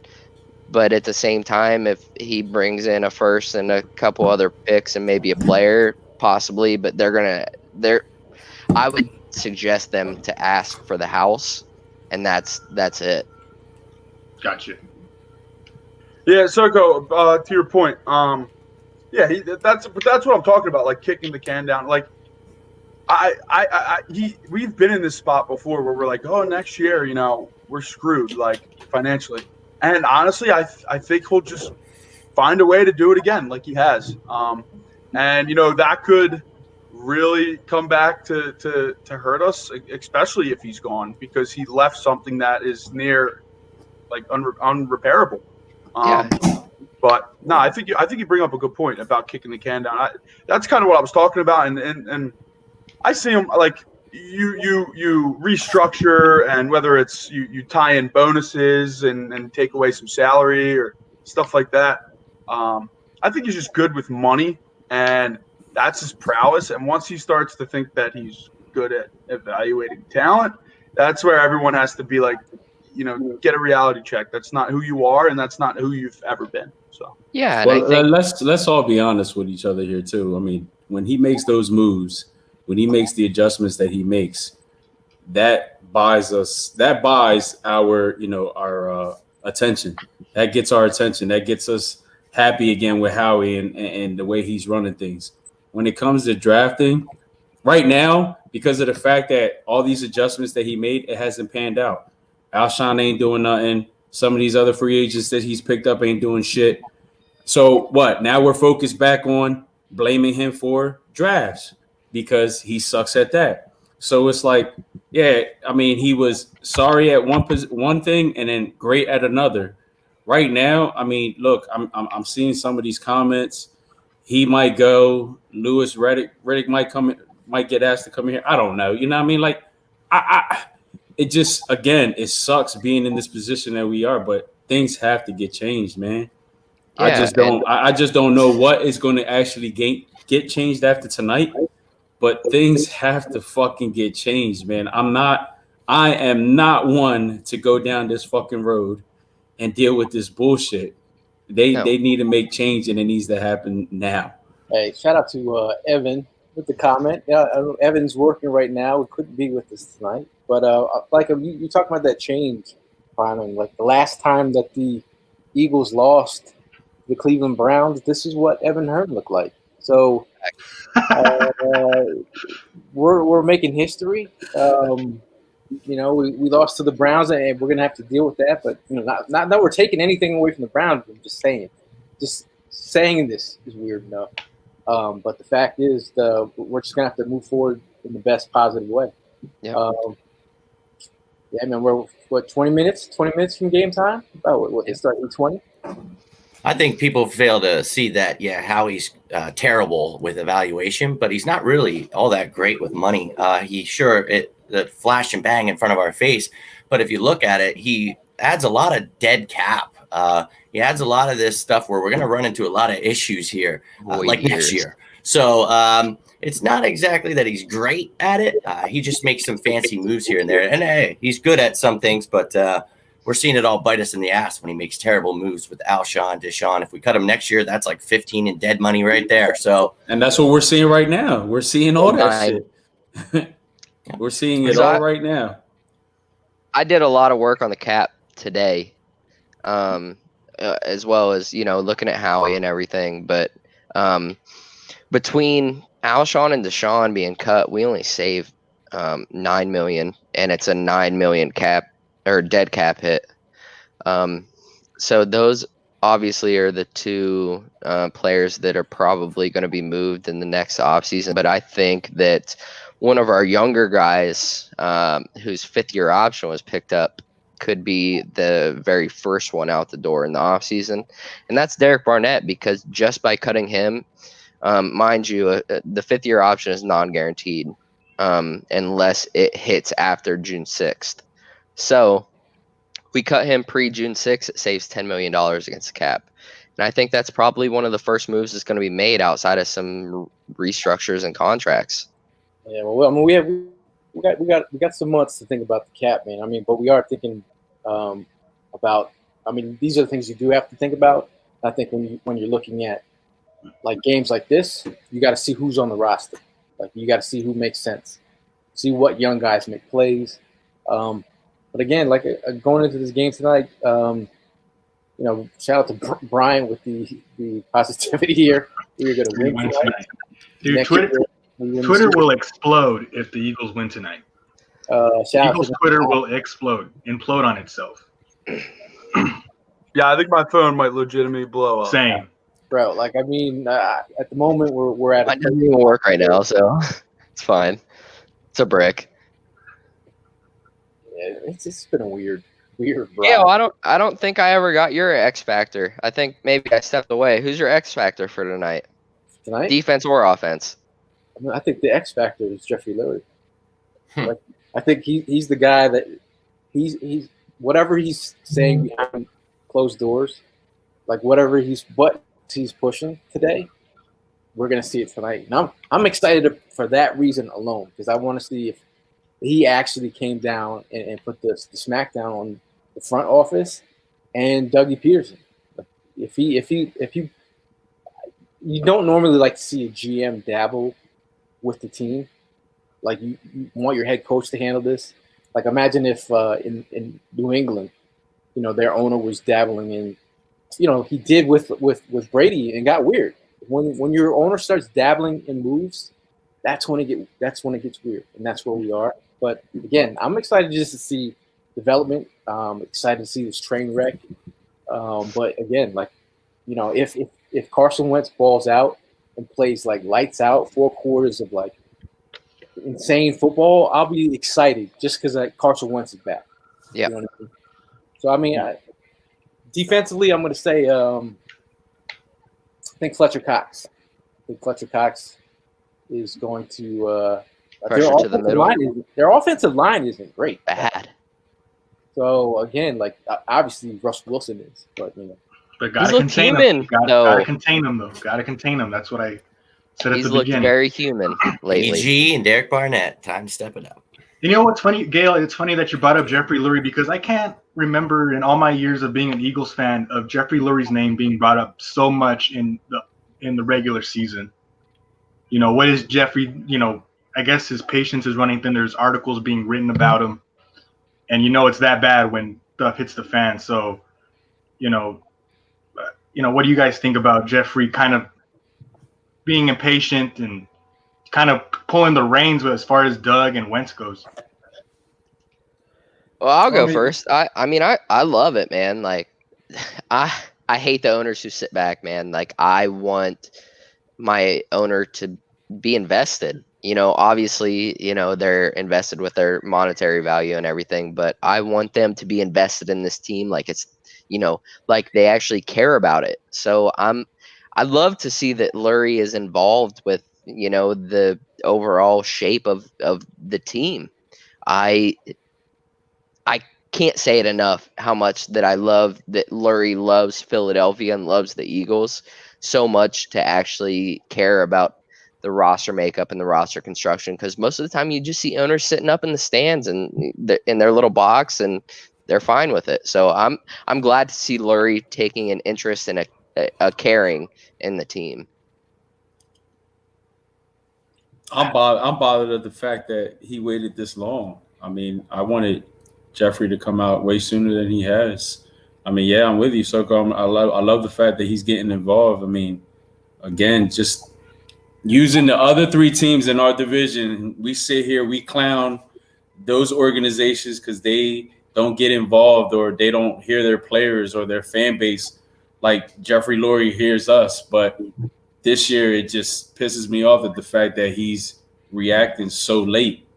C: But at the same time, if he brings in a first and a couple other picks and maybe a player, possibly, but I would suggest them to ask for the house, and that's it.
K: Gotcha.
E: Yeah, Soko, to your point, that's what I'm talking about, like kicking the can down. Like, we've been in this spot before where we're like, oh, next year, we're screwed, like financially. And honestly, I think he'll just find a way to do it again, like he has. And that could really come back to hurt us, especially if he's gone, because he left something that is near like unrepairable. But no, I think you bring up a good point about kicking the can down. That's kind of what I was talking about, and I see him like you restructure, and whether it's you tie in bonuses and take away some salary or stuff like that. I think he's just good with money, and that's his prowess. And once he starts to think that he's good at evaluating talent, that's where everyone has to be like, get a reality check. That's not who you are, and that's not who you've ever been. So
C: yeah, and
J: well,
C: I think
J: let's all be honest with each other here too. I mean, when he makes those moves, when he makes the adjustments that he makes, that buys our our attention. That gets our attention. That gets us happy again with Howie and the way he's running things. When it comes to drafting, right now, because of the fact that all these adjustments that he made, it hasn't panned out. Alshon ain't doing nothing. Some of these other free agents that he's picked up ain't doing shit. So what? Now we're focused back on blaming him for drafts because he sucks at that. So it's like, yeah, I mean, he was sorry at one thing and then great at another. Right now, I mean, look, I'm seeing some of these comments. He might go. Lewis Riddick might get asked to come in here. I don't know. You know what I mean? Like, it just, again, it sucks being in this position that we are, but things have to get changed, man. Yeah, I just don't know what is going to actually get changed after tonight, but things have to fucking get changed, man. I am not one to go down this fucking road and deal with this bullshit. They need to make change, and it needs to happen now.
A: Hey, shout out to Evan with the comment. Yeah, Evan's working right now. We couldn't be with us tonight, but like you talking about that change, Brian. Like the last time that the Eagles lost the Cleveland Browns, this is what Evan Hearn looked like. So we're making history. We lost to the Browns, and we're gonna have to deal with that. But not that we're taking anything away from the Browns. I'm just saying this is weird enough. But the fact is, we're just gonna have to move forward in the best positive way. Yeah. Man, we're 20 minutes from game time. What they start at 20.
B: I think people fail to see that, Howie's terrible with evaluation, but he's not really all that great with money. The flash and bang in front of our face. But if you look at it, he adds a lot of dead cap. He adds a lot of this stuff where we're going to run into a lot of issues here, next year. So it's not exactly that he's great at it. He just makes some fancy moves here and there. And hey, he's good at some things, but we're seeing it all bite us in the ass when he makes terrible moves with Alshon, Deshaun. If we cut him next year, that's like 15 in dead money right there. So,
J: and that's what we're seeing right now. We're seeing all that shit. We're seeing it all right now.
C: I did a lot of work on the cap today, as well as looking at Howie and everything. But between Alshon and Deshaun being cut, we only saved $9 million, and it's a $9 million cap or dead cap hit. So those obviously are the two players that are probably going to be moved in the next offseason. But I think that one of our younger guys whose fifth-year option was picked up could be the very first one out the door in the offseason. And that's Derek Barnett, because just by cutting him, mind you, the fifth-year option is non-guaranteed unless it hits after June 6th. So we cut him pre-June 6th. It saves $10 million against the cap. And I think that's probably one of the first moves that's going to be made outside of some restructures and contracts.
A: Yeah, well, I mean, we got some months to think about the cap, man. I mean, but we are thinking about. I mean, these are the things you do have to think about. I think when you're looking at like games like this, you got to see who's on the roster. Like you got to see who makes sense, see what young guys make plays. But again, like going into this game tonight, shout out to Brian with the positivity here. We're going to win tonight.
K: Dude, Twitter will explode if the Eagles win tonight. Eagles Twitter will implode on itself.
E: Yeah, I think my phone might legitimately blow up.
K: Same.
A: Bro, like, I mean, at the moment, we're at
C: it doesn't even work right now, so it's fine. It's a brick.
A: Yeah, it's been weird. weird, bro.
C: Yeah, I don't think I ever got your X factor. I think maybe I stepped away. Who's your X factor for tonight?
A: Tonight,
C: Defense or offense?
A: I think the X factor is Jeffrey Lurie. Like, I think he's the guy that he's whatever he's saying behind closed doors, like whatever he's pushing today, we're gonna see it tonight. And I'm excited for that reason alone, because I want to see if he actually came down and put the smackdown on the front office and Dougie Peterson. If you don't normally like to see a GM dabble with the team. Like you want your head coach to handle this. Like imagine if in New England, their owner was dabbling in, he did with Brady and got weird. When your owner starts dabbling in moves, that's when it gets weird, and that's where we are. But again, I'm excited just to see development. Excited to see this train wreck. But again, like if Carson Wentz balls out and plays like lights out 4 quarters of like insane football, I'll be excited just because Carson Wentz is back.
C: Yeah.
A: You know what I mean? So I mean, defensively, I'm going to say I think Fletcher Cox. I think Fletcher Cox is going to
C: pressure to the middle.
A: Their offensive line isn't great.
C: Bad.
A: So again, like obviously Russell Wilson is, but
K: But gotta contain him. Gotta contain him though. Gotta contain him. That's what I said at the beginning.
C: He's looked very human lately.
B: EG and Derek Barnett, time to step it up.
K: You know what's funny, Gail? It's funny that you brought up Jeffrey Lurie because I can't remember in all my years of being an Eagles fan of Jeffrey Lurie's name being brought up so much in the regular season. What is Jeffrey? I guess his patience is running thin. There's articles being written about him, and it's that bad when stuff hits the fan. So, what do you guys think about Jeffrey kind of being impatient and kind of pulling the reins as far as Doug and Wentz goes?
C: Well, I'll go first. I love it, man. Like, I hate the owners who sit back, man. Like, I want my owner to be invested. Obviously, they're invested with their monetary value and everything, but I want them to be invested in this team like it's, like they actually care about it. So I love to see that Lurie is involved with, the overall shape of the team. I can't say it enough how much that I love that Lurie loves Philadelphia and loves the Eagles so much to actually care about the roster makeup and the roster construction, because most of the time you just see owners sitting up in the stands and in their little box and they're fine with it. So I'm glad to see Lurie taking an interest in a caring in the team.
J: I'm bothered at the fact that he waited this long. I mean, I wanted Jeffrey to come out way sooner than he has. I mean, yeah, I'm with you, Soko. I love the fact that he's getting involved. I mean, again, just using the other 3 teams in our division, we sit here, we clown those organizations because they don't get involved or they don't hear their players or their fan base like Jeffrey Lurie hears us. But this year, it just pisses me off at the fact that he's reacting so late.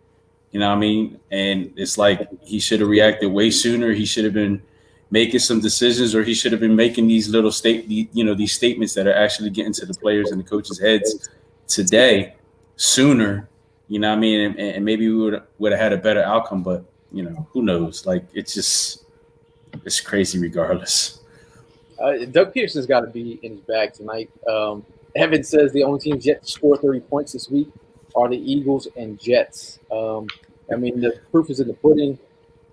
J: You know what I mean? And it's like he should have reacted way sooner. He should have been making some decisions, or he should have been making these little these statements that are actually getting to the players and the coaches' heads today sooner. You know what I mean? And maybe we would have had a better outcome, but who knows? Like, it's crazy regardless.
A: Doug Peterson's got to be in his bag tonight. Evan says the only teams yet to score 30 points this week are the Eagles and Jets. I mean, the proof is in the pudding.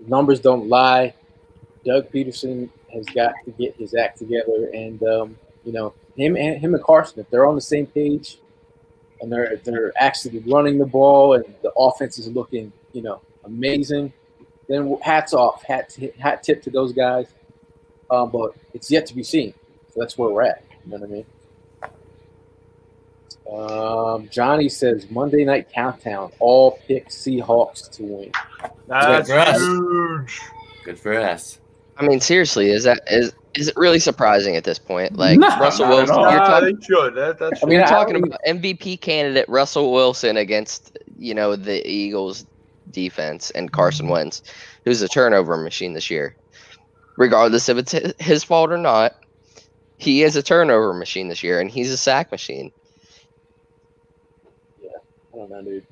A: The numbers don't lie. Doug Peterson has got to get his act together, and him and Carson, if they're on the same page and they're actually running the ball and the offense is looking amazing, then hats off, hat tip to those guys. But it's yet to be seen. So that's where we're at. You know what I mean? Johnny says Monday night countdown. All pick Seahawks to win.
E: That's
B: Good for us.
E: huge.
B: Good for us.
C: I mean, seriously, is it really surprising at this point? Like,
J: Nah,
C: Russell
J: not at
C: Wilson,
J: all.
E: They should. That's
A: I mean,
C: you're talking about MVP candidate Russell Wilson against the Eagles defense and Carson Wentz, who's a turnover machine this year. regardless if it's his fault or not. He is a turnover machine this year, and he's a sack machine.
A: Yeah, I don't know, dude.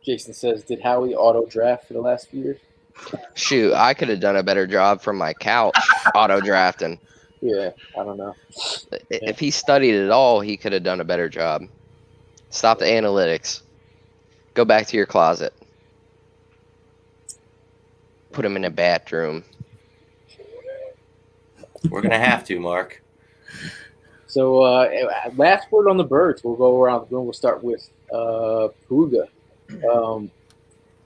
A: Jason says, did Howie auto draft for the last few years?
C: Shoot, I could have done a better job from my couch auto drafting.
A: Yeah, I don't know.
C: If he studied at all, he could have done a better job. Stop the analytics. Go back to your closet. Put him in a bathroom.
B: We're going to have to, Mark.
A: So, last word on the birds. We'll go around the room. We'll start with Puga.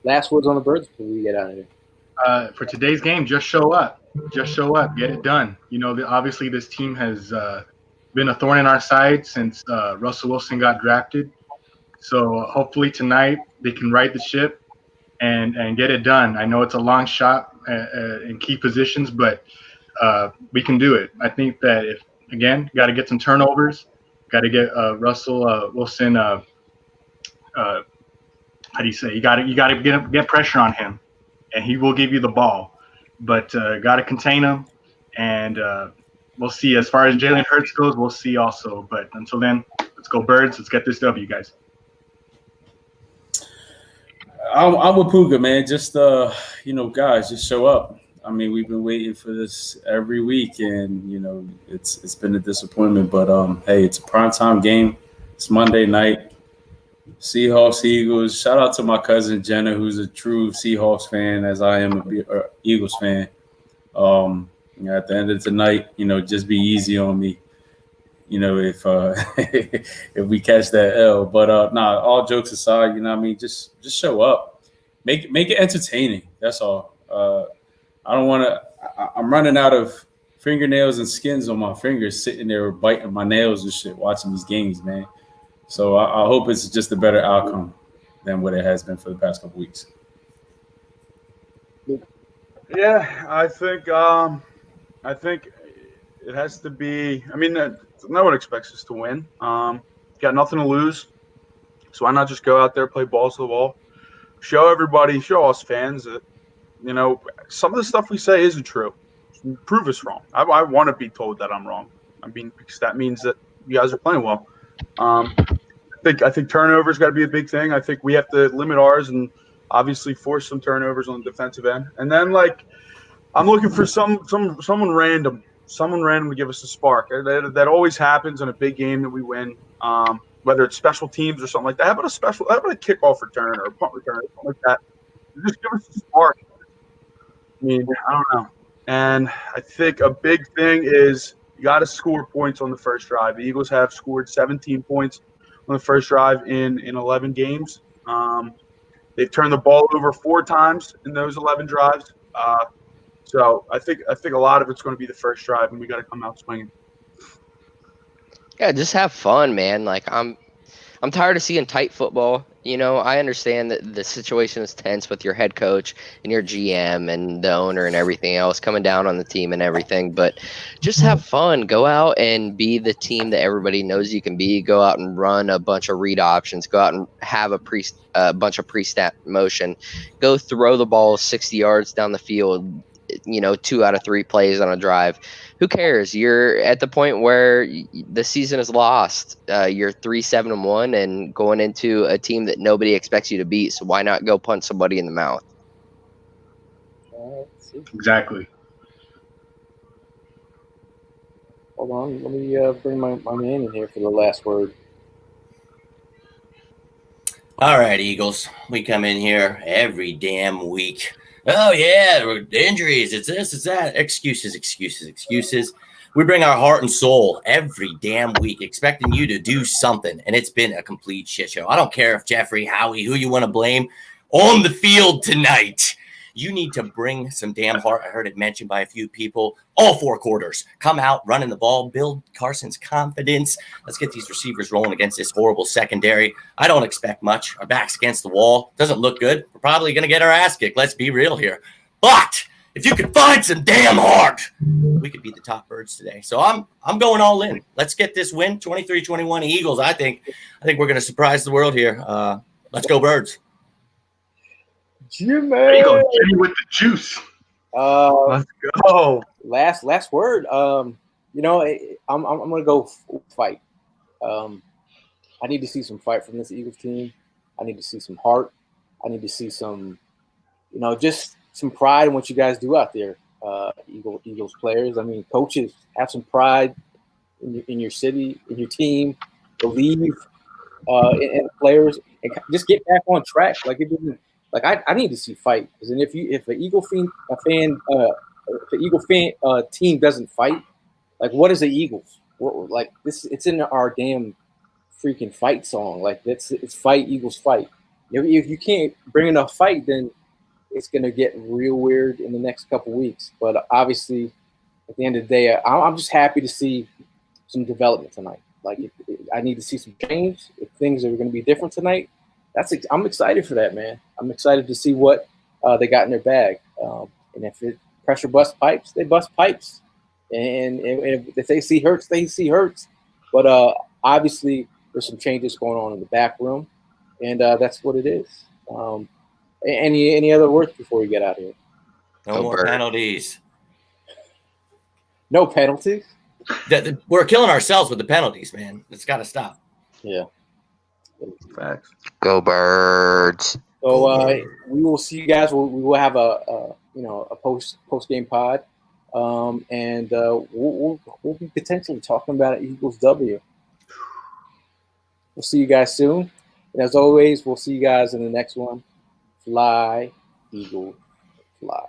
A: Last words on the birds before we get out of here.
K: For today's game, just show up. Just show up. Get it done. You know, obviously this team has been a thorn in our side since Russell Wilson got drafted. So hopefully tonight they can right the ship and get it done. I know it's a long shot in key positions, but we can do it. I think that if, again, got to get some turnovers, got to get Russell Wilson. How do you say? You got to get pressure on him, and he will give you the ball. But got to contain him, and we'll see. As far as Jalen Hurts goes, we'll see also. But until then, let's go Birds. Let's get this W, guys.
J: I'm with Puga, man. Just guys, just show up. I mean, we've been waiting for this every week, and it's been a disappointment. But hey, it's a primetime game. It's Monday night. Seahawks, Eagles. Shout out to my cousin Jenna, who's a true Seahawks fan, as I am a Eagles fan. At the end of the night, just be easy on me. If if we catch that L. But all jokes aside, just show up, make it entertaining. That's all. I don't want to. I'm running out of fingernails and skins on my fingers, sitting there biting my nails and shit, watching these games, man. So I hope it's just a better outcome than what it has been for the past couple weeks.
E: Yeah, I think it has to be. I mean, no one expects us to win. Got nothing to lose, so why not just go out there, play balls to the wall, show everybody, show us fans that some of the stuff we say isn't true. Prove us wrong. I want to be told that I'm wrong. I mean, because that means that you guys are playing well. I think turnovers got to be a big thing. I think we have to limit ours and obviously force some turnovers on the defensive end. And then I'm looking for someone random to give us a spark. That always happens in a big game that we win. Whether it's special teams or something like that. How about a kickoff return or a punt return or something like that? Just give us a spark. I mean, I don't know. And I think a big thing is you got to score points on the first drive. The Eagles have scored 17 points on the first drive in 11 games. They've turned the ball over 4 times in those 11 drives. So I think a lot of it's going to be the first drive, and we got to come out swinging.
C: Yeah, just have fun, man. I'm tired of seeing tight football. I understand that the situation is tense with your head coach and your GM and the owner and everything else coming down on the team and everything, but just have fun. Go out and be the team that everybody knows you can be. Go out and run a bunch of read options. Go out and have a bunch of pre-snap motion. Go throw the ball 60 yards down the field, 2 out of 3 plays on a drive. Who cares? You're at the point where the season is lost. You're 3-7-1 and going into a team that nobody expects you to beat. So why not go punch somebody in the mouth?
K: Exactly.
A: Hold on. Let me bring my man in here for the last word.
B: All right, Eagles. We come in here every damn week. Oh, yeah, injuries, it's this, it's that. Excuses. We bring our heart and soul every damn week, expecting you to do something, and it's been a complete shit show. I don't care if Jeffrey, Howie, who you want to blame, on the field tonight. You need to bring some damn heart. I heard it mentioned by a few people. All 4 quarters. Come out, running the ball, build Carson's confidence. Let's get these receivers rolling against this horrible secondary. I don't expect much. Our back's against the wall. Doesn't look good. We're probably going to get our ass kicked. Let's be real here. But if you could find some damn heart, we could beat the top birds today. So I'm going all in. Let's get this win. 23-21 Eagles. I think we're going to surprise the world here. Let's go birds.
A: Jimmy.
K: There you go, Jimmy with the juice.
E: Let's go.
A: Last word. You know, I'm gonna go fight. I need to see some fight from this Eagles team. I need to see some heart. I need to see some, you know, just some pride in what you guys do out there, Eagles players. I mean, coaches, have some pride in your city, in your team. Believe in players, and just get back on track. Like it didn't. Like I need to see fight, because if an Eagle team doesn't fight, like what is the Eagles? Like this, it's in our damn freaking fight song. Like it's fight, Eagles fight. If you can't bring enough fight, then it's gonna get real weird in the next couple weeks. But obviously, at the end of the day, I'm just happy to see some development tonight. Like I need to see some change. If things are going to be different tonight, I'm excited for that, man. I'm excited to see what they got in their bag. And if pressure bust pipes, they bust pipes. And if they see Hurts, they see Hurts. But obviously, there's some changes going on in the back room, and that's what it is. Any other words before we get out of here?
B: No more penalties.
A: No penalties?
B: We're killing ourselves with the penalties, man. It's got to stop.
A: Yeah.
E: Facts.
C: Go Birds.
A: So we will see you guys. We will have a post game pod, and we'll be potentially talking about an Eagles W. We'll see you guys soon, and as always, we'll see you guys in the next one. Fly, Eagle, fly.